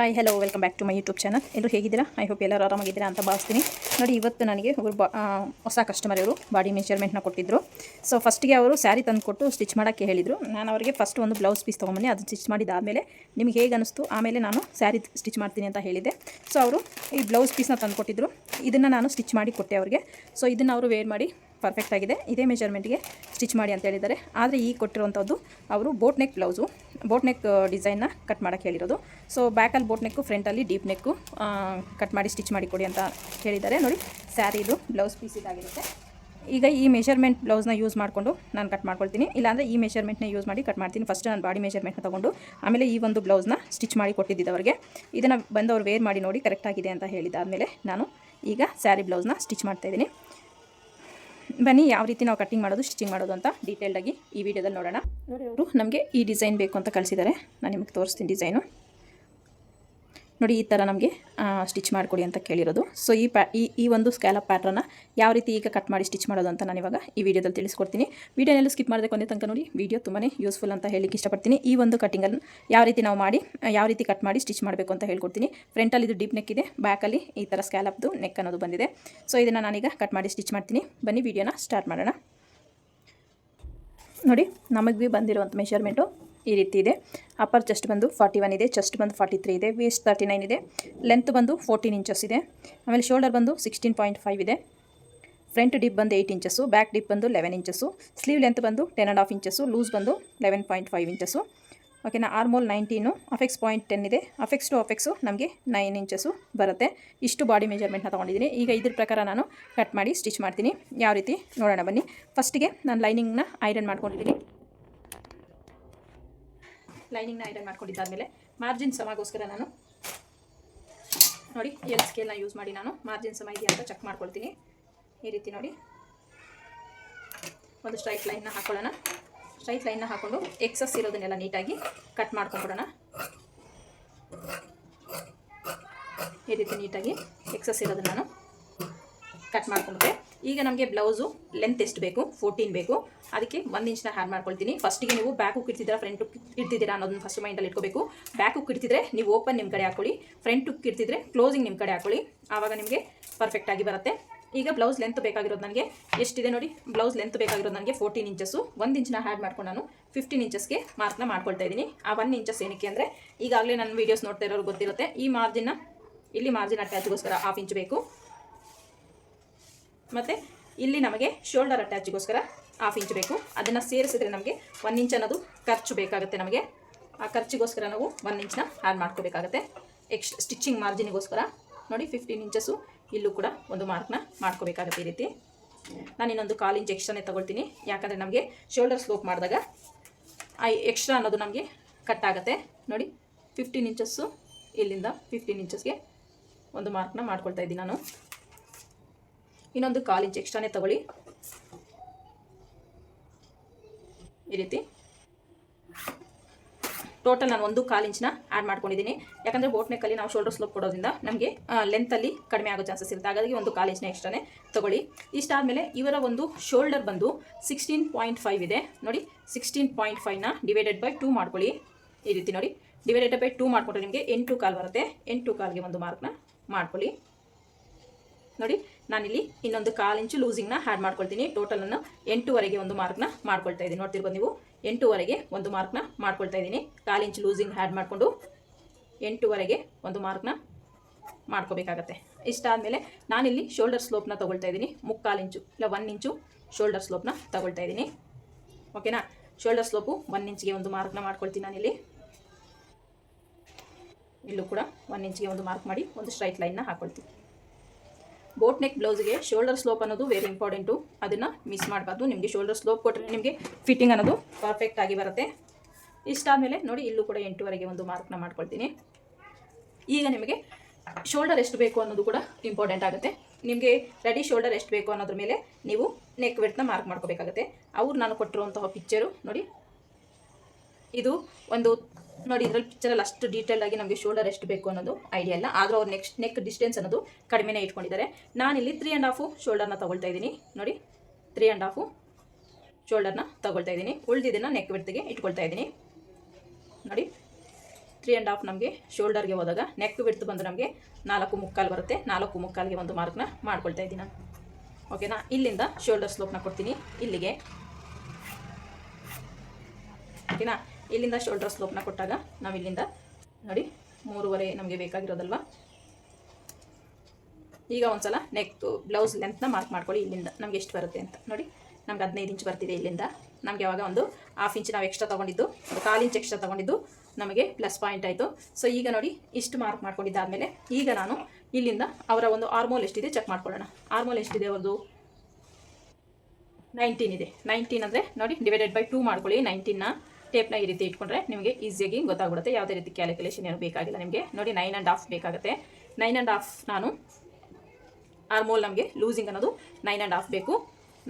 Hi hello welcome back to my YouTube channel. ಎಲ್ಲರೂ ಹೇಗಿದ್ದೀರಾ? I hope ಎಲ್ಲರೂ ಆರಾಮಾಗಿದ್ದೀರಾ ಅಂತ ಭಾವಿಸ್ತೀನಿ. ನೋಡಿ, ಇವತ್ತು ನನಗೆ ಒಬ್ಬರು ಹೊಸ ಕಸ್ಟಮರ್ ಇವರು ಬಾಡಿ ಮೆಜರ್ಮೆಂಟ್ನ ಕೊಟ್ಟಿದ್ದರು. ಸೊ ಫಸ್ಟಿಗೆ ಅವರು ಸ್ಯಾರಿ ತಂದುಕೊಟ್ಟು ಸ್ಟಿಚ್ ಮಾಡೋಕ್ಕೆ ಹೇಳಿದರು. ನಾನು ಅವರಿಗೆ ಫಸ್ಟ್ ಒಂದು ಬ್ಲೌಸ್ ಪೀಸ್ ತೊಗೊಂಬನ್ನಿ, ಅದು ಸ್ಟಿಚ್ ಮಾಡಿದ್ದಾದಮೇಲೆ ನಿಮಗೆ ಹೇಗೆ ಅನಿಸ್ತು ಆಮೇಲೆ ನಾನು ಸ್ಯಾರಿ ಸ್ಟಿಚ್ ಮಾಡ್ತೀನಿ ಅಂತ ಹೇಳಿದ್ದೆ. ಸೊ ಅವರು ಈ ಬ್ಲೌಸ್ ಪೀಸ್ನ ತಂದುಕೊಟ್ಟಿದ್ರು. ಇದನ್ನು ನಾನು ಸ್ಟಿಚ್ ಮಾಡಿ ಕೊಟ್ಟೆ ಅವರಿಗೆ. ಸೊ ಇದನ್ನು ಅವರು ವೇರ್ ಮಾಡಿ ಪರ್ಫೆಕ್ಟ್ ಆಗಿದೆ, ಇದೇ ಮೆಜರ್ಮೆಂಟ್ಗೆ ಸ್ಟಿಚ್ ಮಾಡಿ ಅಂತ ಹೇಳಿದ್ದಾರೆ. ಆದರೆ ಈಗ ಕೊಟ್ಟಿರುವಂಥದ್ದು ಅವರು boat neck blouse, boat neck ಡಿಸೈನ್ನ ಕಟ್ ಮಾಡೋಕ್ಕೆ ಹೇಳಿರೋದು. ಸೊ ಬ್ಯಾಕಲ್ಲಿ ಬೋಟ್ ನೆಕ್ಕು, ಫ್ರಂಟಲ್ಲಿ ಡೀಪ್ ನೆಕ್ಕು ಕಟ್ ಮಾಡಿ ಸ್ಟಿಚ್ ಮಾಡಿ ಕೊಡಿ ಅಂತ ಹೇಳಿದ್ದಾರೆ. ನೋಡಿ, ಸ್ಯಾರಿದು ಬ್ಲೌಸ್ ಪೀಸ್ ಇದಾಗಿರುತ್ತೆ. ಈಗ ಈ ಮೆಜರ್ಮೆಂಟ್ ಬ್ಲೌಸ್ನ ಯೂಸ್ ಮಾಡಿಕೊಂಡು ನಾನು ಕಟ್ ಮಾಡ್ಕೊಳ್ತೀನಿ, ಇಲ್ಲಾಂದರೆ ಈ ಮೆಜರ್ಮೆಂಟ್ನ ಯೂಸ್ ಮಾಡಿ ಕಟ್ ಮಾಡ್ತೀನಿ. ಫಸ್ಟ್ ನಾನು ಬಾಡಿ ಮೆಜರ್ಮೆಂಟ್ನ ತೊಗೊಂಡು ಆಮೇಲೆ ಈ ಒಂದು ಬ್ಲೌಸ್ನ ಸ್ಟಿಚ್ ಮಾಡಿ ಕೊಟ್ಟಿದ್ದೆ ಅವರಿಗೆ. ಇದನ್ನು ಬಂದವರು ವೇರ್ ಮಾಡಿ ನೋಡಿ ಕರೆಕ್ಟಾಗಿದೆ ಅಂತ ಹೇಳಿದಾದಮೇಲೆ ನಾನು ಈಗ ಸ್ಯಾರಿ ಬ್ಲೌಸ್ನ ಸ್ಟಿಚ್ ಮಾಡ್ತಾಯಿದ್ದೀನಿ. ಬನ್ನಿ, ಯಾವ ರೀತಿ ನಾವು ಕಟ್ಟಿಂಗ್ ಮಾಡೋದು, ಸ್ಟಿಚಿಂಗ್ ಮಾಡೋದು ಅಂತ ಡೀಟೇಲ್ಡಾಗಿ ಈ ವಿಡಿಯೋದಲ್ಲಿ ನೋಡೋಣ. ನೋಡಿ, ಅವರು ನಮಗೆ ಈ ಡಿಸೈನ್ ಬೇಕು ಅಂತ ಕಳಿಸಿದ್ದಾರೆ. ನಾನು ನಿಮಗೆ ತೋರಿಸ್ತೀನಿ ಡಿಸೈನು. ನೋಡಿ, ಈ ಥರ ನಮಗೆ ಸ್ಟಿಚ್ ಮಾಡಿಕೊಡಿ ಅಂತ ಕೇಳಿರೋದು. ಸೊ ಈ ಒಂದು ಸ್ಕ್ಯಾಲಪ್ ಪ್ಯಾಟ್ರನ್ನ ಯಾವ ರೀತಿ ಈಗ ಕಟ್ ಮಾಡಿ ಸ್ಟಿಚ್ ಮಾಡೋದು ಅಂತ ನಾನು ಇವಾಗ ಈ ವಿಡಿಯೋದಲ್ಲಿ ತಿಳಿಸ್ಕೊಡ್ತೀನಿ. ವಿಡಿಯೋನೆಲ್ಲ ಸ್ಕಿಪ್ ಮಾಡಿದೆ ಕೊನೆ ತನಕ ನೋಡಿ, ವಿಡಿಯೋ ತುಂಬಾ ಯೂಸ್ಫುಲ್ ಅಂತ ಹೇಳಲಿಕ್ಕೆ ಇಷ್ಟಪಡ್ತೀನಿ. ಈ ಒಂದು ಕಟ್ಟಿಂಗನ್ನು ಯಾವ ರೀತಿ ನಾವು ಮಾಡಿ ಯಾವ ರೀತಿ ಕಟ್ ಮಾಡಿ ಸ್ಟಿಚ್ ಮಾಡಬೇಕು ಅಂತ ಹೇಳ್ಕೊಡ್ತೀನಿ. ಫ್ರಂಟಲ್ಲಿ ಇದು ಡೀಪ್ ನೆಕ್ ಇದೆ, ಬ್ಯಾಕಲ್ಲಿ ಈ ಥರ ಸ್ಕ್ಯಾಲಪ್ದು ನೆಕ್ ಅನ್ನೋದು ಬಂದಿದೆ. ಸೊ ಇದನ್ನು ನಾನೀಗ ಕಟ್ ಮಾಡಿ ಸ್ಟಿಚ್ ಮಾಡ್ತೀನಿ. ಬನ್ನಿ ವಿಡಿಯೋನ ಸ್ಟಾರ್ಟ್ ಮಾಡೋಣ. ನೋಡಿ, ನಮಗೆ ಬಂದಿರುವಂಥ ಮೆಷರ್ಮೆಂಟು ಈ ರೀತಿ ಇದೆ. ಅಪ್ಪರ್ ಚೆಸ್ಟ್ ಬಂದು 41 ಇದೆ, ಚೆಸ್ಟ್ ಬಂದು 43 ಇದೆ, ವೇಸ್ಟ್ 39 ಇದೆ, ಲೆಂತ್ ಬಂದು 14 ಇಂಚಸ್ ಇದೆ. ಆಮೇಲೆ ಶೋಲ್ಡರ್ ಬಂದು 16.5 ಇದೆ, ಫ್ರಂಟ್ ಡಿಪ್ ಬಂದು 8 ಇಂಚಸ್ಸು, ಬ್ಯಾಕ್ ಡಿಪ್ ಬಂದು 11 ಇಂಚಸ್ಸು, ಸ್ಲೀವ್ ಲೆಂತ್ ಬಂದು 10.5 ಇಂಚಸ್ಸು, ಲೂಸ್ ಬಂದು 11.5 ಇಂಚಸ್ಸು. ಓಕೆನಾ. ಆರ್ಮೋಲ್ 19, ಅಫೆಕ್ಸ್ ಪಾಯಿಂಟ್ 10 ಇದೆ, ಅಫೆಕ್ಸ್ ಟು ಅಫೆಕ್ಸು ನಮಗೆ 9 ಇಂಚಸ್ಸು ಬರುತ್ತೆ. ಇಷ್ಟು ಬಾಡಿ ಮೆಜರ್ಮೆಂಟ್ನ ತೊಗೊಂಡಿದ್ದೀನಿ. ಈಗ ಇದ್ರ ಪ್ರಕಾರ ನಾನು ಕಟ್ ಮಾಡಿ ಸ್ಟಿಚ್ ಮಾಡ್ತೀನಿ. ಯಾವ ರೀತಿ ನೋಡೋಣ ಬನ್ನಿ. ಫಸ್ಟಿಗೆ ನಾನು ಲೈನಿಂಗ್ನ ಐರನ್ ಮಾಡ್ಕೊಂಡಿದ್ದೀನಿ. ಲೈನಿಂಗ್ನ ಐರನ್ ಮಾಡ್ಕೊಂಡಿದ್ದಾದಮೇಲೆ ಮಾರ್ಜಿನ್ ಸಮಗೋಸ್ಕರ ನಾನು ನೋಡಿ ಎಲ್ ಸ್ಕೇಲ್ನ ಯೂಸ್ ಮಾಡಿ ನಾನು ಮಾರ್ಜಿನ್ ಸಮ ಇದೆಯಾ ಅಂತ ಚೆಕ್ ಮಾಡ್ಕೊಳ್ತೀನಿ. ಈ ರೀತಿ ನೋಡಿ, ಒಂದು ಸ್ಟ್ರೈಟ್ ಲೈನ್ನ ಹಾಕೊಳ್ಳೋಣ. ಸ್ಟ್ರೈಟ್ ಲೈನ್ನ ಹಾಕ್ಕೊಂಡು ಎಕ್ಸಸ್ ಇರೋದನ್ನೆಲ್ಲ ನೀಟಾಗಿ ಕಟ್ ಮಾಡ್ಕೊಂಡ್ಬಿಡೋಣ. ಈ ರೀತಿ ನೀಟಾಗಿ ಎಕ್ಸಸ್ ಇರೋದನ್ನು ನಾನು ಕಟ್ ಮಾಡ್ಕೊಂಡ್ರೆ ಈಗ ನಮಗೆ ಬ್ಲೌಸು ಲೆಂತ್ ಎಷ್ಟು ಬೇಕು, 14 ಬೇಕು. ಅದಕ್ಕೆ 1 ಇಂಚ್ನ ಹ್ಯಾಡ್ ಮಾಡ್ಕೊಳ್ತೀನಿ. ಫಸ್ಟಿಗೆ ನೀವು ಬ್ಯಾಕ್ ಹುಕ್ ಇಡ್ತಿದ್ದೀರಾ, ಫ್ರಂಟ್ ಹುಕ್ ಇಡ್ತಿದ್ದೀರಾ ಅನ್ನೋದನ್ನ ಫಸ್ಟ್ ಮೈಂಡಲ್ಲಿ ಇಟ್ಕೋಬೇಕು. ಬ್ಯಾಕ್ ಹುಕ್ ಇಡ್ತಿದ್ರೆ ನೀವು ಓಪನ್ ನಿಮ್ಮ ಕಡೆ ಹಾಕೊಳ್ಳಿ, ಫ್ರಂಟ್ ಹುಕ್ ಇಡ್ತಿದ್ರೆ ಕ್ಲೋಸಿಂಗ್ ನಿಮ್ಮ ಕಡೆ ಹಾಕೊಳ್ಳಿ. ಆವಾಗ ನಿಮಗೆ ಪರ್ಫೆಕ್ಟಾಗಿ ಬರುತ್ತೆ. ಈಗ ಬ್ಲೌಸ್ ಲೆಂತ್ ಬೇಕಾಗಿರೋದು ನನಗೆ ಎಷ್ಟಿದೆ ನೋಡಿ, ಬ್ಲೌಸ್ ಲೆಂತ್ ಬೇಕಾಗಿರೋದು ನನಗೆ 14 ಇಂಚಸ್ಸು. 1 ಇಂಚ್ನ ಹ್ಯಾಡ್ ಮಾಡ್ಕೊಂಡು ನಾನು 15 ಇಂಚಸ್ಗೆ ಮಾರ್ಕ್ನ ಮಾಡ್ಕೊಳ್ತಾ ಇದ್ದೀನಿ. ಆ 1 ಇಂಚಸ್ ಏನಕ್ಕೆ ಅಂದರೆ, ಈಗಾಗಲೇ ನನ್ನ ವೀಡಿಯೋಸ್ ನೋಡ್ತಾ ಇರೋರು ಗೊತ್ತಿರುತ್ತೆ, ಈ ಮಾರ್ಜಿನ್ನ ಇಲ್ಲಿ ಮಾರ್ಜಿನ್ ಅಟ್ಯಾಚ್ಗೋಸ್ಕರ 1/2 ಇಂಚ್ ಬೇಕು. ಮತ್ತು ಇಲ್ಲಿ ನಮಗೆ ಶೋಲ್ಡರ್ ಅಟ್ಯಾಚ್ಗೋಸ್ಕರ 1/2 ಇಂಚ್ ಬೇಕು. ಅದನ್ನು ಸೇರಿಸಿದ್ರೆ ನಮಗೆ 1 ಇಂಚ್ ಅನ್ನೋದು ಖರ್ಚು ಬೇಕಾಗುತ್ತೆ. ನಮಗೆ ಆ ಖರ್ಚಿಗೋಸ್ಕರ ನಾವು 1 ಇಂಚ್ನ ಆ್ಯಡ್ ಮಾಡ್ಕೋಬೇಕಾಗುತ್ತೆ. ಸ್ಟಿಚಿಂಗ್ ಮಾರ್ಜಿನಿಗೋಸ್ಕರ ನೋಡಿ 15 ಇಂಚಸ್ಸು ಇಲ್ಲೂ ಕೂಡ ಒಂದು ಮಾರ್ಕ್ನ ಮಾಡ್ಕೋಬೇಕಾಗುತ್ತೆ. ಈ ರೀತಿ ನಾನು ಇನ್ನೊಂದು 1/4 ಇಂಚ್ ಎಕ್ಸ್ಟ್ರಾನೇ ತೊಗೊಳ್ತೀನಿ. ಯಾಕಂದರೆ ನಮಗೆ ಶೋಲ್ಡರ್ ಸ್ಲೋಪ್ ಮಾಡಿದಾಗ ಆ ಎಕ್ಸ್ಟ್ರಾ ಅನ್ನೋದು ನಮಗೆ ಕಟ್ ಆಗುತ್ತೆ. ನೋಡಿ 15 ಇಂಚಸ್ಸು ಇಲ್ಲಿಂದ 15 ಇಂಚಸ್ಗೆ ಒಂದು ಮಾರ್ಕ್ನ ಮಾಡ್ಕೊಳ್ತಾ ಇದ್ದೀನಿ ನಾನು. ಇನ್ನೊಂದು 1/4 ಇಂಚ್ ಎಕ್ಸ್ಟ್ರಾನೇ ತಗೊಳ್ಳಿ. ಈ ರೀತಿ ಟೋಟಲ್ ನಾನು 1/4 ಇಂಚ್ನ ಆ್ಯಡ್ ಮಾಡ್ಕೊಂಡಿದ್ದೀನಿ. ಯಾಕಂದರೆ ಬೋಟ್ ನೆಕ್ಕಲ್ಲಿ ನಾವು ಶೋಲ್ಡರ್ ಸ್ಲೋಪ್ ಕೊಡೋದ್ರಿಂದ ನಮಗೆ ಲೆಂತಲ್ಲಿ ಕಡಿಮೆ ಆಗೋ ಚಾನ್ಸಸ್ ಇರುತ್ತೆ. ಹಾಗಾಗಿ 1/4 ಇಂಚ್ನ ಎಕ್ಸ್ಟ್ರಾನೇ ತಗೊಳ್ಳಿ. ಇಷ್ಟಾದಮೇಲೆ ಇವರ ಒಂದು ಶೋಲ್ಡರ್ ಬಂದು 16.5 ಇದೆ. ನೋಡಿ 16.5ನ ಡಿವೈಡೆಡ್ ಬೈ 2 ಮಾಡ್ಕೊಳ್ಳಿ. ಈ ರೀತಿ ನೋಡಿ, ಡಿವೈಡೆಡ್ ಬೈ 2 ಮಾಡಿಕೊಂಡ್ರೆ ನಿಮಗೆ 8.25 ಬರುತ್ತೆ. 8.25ಗೆ ಒಂದು ಮಾರ್ಕ್ನ ಮಾಡ್ಕೊಳ್ಳಿ. ನೋಡಿ, ನಾನಿಲ್ಲಿ ಇನ್ನೊಂದು 1/4 ಇಂಚು ಲೂಸಿಂಗ್ನ ಹ್ಯಾಡ್ ಮಾಡ್ಕೊಳ್ತೀನಿ. ಟೋಟಲನ್ನು 8ವರೆಗೆ ಒಂದು ಮಾರ್ಕ್ನ ಮಾಡ್ಕೊಳ್ತಾ ಇದ್ದೀನಿ. ನೋಡ್ತಿರ್ಬೋದು ನೀವು, 8ವರೆಗೆ ಒಂದು ಮಾರ್ಕ್ನ ಮಾಡ್ಕೊಳ್ತಾ ಇದ್ದೀನಿ. 1/4 ಇಂಚು ಲೂಸಿಂಗ್ ಹ್ಯಾಡ್ ಮಾಡಿಕೊಂಡು 8ವರೆಗೆ ಒಂದು ಮಾರ್ಕ್ನ ಮಾಡ್ಕೋಬೇಕಾಗತ್ತೆ. ಇಷ್ಟಾದಮೇಲೆ ನಾನಿಲ್ಲಿ ಶೋಲ್ಡರ್ ಸ್ಲೋಪ್ನ ತೊಗೊಳ್ತಾ ಇದ್ದೀನಿ. 3/4 ಇಂಚು ಇಲ್ಲ 1 ಇಂಚು ಶೋಲ್ಡರ್ ಸ್ಲೋಪ್ನ ತೊಗೊಳ್ತಾ ಇದ್ದೀನಿ. ಓಕೆನಾ. ಶೋಲ್ಡರ್ ಸ್ಲೋಪು 1 ಇಂಚ್ಗೆ ಒಂದು ಮಾರ್ಕ್ನ ಮಾಡ್ಕೊಳ್ತೀನಿ ನಾನಿಲ್ಲಿ. ಇಲ್ಲೂ ಕೂಡ 1 ಇಂಚ್ಗೆ ಒಂದು ಮಾರ್ಕ್ ಮಾಡಿ ಒಂದು ಸ್ಟ್ರೈಟ್ ಲೈನ್ನ ಹಾಕ್ಕೊಳ್ತೀನಿ. ಬೋಟ್ ನೆಕ್ ಬ್ಲೌಸ್ಗೆ ಶೋಲ್ಡರ್ ಸ್ಲೋಪ್ ಅನ್ನೋದು ವೆರಿ ಇಂಪಾರ್ಟೆಂಟು. ಅದನ್ನು ಮಿಸ್ ಮಾಡಬಾರ್ದು. ನಿಮಗೆ ಶೋಲ್ಡರ್ ಸ್ಲೋಪ್ ಕೊಟ್ಟರೆ ನಿಮಗೆ ಫಿಟ್ಟಿಂಗ್ ಅನ್ನೋದು ಪರ್ಫೆಕ್ಟ್ ಆಗಿ ಬರುತ್ತೆ. ಇಷ್ಟಾದಮೇಲೆ ನೋಡಿ, ಇಲ್ಲೂ ಕೂಡ 8ವರೆಗೆ ಒಂದು ಮಾರ್ಕ್ನ ಮಾಡ್ಕೊಳ್ತೀನಿ. ಈಗ ನಿಮಗೆ ಶೋಲ್ಡರ್ ಎಷ್ಟು ಬೇಕು ಅನ್ನೋದು ಕೂಡ ಇಂಪಾರ್ಟೆಂಟ್ ಆಗುತ್ತೆ. ನಿಮಗೆ ರೆಡಿ ಶೋಲ್ಡರ್ ಎಷ್ಟು ಬೇಕು ಅನ್ನೋದ್ರ ಮೇಲೆ ನೀವು ನೆಕ್ ವಿಡ್ತ್ನ ಮಾರ್ಕ್ ಮಾಡ್ಕೋಬೇಕಾಗುತ್ತೆ. ಅವ್ರು ನಾನು ಕೊಟ್ಟಿರುವಂತಹ ಪಿಕ್ಚರು ನೋಡಿ, ಇದು ಒಂದು ನೋಡಿ, ಇದರಲ್ಲಿ ಪಿಕ್ಚರಲ್ಲಿ ಅಷ್ಟು ಡೀಟೇಲ್ಡಾಗಿ ನಮಗೆ ಶೋಲ್ಡರ್ ಎಷ್ಟು ಬೇಕು ಅನ್ನೋದು ಐಡಿಯಾ ಇಲ್ಲ. ಆದರೂ ಅವ್ರು ನೆಕ್ ಡಿಸ್ಟೆನ್ಸ್ ಅನ್ನೋದು ಕಡಿಮೆನೇ ಇಟ್ಕೊಂಡಿದ್ದಾರೆ. ನಾನಿಲ್ಲಿ 3.5 ಶೋಲ್ಡರ್ನ ತೊಗೊಳ್ತಾ ಇದ್ದೀನಿ. ನೋಡಿ 3.5 ಶೋಲ್ಡರ್ನ ತೊಗೊಳ್ತಾ ಇದ್ದೀನಿ. ಉಳಿದಿದ್ದನ್ನು ನೆಕ್ ವಿಡ್ತ್ಗೆ ಇಟ್ಕೊಳ್ತಾ ಇದ್ದೀನಿ. ನೋಡಿ 3.5 ನಮಗೆ ಶೋಲ್ಡರ್ಗೆ ಹೋದಾಗ ನೆಕ್ ಬಿಡ್ತು ಬಂದು ನಮಗೆ 4.25 ಬರುತ್ತೆ. 4.25ಗೆ ಒಂದು ಮಾರ್ಕ್ನ ಮಾಡ್ಕೊಳ್ತಾ ಇದ್ದೀನಿ ನಾನು. ಓಕೆನಾ, ಇಲ್ಲಿಂದ ಶೋಲ್ಡರ್ ಸ್ಲೋಪ್ನ ಕೊಡ್ತೀನಿ ಇಲ್ಲಿಗೆ. ಓಕೆನಾ, ಇಲ್ಲಿಂದ ಶೋಲ್ಡರ್ ಸ್ಲೋಪ್ನ ಕೊಟ್ಟಾಗ ನಾವು ಇಲ್ಲಿಂದ ನೋಡಿ 3.5 ನಮಗೆ ಬೇಕಾಗಿರೋದಲ್ವ. ಈಗ ಒಂದ್ಸಲ ನೆಕ್ ಬ್ಲೌಸ್ ಲೆಂತ್ನ ಮಾರ್ಕ್ ಮಾಡ್ಕೊಳ್ಳಿ. ಇಲ್ಲಿಂದ ನಮ್ಗೆ ಎಷ್ಟು ಬರುತ್ತೆ ಅಂತ ನೋಡಿ. ನಮ್ಗೆ 15 ಇಂಚ್ ಬರ್ತಿದೆ. ಇಲ್ಲಿಂದ ನಮಗೆ ಯಾವಾಗ ಒಂದು 1/2 ಇಂಚ್ ನಾವು ಎಕ್ಸ್ಟ್ರಾ ತೊಗೊಂಡಿದ್ದು, ಒಂದು 1/4 ಇಂಚ್ ಎಕ್ಸ್ಟ್ರಾ ತೊಗೊಂಡಿದ್ದು ನಮಗೆ ಪ್ಲಸ್ ಪಾಯಿಂಟ್ ಆಯಿತು. ಸೊ ಈಗ ನೋಡಿ ಇಷ್ಟು ಮಾರ್ಕ್ ಮಾಡ್ಕೊಂಡಿದ್ದಾದಮೇಲೆ ಈಗ ನಾನು ಇಲ್ಲಿಂದ ಅವರ ಒಂದು ಆರ್ಮೋಲ್ ಎಷ್ಟಿದೆ ಚೆಕ್ ಮಾಡ್ಕೊಳ್ಳೋಣ. ಆರ್ಮೋಲ್ ಎಷ್ಟಿದೆ ಅವ್ರದ್ದು 19 ಇದೆ. 19 ಅಂದರೆ ನೋಡಿ ಡಿವೈಡೆಡ್/2 ಮಾಡ್ಕೊಳ್ಳಿ. 19ನ ಟೇಪ್ನ ಈ ರೀತಿ ಇಟ್ಕೊಂಡ್ರೆ ನಿಮಗೆ ಈಸಿಯಾಗಿ ಗೊತ್ತಾಗ್ಬಿಡುತ್ತೆ. ಯಾವುದೇ ರೀತಿ ಕ್ಯಾಲ್ಕುಲೇಷನ್ ಏನು ಬೇಕಾಗಿಲ್ಲ ನಿಮಗೆ. ನೋಡಿ 9.5 ಬೇಕಾಗುತ್ತೆ. 9.5 ನಾನು ಆರ್ಮೋಲ್ ನಮಗೆ ಲೂಸಿಂಗ್ ಅನ್ನೋದು 9.5 ಬೇಕು,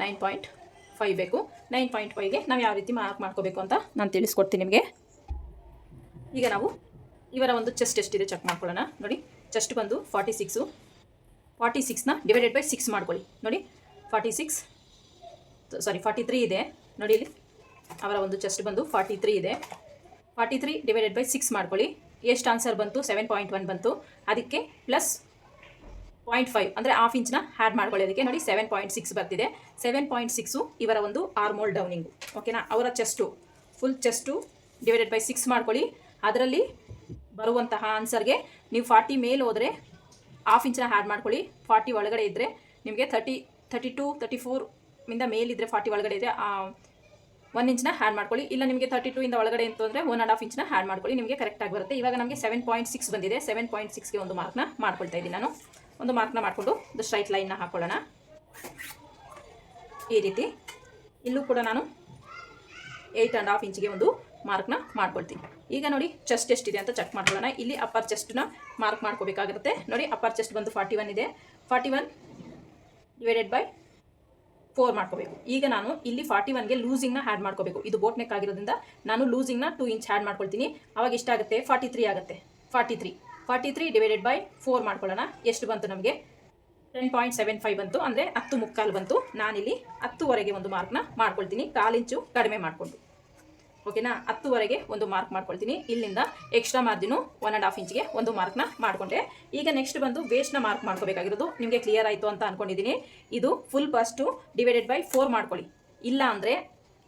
9.5 ಬೇಕು. 9.5ಗೆ ನಾವು ಯಾವ ರೀತಿ ಮಾರ್ಕ್ ಮಾಡ್ಕೋಬೇಕು ಅಂತ ನಾನು ತಿಳಿಸ್ಕೊಡ್ತೀನಿ ನಿಮಗೆ. ಈಗ ನಾವು ಇವರ ಒಂದು ಚೆಸ್ಟ್ ಎಷ್ಟಿದೆ ಚೆಕ್ ಮಾಡ್ಕೊಳ್ಳೋಣ. ನೋಡಿ ಚೆಸ್ಟ್ ಬಂದು 46. 46ನ ಡಿವೈಡೆಡ್/6 ಮಾಡ್ಕೊಳ್ಳಿ. ನೋಡಿ 43 ಇದೆ. ನೋಡಿ ಇಲ್ಲಿ ಅವರ ಒಂದು ಚೆಸ್ಟ್ ಬಂದು 43 ಇದೆ. 43 ಡಿವೈಡೆಡ್/6 ಮಾಡ್ಕೊಳ್ಳಿ. ಎಷ್ಟು ಆನ್ಸರ್ ಬಂತು? 7.1 ಬಂತು. ಅದಕ್ಕೆ ಪ್ಲಸ್ 0.5 ಅಂದರೆ 1/2 ಇಂಚ್ನ ಆ್ಯಡ್ ಮಾಡ್ಕೊಳ್ಳಿ. ಅದಕ್ಕೆ ನೋಡಿ 7.6 ಬರ್ತಿದೆ. 7.6 ಇವರ ಒಂದು ಆರ್ಮೋಲ್ ಡೌನಿಂಗು. ಓಕೆನಾ, ಅವರ ಚೆಸ್ಟು ಫುಲ್ ಚೆಸ್ಟು ಡಿವೈಡೆಡ್/6 ಮಾಡ್ಕೊಳ್ಳಿ. ಅದರಲ್ಲಿ ಬರುವಂತಹ ಆನ್ಸರ್ಗೆ ನೀವು 40 ಮೇಲೆ ಹೋದರೆ 1/2 ಇಂಚ್ನ ಆ್ಯಡ್ ಮಾಡ್ಕೊಳ್ಳಿ. 40 ಒಳಗಡೆ ಇದ್ದರೆ ನಿಮಗೆ 32, 34 ಇಂದ ಮೇಲಿದ್ದರೆ 40 ಒಳಗಡೆ ಇದ್ದರೆ 1 ಇಂಚ್ನ ಆ್ಯಡ್ ಮಾಡ್ಕೊಳ್ಳಿ. ಇಲ್ಲ ನಿಮಗೆ 32 ಇಂದ ಒಳಗಡೆ ಅಂತ ಅಂದರೆ 1.5 ಇಂಚ್ನ ಆ್ಯಡ್ ಮಾಡ್ಕೊಳ್ಳಿ. ನಿಮಗೆ ಕರೆಕ್ಟಾಗಿ ಬರುತ್ತೆ. ಇವಾಗ ನಮಗೆ 7.6 ಬಂದಿದೆ. 7.6ಗೆ ಒಂದು ಮಾರ್ಕ್ನ ಮಾಡ್ಕೊಳ್ತಾ ಇದ್ದೀನಿ ನಾನು. ಒಂದು ಮಾರ್ಕ್ನ ಮಾಡಿಕೊಂಡು ಒಂದು ಸ್ಟ್ರೈಟ್ ಲೈನ್ನ ಹಾಕ್ಕೊಳ್ಳೋಣ ಈ ರೀತಿ. ಇಲ್ಲೂ ಕೂಡ ನಾನು 8.5 ಇಂಚಿಗೆ ಒಂದು ಮಾರ್ಕ್ನ ಮಾಡ್ಕೊಳ್ತೀನಿ. ಈಗ ನೋಡಿ ಚೆಸ್ಟ್ ಎಷ್ಟಿದೆ ಅಂತ ಚೆಕ್ ಮಾಡ್ಕೊಳ್ಳೋಣ. ಇಲ್ಲಿ ಅಪ್ಪರ್ ಚೆಸ್ಟ್ನ ಮಾರ್ಕ್ ಮಾಡ್ಕೋಬೇಕಾಗುತ್ತೆ. ನೋಡಿ ಅಪ್ಪರ್ ಚೆಸ್ಟ್ ಬಂದು 41 ಇದೆ. 41 ಡಿವೈಡೆಡ್/4 ಮಾಡ್ಕೋಬೇಕು. ಈಗ ನಾನು ಇಲ್ಲಿ 41ಗೆ ಲೂಸಿಂಗ್ನ ಆ್ಯಡ್ ಮಾಡ್ಕೋಬೇಕು. ಇದು ಬೋಟ್ ನೆಕ್ ಆಗಿರೋದ್ರಿಂದ ನಾನು ಲೂಸಿಂಗ್ನ 2 ಇಂಚ್ ಆ್ಯಡ್ ಮಾಡ್ಕೊಳ್ತೀನಿ. ಅವಾಗ ಇಷ್ಟಾಗುತ್ತೆ 43 ಆಗುತ್ತೆ. 43 ಡಿವೈಡೆಡ್/4 ಮಾಡ್ಕೊಳ್ಳೋಣ. ಎಷ್ಟು ಬಂತು ನಮಗೆ? 10.75 ಬಂತು. ಅಂದರೆ 10.25 ಬಂತು. ನಾನಿಲ್ಲಿ 10ವರೆಗೆ ಒಂದು ಮಾರ್ಕ್ನ ಮಾಡ್ಕೊಳ್ತೀನಿ. 1/4 ಇಂಚು ಕಡಿಮೆ ಮಾಡಿಕೊಂಡು. ಓಕೆನಾ, 10ವರೆಗೆ ಒಂದು ಮಾರ್ಕ್ ಮಾಡ್ಕೊಳ್ತೀನಿ. ಇಲ್ಲಿಂದ ಎಕ್ಸ್ಟ್ರಾ ಮಾರ್ಜಿನು 1.5 ಇಂಚ್ಗೆ ಒಂದು ಮಾರ್ಕ್ನ ಮಾಡಿಕೊಂಡೆ. ಈಗ ನೆಕ್ಸ್ಟ್ ಬಂದು ವೇಸ್ಟ್ನ ಮಾರ್ಕ್ ಮಾಡ್ಕೋಬೇಕಾಗಿರೋದು. ನಿಮಗೆ ಕ್ಲಿಯರ್ ಆಯಿತು ಅಂತ ಅಂದ್ಕೊಂಡಿದ್ದೀನಿ. ಇದು ಫುಲ್ ಬಸ್ಟು ಡಿವೈಡೆಡ್/4 ಮಾಡ್ಕೊಳ್ಳಿ. ಇಲ್ಲ ಅಂದರೆ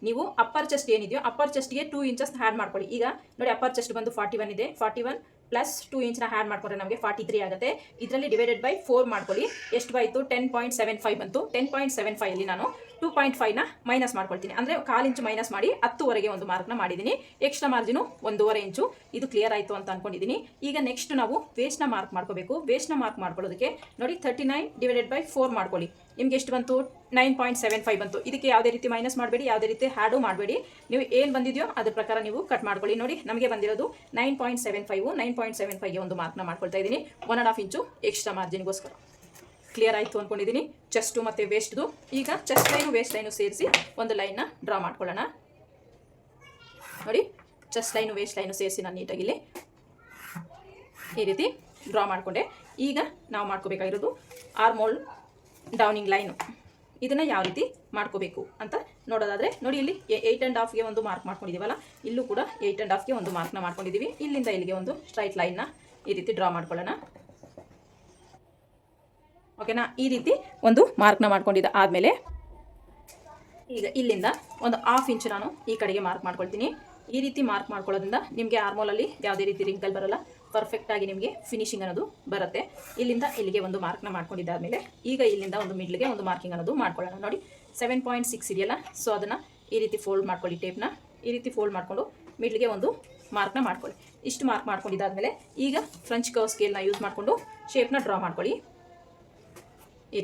ನೀವು ಅಪ್ಪರ್ ಚೆಸ್ಟ್ ಏನಿದೆಯೋ ಅಪ್ಪರ್ ಚೆಸ್ಟ್ಗೆ 2 ಇಂಚಸ್ ಆ್ಯಡ್ ಮಾಡ್ಕೊಳ್ಳಿ. ಈಗ ನೋಡಿ ಅಪ್ಪರ್ ಚೆಸ್ಟ್ ಬಂದು 41 ಇದೆ. 41 ಪ್ಲಸ್ 2 ಇಂಚ್ನ ಆ್ಯಡ್ ಮಾಡ್ಕೊಂಡ್ರೆ ನಮಗೆ 43 ಆಗುತ್ತೆ. ಇದರಲ್ಲಿ ಡಿವೈಡೆಡ್/4 ಮಾಡ್ಕೊಳ್ಳಿ. ಎಷ್ಟು ಬಾಯಿತು? 10.75 ಬಂತು. 10.75 ನಾನು 2.5ನ ಮೈನಸ್ ಮಾಡ್ಕೊಳ್ತೀನಿ. ಅಂದರೆ 1/4 ಇಂಚು ಮೈನಸ್ ಮಾಡಿ 10ವರೆಗೆ ಒಂದು ಮಾರ್ಕ್ನ ಮಾಡಿದ್ದೀನಿ. ಎಕ್ಸ್ಟ್ರಾ ಮಾರ್ಜಿನು 1.5 ಇಂಚು. ಇದು ಕ್ಲಿಯರ್ ಆಯಿತು ಅಂತ ಅಂದ್ಕೊಂಡಿದ್ದೀನಿ. ಈಗ ನೆಕ್ಸ್ಟ್ ನಾವು ವೇಸ್ಟ್ನ ಮಾರ್ಕ್ ಮಾಡ್ಕೋಬೇಕು. ವೇಸ್ಟ್ನ ಮಾರ್ಕ್ ಮಾಡ್ಕೊಳ್ಳೋದಕ್ಕೆ ನೋಡಿ 39 ಡಿವೈಡೆಡ್/4 ಮಾಡ್ಕೊಳ್ಳಿ. ನಿಮ್ಗೆ ಎಷ್ಟು ಬಂತು? 9.75 ಬಂತು. ಇದಕ್ಕೆ ಯಾವುದೇ ರೀತಿ ಮೈನಸ್ ಮಾಡಬೇಡಿ, ಯಾವುದೇ ರೀತಿ ಹ್ಯಾಡು ಮಾಡಬೇಡಿ. ನೀವು ಏನು ಬಂದಿದೆಯೋ ಅದ್ರ ಪ್ರಕಾರ ನೀವು ಕಟ್ ಮಾಡ್ಕೊಳ್ಳಿ. ನೋಡಿ ನಮಗೆ ಬಂದಿರೋದು 9.75. 9.75ಗೆ ಒಂದು ಮಾರ್ಕ್ನ ಮಾಡ್ಕೊಳ್ತಾ ಇದ್ದೀನಿ. 1.5 ಇಂಚು ಎಕ್ಸ್ಟ್ರಾ ಮಾರ್ಜಿನ್ಗೋಸ್ಕರ. ಕ್ಲಿಯರ್ ಆಯಿತು ಅಂದ್ಕೊಂಡಿದ್ದೀನಿ ಚೆಸ್ಟು ಮತ್ತು ವೇಸ್ಟ್ದು. ಈಗ ಚೆಸ್ಟ್ ಲೈನು ವೇಸ್ಟ್ ಲೈನು ಸೇರಿಸಿ ಒಂದು ಲೈನ್ನ ಡ್ರಾ ಮಾಡ್ಕೊಳ್ಳೋಣ. ನೋಡಿ ಚೆಸ್ಟ್ ಲೈನು ವೇಸ್ಟ್ ಲೈನು ಸೇರಿಸಿ ನಾನು ನೀಟಾಗಿ ಇಲ್ಲಿ ಈ ರೀತಿ ಡ್ರಾ ಮಾಡಿಕೊಂಡೆ. ಈಗ ನಾವು ಮಾಡ್ಕೋಬೇಕಾಗಿರೋದು ಆರ್ಮೋಲ್ ಡೌನಿಂಗ್ ಲೈನು. ಇದನ್ನು ಯಾವ ರೀತಿ ಮಾಡ್ಕೋಬೇಕು ಅಂತ ನೋಡೋದಾದರೆ ನೋಡಿ ಇಲ್ಲಿ 8.5ಗೆ ಒಂದು ಮಾರ್ಕ್ ಮಾಡ್ಕೊಂಡಿದ್ದೀವಲ್ಲ, ಇಲ್ಲೂ ಕೂಡ 8.5ಗೆ ಒಂದು ಮಾರ್ಕ್ನ ಮಾಡ್ಕೊಂಡಿದ್ದೀವಿ. ಇಲ್ಲಿಂದ ಇಲ್ಲಿಗೆ ಒಂದು ಸ್ಟ್ರೈಟ್ ಲೈನ್ನ ಈ ರೀತಿ ಡ್ರಾ ಮಾಡ್ಕೊಳ್ಳೋಣ. ಓಕೆನಾ, ಈ ರೀತಿ ಒಂದು ಮಾರ್ಕ್ನ ಮಾಡ್ಕೊಂಡಿದ್ದ ಆದಮೇಲೆ ಈಗ ಇಲ್ಲಿಂದ ಒಂದು 1/2 ಇಂಚು ನಾನು ಈ ಕಡೆಗೆ ಮಾರ್ಕ್ ಮಾಡ್ಕೊಳ್ತೀನಿ. ಈ ರೀತಿ ಮಾರ್ಕ್ ಮಾಡ್ಕೊಳ್ಳೋದ್ರಿಂದ ನಿಮಗೆ ಆರ್ಮೋಲಲ್ಲಿ ಯಾವುದೇ ರೀತಿ ರಿಂಕಲ್ ಬರೋಲ್ಲ. ಪರ್ಫೆಕ್ಟಾಗಿ ನಿಮಗೆ ಫಿನಿಶಿಂಗ್ ಅನ್ನೋದು ಬರುತ್ತೆ. ಇಲ್ಲಿಂದ ಇಲ್ಲಿಗೆ ಒಂದು ಮಾರ್ಕ್ನ ಮಾಡ್ಕೊಂಡಿದ್ದಾದಮೇಲೆ ಈಗ ಇಲ್ಲಿಂದ ಒಂದು ಮಿಡ್ಲ್ಗೆ ಒಂದು ಮಾರ್ಕಿಂಗ್ ಅನ್ನೋದು ಮಾಡ್ಕೊಳ್ಳೋಣ. ನೋಡಿ 7.6 ಇದೆಯಲ್ಲ, ಸೊ ಅದನ್ನು ಈ ರೀತಿ ಫೋಲ್ಡ್ ಮಾಡ್ಕೊಳ್ಳಿ. ಟೇಪ್ನ ಈ ರೀತಿ ಫೋಲ್ಡ್ ಮಾಡಿಕೊಂಡು ಮಿಡ್ಲ್ಗೆ ಒಂದು ಮಾರ್ಕ್ನ ಮಾಡ್ಕೊಳ್ಳಿ. ಇಷ್ಟು ಮಾರ್ಕ್ ಮಾಡ್ಕೊಂಡಿದ್ದಾದಮೇಲೆ ಈಗ ಫ್ರೆಂಚ್ ಕರ್ವ್ ಸ್ಕೇಲ್ನ ಯೂಸ್ ಮಾಡಿಕೊಂಡು ಶೇಪ್ನ ಡ್ರಾ ಮಾಡ್ಕೊಳ್ಳಿ. ಈ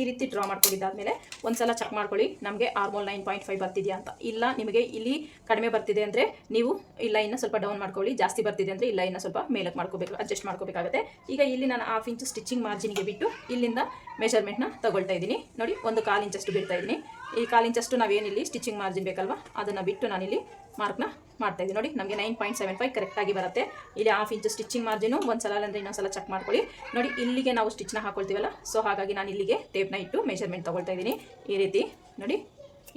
ರೀತಿ ಡ್ರಾ ಮಾಡ್ಕೊಂಡಿದ್ದಾದಮೇಲೆ ಒಂದ್ಸಲ ಚೆಕ್ ಮಾಡ್ಕೊಳ್ಳಿ ನಮಗೆ ಆರ್ಮೋಲ್ 9.5 ಬರ್ತಿದೆಯಾ ಅಂತ. ಇಲ್ಲ ನಿಮಗೆ ಇಲ್ಲಿ ಕಡಿಮೆ ಬರ್ತಿದೆ ಅಂದರೆ ನೀವು ಈ ಲೈನ್ನ ಸ್ವಲ್ಪ ಡೌನ್ ಮಾಡ್ಕೊಳ್ಳಿ. ಜಾಸ್ತಿ ಬರ್ತಿದೆ ಅಂದರೆ ಈ ಲೈನ್ನ ಸ್ವಲ್ಪ ಮೇಲಕ್ಕೆ ಮಾಡ್ಕೋಬೇಕು, ಅಡ್ಜಸ್ಟ್ ಮಾಡ್ಕೋಬೇಕಾಗುತ್ತೆ. ಈಗ ಇಲ್ಲಿ ನಾನು 1/2 ಇಂಚು ಸ್ಟಿಚಿಂಗ್ ಮಾರ್ಜಿನ್ಗೆ ಬಿಟ್ಟು ಇಲ್ಲಿಂದ ಮೆಷರ್ಮೆಂಟ್ನ ತಗೊಳ್ತಾ ಇದ್ದೀನಿ. ನೋಡಿ ಒಂದು 1/4 ಇಂಚಷ್ಟು ಬಿಡ್ತಾ ಇದ್ದೀನಿ. ಈ 1/4 ಇಂಚಷ್ಟು ನಾವೇನಿಲ್ಲಿ ಸ್ಟಿಚಿಂಗ್ ಮಾರ್ಜಿನ್ ಬೇಕಲ್ವ, ಅದನ್ನು ಬಿಟ್ಟು ನಾನಿಲ್ಲಿ ಮಾರ್ಕ್ನ ಮಾಡ್ತಾ ಇದ್ದೀನಿ. ನೋಡಿ ನಮಗೆ 9.75 ಕರೆಕ್ಟಾಗಿ ಬರುತ್ತೆ. ಇಲ್ಲಿ 1/2 ಇಂಚು ಸ್ಟಿಚಿಂಗ್ ಮಾರ್ಜಿನು ಒಂದ್ಸಲ ಅಂದರೆ ಇನ್ನೊಂದ್ಸಲ ಚೆಕ್ ಮಾಡ್ಕೊಳ್ಳಿ. ನೋಡಿ ಇಲ್ಲಿಗೆ ನಾವು ಸ್ಟಿಚ್ನ ಹಾಕೊಳ್ತೀವಲ್ಲ, ಸೊ ಹಾಗಾಗಿ ನಾನು ಇಲ್ಲಿಗೆ ಟೇಪ್ನ ಇಟ್ಟು ಮೆಷರ್ಮೆಂಟ್ ತೊಗೊಳ್ತಾ ಇದ್ದೀನಿ. ಈ ರೀತಿ ನೋಡಿ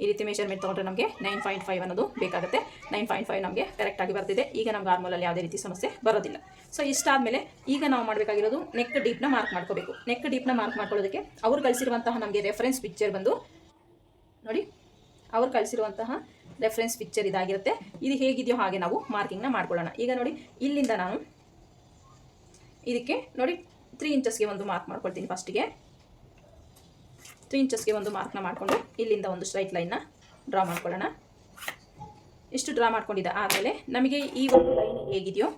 ಈ ರೀತಿ ಮೆಷರ್ಮೆಂಟ್ ತೊಗೊಂಡ್ರೆ ನಮಗೆ 9.5 ಅನ್ನೋದು ಬೇಕಾಗುತ್ತೆ. 9.5 ನಮಗೆ ಕರೆಕ್ಟಾಗಿ ಬರ್ತಿದೆ. ಈಗ ನಮ್ಗೆ ಆರ್ಮೋಲಲ್ಲಿ ಯಾವುದೇ ರೀತಿ ಸಮಸ್ಯೆ ಬರೋದಿಲ್ಲ. ಸೊ ಇಷ್ಟಾದಮೇಲೆ ಈಗ ನಾವು ಮಾಡಬೇಕಾಗಿರೋದು ನೆಕ್ ಡೀಪ್ನ ಮಾರ್ಕ್ ಮಾಡ್ಕೋಬೇಕು. ನೆಕ್ ಡೀಪ್ನ ಮಾರ್ಕ್ ಮಾಡ್ಕೊಳ್ಳೋದಕ್ಕೆ ಅವ್ರು ಕಳಿಸಿರುವಂತಹ ನಮಗೆ ರೆಫರೆನ್ಸ್ ಪಿಕ್ಚರ್ ಬಂದು ನೋಡಿ, ಅವ್ರು ಕಳಿಸಿರುವಂತಹ ರೆಫರೆನ್ಸ್ ಪಿಕ್ಚರ್ ಇದಾಗಿರುತ್ತೆ. ಇದು ಹೇಗಿದೆಯೋ ಹಾಗೆ ನಾವು ಮಾರ್ಕಿಂಗ್ನ ಮಾಡ್ಕೊಳ್ಳೋಣ. ಈಗ ನೋಡಿ, ಇಲ್ಲಿಂದ ನಾನು ಇದಕ್ಕೆ ನೋಡಿ 3 ಇಂಚಸ್ಗೆ ಒಂದು ಮಾರ್ಕ್ ಮಾಡ್ಕೊಳ್ತೀನಿ. ಫಸ್ಟಿಗೆ 3 ಇಂಚಸ್ಗೆ ಒಂದು ಮಾರ್ಕ್ನ ಮಾಡಿಕೊಂಡು ಇಲ್ಲಿಂದ ಒಂದು ಸ್ಟ್ರೈಟ್ ಲೈನ್ನ ಡ್ರಾ ಮಾಡ್ಕೊಳ್ಳೋಣ. ಇಷ್ಟು ಡ್ರಾ ಮಾಡ್ಕೊಂಡಿದ್ದ ಆದಮೇಲೆ ನಮಗೆ ಈ ಒಂದು ಲೈನ್ ಹೇಗಿದೆಯೋ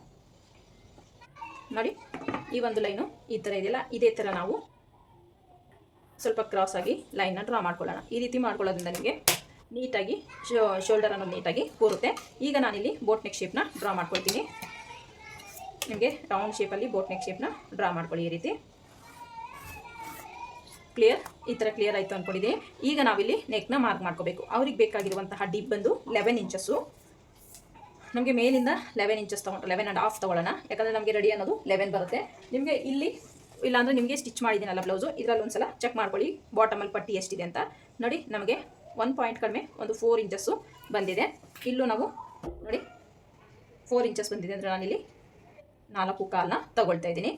ನೋಡಿ, ಈ ಒಂದು ಲೈನು ಈ ಥರ ಇದೆಯಲ್ಲ, ಇದೇ ಥರ ನಾವು ಸ್ವಲ್ಪ ಕ್ರಾಸ್ ಆಗಿ ಲೈನ್ನ ಡ್ರಾ ಮಾಡ್ಕೊಳ್ಳೋಣ. ಈ ರೀತಿ ಮಾಡ್ಕೊಳ್ಳೋದ್ರಿಂದ ನಿಮಗೆ ನೀಟಾಗಿ ಶೋಲ್ಡರ್ ಅನ್ನೋದು ನೀಟಾಗಿ ಕೂರುತ್ತೆ. ಈಗ ನಾನಿಲ್ಲಿ ಬೋಟ್ ನೆಕ್ ಶೇಪ್ನ ಡ್ರಾ ಮಾಡ್ಕೊಳ್ತೀನಿ. ನಿಮಗೆ ರೌಂಡ್ ಶೇಪಲ್ಲಿ ಬೋಟ್ ನೆಕ್ ಶೇಪ್ನ ಡ್ರಾ ಮಾಡ್ಕೊಳ್ಳಿ. ಈ ರೀತಿ ಕ್ಲಿಯರ್, ಈ ಥರ ಕ್ಲಿಯರ್ ಆಯಿತು ಅಂದ್ಕೊಂಡಿದ್ದೀನಿ. ಈಗ ನಾವಿಲ್ಲಿ ನೆಕ್ನ ಮಾರ್ಕ್ ಮಾಡ್ಕೋಬೇಕು. ಅವ್ರಿಗೆ ಬೇಕಾಗಿರುವಂತಹ ಡಿಪ್ ಬಂದು 11 ಇಂಚಸ್ಸು. ನಮಗೆ ಮೇಲಿಂದ 11 ಇಂಚಸ್ ತೊಗೊಂಡು 11.5 ತೊಗೊಳ್ಳೋಣ. ಯಾಕಂದರೆ ನಮಗೆ ರೆಡಿ ಅನ್ನೋದು 11 ಬರುತ್ತೆ. ನಿಮಗೆ ಇಲ್ಲಿ ಇಲ್ಲಾಂದರೆ ನಿಮಗೆ ಸ್ಟಿಚ್ ಮಾಡಿದ್ದೀನಲ್ಲ ಬ್ಲೌಸು, ಇದರಲ್ಲಿ ಒಂದು ಸಲ ಚೆಕ್ ಮಾಡ್ಕೊಳ್ಳಿ ಬಾಟಮಲ್ಲಿ ಪಟ್ಟಿ ಎಷ್ಟಿದೆ ಅಂತ. ನೋಡಿ, ನಮಗೆ 1 ಪಾಯಿಂಟ್ ಕಡಿಮೆ ಒಂದು 4 ಇಂಚಸ್ಸು ಬಂದಿದೆ. ಇಲ್ಲೂ ನಾವು ನೋಡಿ 4 ಇಂಚಸ್ ಬಂದಿದೆ ಅಂದರೆ ನಾನಿಲ್ಲಿ 4 ಕಾಲನ್ನ ತೊಗೊಳ್ತಾ ಇದ್ದೀನಿ.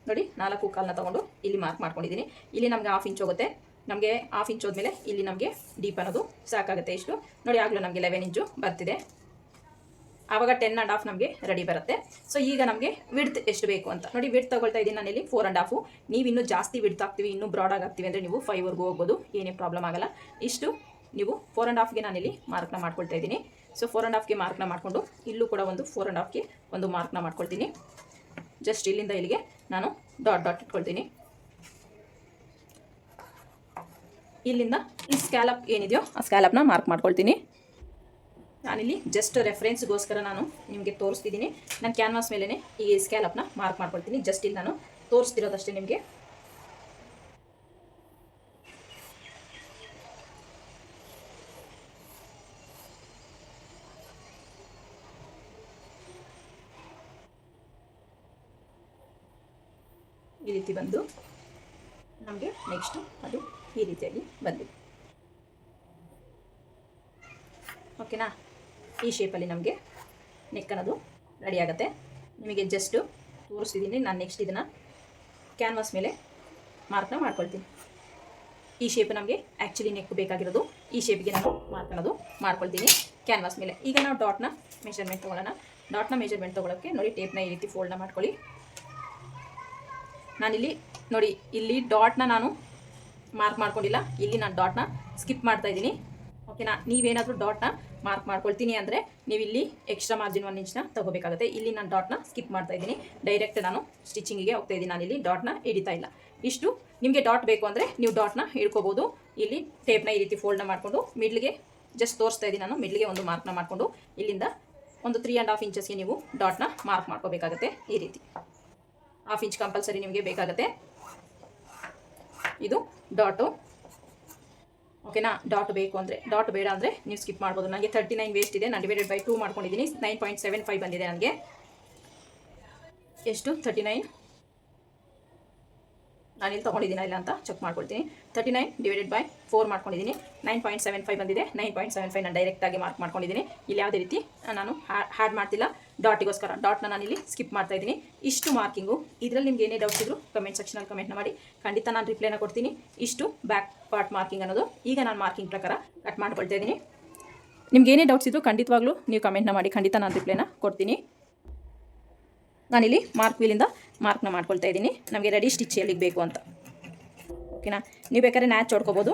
ನೋಡಿ, 4 ಕಾಲನ್ನ ತೊಗೊಂಡು ಇಲ್ಲಿ ಮಾರ್ಕ್ ಮಾಡ್ಕೊಂಡಿದ್ದೀನಿ. ಇಲ್ಲಿ ನಮಗೆ 1/2 ಇಂಚ್ ಹೋಗುತ್ತೆ. ನಮಗೆ 1/2 ಇಂಚ್ ಹೋದ್ಮೇಲೆ ಇಲ್ಲಿ ನಮಗೆ ಡೀಪ್ ಅನ್ನೋದು ಸಾಕಾಗುತ್ತೆ. ಇಷ್ಟು ನೋಡಿ, ಆಗಲೂ ನಮಗೆ 11 ಇಂಚು ಬರ್ತಿದೆ. ಆವಾಗ 10.5 ನಮಗೆ ರೆಡಿ ಬರುತ್ತೆ. ಸೊ ಈಗ ನಮಗೆ ವಿಡ್ತ್ ಎಷ್ಟು ಬೇಕು ಅಂತ ನೋಡಿ, ವಿಡ್ತ್ ತೊಗೊಳ್ತಾ ಇದ್ದೀನಿ ನಾನಿಲ್ಲಿ 4.5. ನೀವು ಇನ್ನೂ ಜಾಸ್ತಿ ವಿಡ್ತ್ ಆಗ್ತೀವಿ, ಇನ್ನೂ ಬ್ರಾಡಾಗಿ ಆಗ್ತೀವಿ ಅಂದರೆ ನೀವು 5ವರೆಗೂ ಹೋಗ್ಬೋದು, ಏನೇ ಪ್ರಾಬ್ಲಮ್ ಆಗಲ್ಲ. ಇಷ್ಟು ನೀವು 4.5ಗೆ ನಾನಿಲ್ಲಿ ಮಾರ್ಕ್ನ ಮಾಡ್ಕೊಳ್ತಾ ಇದ್ದೀನಿ. ಸೊ 4.5ಗೆ ಮಾರ್ಕ್ನ ಮಾಡಿಕೊಂಡು ಇಲ್ಲೂ ಕೂಡ ಒಂದು 4.5ಗೆ ಒಂದು ಮಾರ್ಕ್ನ ಮಾಡ್ಕೊಳ್ತೀನಿ. ಜಸ್ಟ್ ಇಲ್ಲಿಂದ ಇಲ್ಲಿಗೆ ನಾನು ಡಾಟ್ ಡಾಟ್ ಇಟ್ಕೊಳ್ತೀನಿ. ಇಲ್ಲಿಂದ ಈ ಸ್ಕ್ಯಾಲಪ್ ಏನಿದೆಯೋ ಆ ಸ್ಕ್ಯಾಲಪ್ನ ಮಾರ್ಕ್ ಮಾಡ್ಕೊಳ್ತೀನಿ. ನಾನಿಲ್ಲಿ ಜಸ್ಟ್ ರೆಫರೆನ್ಸ್ಗೋಸ್ಕರ ನಾನು ನಿಮಗೆ ತೋರಿಸ್ತಿದ್ದೀನಿ. ನಾನು ಕ್ಯಾನ್ವಾಸ್ ಮೇಲೇ ಈ ಸ್ಕ್ಯಾಲಪ್ನ ಮಾರ್ಕ್ ಮಾಡ್ಕೊಳ್ತೀನಿ. ಜಸ್ಟ್ ಇಲ್ಲಿ ನಾನು ತೋರಿಸ್ತಿರೋದಷ್ಟೇ ನಿಮಗೆ. ಈ ರೀತಿ ಬಂದು ನಮಗೆ ನೆಕ್ಸ್ಟು ಅದು ಈ ರೀತಿಯಾಗಿ ಬಂದಿದೆ. ಓಕೆನಾ? ಈ ಶೇಪಲ್ಲಿ ನಮಗೆ ನೆಕ್ ಅನ್ನೋದು ರೆಡಿ ಆಗುತ್ತೆ. ನಿಮಗೆ ಜಸ್ಟು ತೋರಿಸ್ತಿದ್ದೀನಿ. ನಾನು ನೆಕ್ಸ್ಟ್ ಇದನ್ನು ಕ್ಯಾನ್ವಾಸ್ ಮೇಲೆ ಮಾರ್ಕ್ನ ಮಾಡ್ಕೊಳ್ತೀನಿ. ಈ ಶೇಪ್ ನಮಗೆ ಆ್ಯಕ್ಚುಲಿ ನೆಕ್ ಬೇಕಾಗಿರೋದು. ಈ ಶೇಪ್ಗೆ ನಾನು ಮಾರ್ಕ್ ಅನ್ನೋದು ಮಾಡ್ಕೊಳ್ತೀನಿ ಕ್ಯಾನ್ವಾಸ್ ಮೇಲೆ. ಈಗ ನಾವು ಡಾಟ್ನ ಮೆಷರ್ಮೆಂಟ್ ತೊಗೊಳ್ಳೋಣ. ಡಾಟ್ನ ಮೆಷರ್ಮೆಂಟ್ ತೊಗೊಳಕ್ಕೆ ನೋಡಿ, ಟೇಪ್ನ ಈ ರೀತಿ ಫೋಲ್ಡ್ನ ಮಾಡ್ಕೊಳ್ಳಿ. ನಾನಿಲ್ಲಿ ನೋಡಿ, ಇಲ್ಲಿ ಡಾಟ್ನ ನಾನು ಮಾರ್ಕ್ ಮಾಡ್ಕೊಂಡಿಲ್ಲ, ಇಲ್ಲಿ ನಾನು ಡಾಟ್ನ ಸ್ಕಿಪ್ ಮಾಡ್ತಾ ಇದ್ದೀನಿ. ಓಕೆನಾ? ನೀವೇನಾದರೂ ಡಾಟ್ನ ಮಾರ್ಕ್ ಮಾಡ್ಕೊಳ್ತೀನಿ ಅಂದರೆ ನೀವು ಇಲ್ಲಿ ಎಕ್ಸ್ಟ್ರಾ ಮಾರ್ಜಿನ್ 1 ಇಂಚ್ನ ತೊಗೋಬೇಕಾಗುತ್ತೆ. ಇಲ್ಲಿ ನಾನು ಡಾಟ್ನ ಸ್ಕಿಪ್ ಮಾಡ್ತಾ ಇದ್ದೀನಿ. ಡೈರೆಕ್ಟ್ ನಾನು ಸ್ಟಿಚಿಂಗಿಗೆ ಹೋಗ್ತಾ ಇದ್ದೀನಿ. ನಾನಿಲ್ಲಿ ಡಾಟ್ನ ಹಿಡಿತಾ ಇಲ್ಲ. ಇಷ್ಟು ನಿಮಗೆ ಡಾಟ್ ಬೇಕು ಅಂದರೆ ನೀವು ಡಾಟ್ನ ಹಿಡ್ಕೋಬೋದು. ಇಲ್ಲಿ ಟೇಪ್ನ ಈ ರೀತಿ ಫೋಲ್ಡ್ನ ಮಾಡಿಕೊಂಡು ಮಿಡ್ಲಿಗೆ ಜಸ್ಟ್ ತೋರಿಸ್ತಾ ಇದ್ದೀನಿ ನಾನು. ಮಿಡ್ಲಿಗೆ ಒಂದು ಮಾರ್ಕ್ನ ಮಾಡಿಕೊಂಡು ಇಲ್ಲಿಂದ ಒಂದು 3.5 ಇಂಚಸ್ಗೆ ನೀವು ಡಾಟ್ನ ಮಾರ್ಕ್ ಮಾಡ್ಕೋಬೇಕಾಗುತ್ತೆ. ಈ ರೀತಿ 1/2 ಇಂಚ್ ಕಂಪಲ್ಸರಿ ನಿಮಗೆ ಬೇಕಾಗುತ್ತೆ. ಇದು ಡಾಟು. ಓಕೆನಾ? ಡಾಟ್ ಬೇಕು ಅಂದರೆ, ಡಾಟ್ ಬೇಡ ಅಂದರೆ ನೀವು ಸ್ಕಿಪ್ ಮಾಡ್ಬೋದು. ನನಗೆ 39 ವೇಸ್ಟ್ ಇದೆ. ನಾನು ಡಿವೈಡೆಡ್ ಬೈ 2 ಮಾಡ್ಕೊಂಡಿದ್ದೀನಿ. 9.75 ಬಂದಿದೆ ನನಗೆ. ಎಷ್ಟು? 39 ನಾನಿಲ್ಲಿ ತೊಗೊಂಡಿದ್ದೀನ ಇಲ್ಲ ಅಂತ ಚೆಕ್ ಮಾಡ್ಕೊಳ್ತೀನಿ. 39 ಡಿವೈಡೆಡ್ ಬೈ 4 ಮಾಡ್ಕೊಂಡಿದ್ದೀನಿ. 9.75 ಬಂದಿದೆ. 9.75 ನಾನು ಡೈರೆಕ್ಟಾಗಿ ಮಾರ್ಕ್ ಮಾಡ್ಕೊಂಡಿದ್ದೀನಿ. ಇಲ್ಲಿ ಯಾವುದೇ ರೀತಿ ನಾನು ಹ್ಯಾಡ್ ಮಾಡ್ತಿಲ್ಲ ಡಾಟಿಗೋಸ್ಕರ. ಡಾಟ್ನ ನಾನಿಲ್ಲಿ ಸ್ಕಿಪ್ ಮಾಡ್ತಾ ಇದ್ದೀನಿ. ಇಷ್ಟು ಮಾರ್ಕಿಂಗು. ಇದರಲ್ಲಿ ನಿಮ್ಗೆ ಏನೇ ಡೌಟ್ಸ್ ಇದ್ರು ಕಮೆಂಟ್ ಸೆಕ್ಷನಲ್ಲಿ ಕಮೆಂಟ್ನ ಮಾಡಿ, ಖಂಡಿತ ನಾನು ರಿಪ್ಲೈನ ಕೊಡ್ತೀನಿ. ಇಷ್ಟು ಬ್ಯಾಕ್ ಪಾರ್ಟ್ ಮಾರ್ಕಿಂಗ್ ಅನ್ನೋದು. ಈಗ ನಾನು ಮಾರ್ಕಿಂಗ್ ಪ್ರಕಾರ ಕಟ್ ಮಾಡ್ಕೊಳ್ತಾ ಇದ್ದೀನಿ. ನಿಮ್ಗೆ ಏನೇ ಡೌಟ್ಸ್ ಇದ್ರು ಖಂಡಿತವಾಗ್ಲೂ ನೀವು ಕಮೆಂಟ್ನ ಮಾಡಿ, ಖಂಡಿತ ನಾನು ರಿಪ್ಲೈನ ಕೊಡ್ತೀನಿ. ನಾನಿಲ್ಲಿ ಮಾರ್ಕ್ ವೀಲಿಂದ ಮಾರ್ಕ್ನ ಮಾಡ್ಕೊಳ್ತಾ ಇದ್ದೀನಿ. ನಮಗೆ ರೆಡಿ ಸ್ಟಿಚ್ ಎಲ್ಲಿಗೆ ಬೇಕು ಅಂತ. ಓಕೆನಾ? ನೀವು ಬೇಕಾದ್ರೆ ನ್ಯಾಚ್ ಹೊಡ್ಕೋಬೋದು.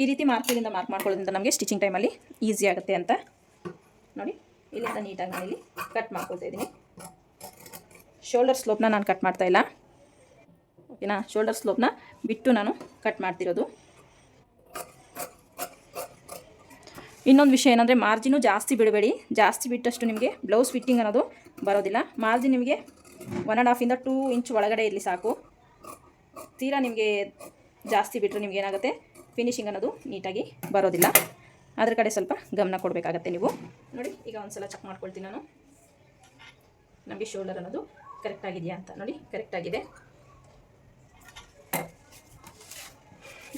ಈ ರೀತಿ ಮಾರ್ಕ್ ವೀಲಿಂದ ಮಾರ್ಕ್ ಮಾಡ್ಕೊಳ್ಳೋದ್ರಿಂದ ನಮಗೆ ಸ್ಟಿಚಿಂಗ್ ಟೈಮಲ್ಲಿ ಈಸಿ ಆಗುತ್ತೆ ಅಂತ. ನೋಡಿ, ಇಲ್ಲಿಂದ ನೀಟಾಗಿ ನಾನಿಲ್ಲಿ ಕಟ್ ಮಾಡ್ಕೊಳ್ತಾ ಇದ್ದೀನಿ. ಶೋಲ್ಡರ್ ಸ್ಲೋಪ್ನ ನಾನು ಕಟ್ ಮಾಡ್ತಾ ಇಲ್ಲ. ಓಕೆನಾ? ಶೋಲ್ಡರ್ ಸ್ಲೋಪ್ನ ಬಿಟ್ಟು ನಾನು ಕಟ್ ಮಾಡ್ತಿರೋದು. ಇನ್ನೊಂದು ವಿಷಯ ಏನಂದರೆ, ಮಾರ್ಜಿನು ಜಾಸ್ತಿ ಬಿಡಬೇಡಿ. ಜಾಸ್ತಿ ಬಿಟ್ಟಷ್ಟು ನಿಮಗೆ ಬ್ಲೌಸ್ ಫಿಟ್ಟಿಂಗ್ ಅನ್ನೋದು ಬರೋದಿಲ್ಲ. ಮಾರ್ಜಿನ್ ನಿಮಗೆ 1.5 ಇಂದ 2 ಇಂಚ್ ಒಳಗಡೆ ಇರಲಿ ಸಾಕು. ತೀರಾ ನಿಮಗೆ ಜಾಸ್ತಿ ಬಿಟ್ಟರೆ ನಿಮ್ಗೆ ಏನಾಗುತ್ತೆ, ಫಿನಿಶಿಂಗ್ ಅನ್ನೋದು ನೀಟಾಗಿ ಬರೋದಿಲ್ಲ. ಅದ್ರ ಕಡೆ ಸ್ವಲ್ಪ ಗಮನ ಕೊಡಬೇಕಾಗತ್ತೆ ನೀವು. ನೋಡಿ, ಈಗ ಒಂದು ಸಲ ಚೆಕ್ ಮಾಡ್ಕೊಳ್ತೀನಿ ನಾನು, ನಮಗೆ ಶೋಲ್ಡರ್ ಅನ್ನೋದು ಕರೆಕ್ಟಾಗಿದೆಯಾ ಅಂತ. ನೋಡಿ, ಕರೆಕ್ಟಾಗಿದೆ.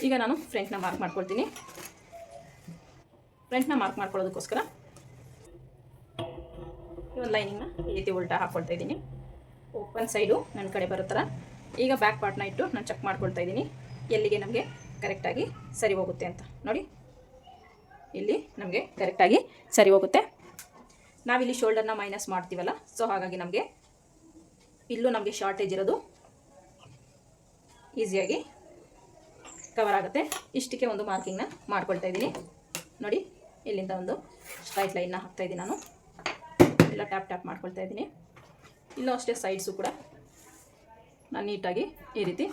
ಈಗ ನಾನು ಫ್ರಂಟ್ನ ಮಾರ್ಕ್ ಮಾಡ್ಕೊಳ್ತೀನಿ. ಫ್ರಂಟ್ನ ಮಾರ್ಕ್ ಮಾಡ್ಕೊಳ್ಳೋದಕ್ಕೋಸ್ಕರ ಈ ಒಂದು ಲೈನಿಂಗ್ನ ಈ ರೀತಿ ಉಲ್ಟಾ ಹಾಕ್ಕೊಳ್ತಾ ಇದ್ದೀನಿ. ಓಪನ್ ಸೈಡು ನನ್ನ ಕಡೆ ಬರೋ ಥರ. ಈಗ ಬ್ಯಾಕ್ ಪಾರ್ಟ್ನ ಇಟ್ಟು ನಾನು ಚೆಕ್ ಮಾಡ್ಕೊಳ್ತಾ ಇದ್ದೀನಿ ಎಲ್ಲಿಗೆ ನಮಗೆ ಕರೆಕ್ಟಾಗಿ ಸರಿ ಹೋಗುತ್ತೆ ಅಂತ. ನೋಡಿ, ಇಲ್ಲಿ ನಮಗೆ ಕರೆಕ್ಟಾಗಿ ಸರಿ ಹೋಗುತ್ತೆ. ನಾವಿಲ್ಲಿ ಶೋಲ್ಡರ್ನ ಮೈನಸ್ ಮಾಡ್ತೀವಲ್ಲ, ಸೊ ಹಾಗಾಗಿ ನಮಗೆ ಇಲ್ಲೂ ನಮಗೆ ಶಾರ್ಟೇಜ್ ಇರೋದು ಈಸಿಯಾಗಿ ಕವರ್ ಆಗುತ್ತೆ. ಇಷ್ಟಕ್ಕೆ ಒಂದು ಮಾರ್ಕಿಂಗ್ನ ಮಾಡ್ಕೊಳ್ತಾ ಇದ್ದೀನಿ. ನೋಡಿ, ಇಲ್ಲಿಂದ ಒಂದು ಸ್ಟ್ರೈಟ್ ಲೈನ್ನ ಹಾಕ್ತಾ ಇದ್ದೀನಿ ನಾನು. ಎಲ್ಲ ಟ್ಯಾಪ್ ಟ್ಯಾಪ್ ಮಾಡ್ಕೊಳ್ತಾ ಇದ್ದೀನಿ. ಇಲ್ಲೂ ಅಷ್ಟೇ ಸೈಡ್ಸು ಕೂಡ ನಾನು ನೀಟಾಗಿ ಈ ರೀತಿ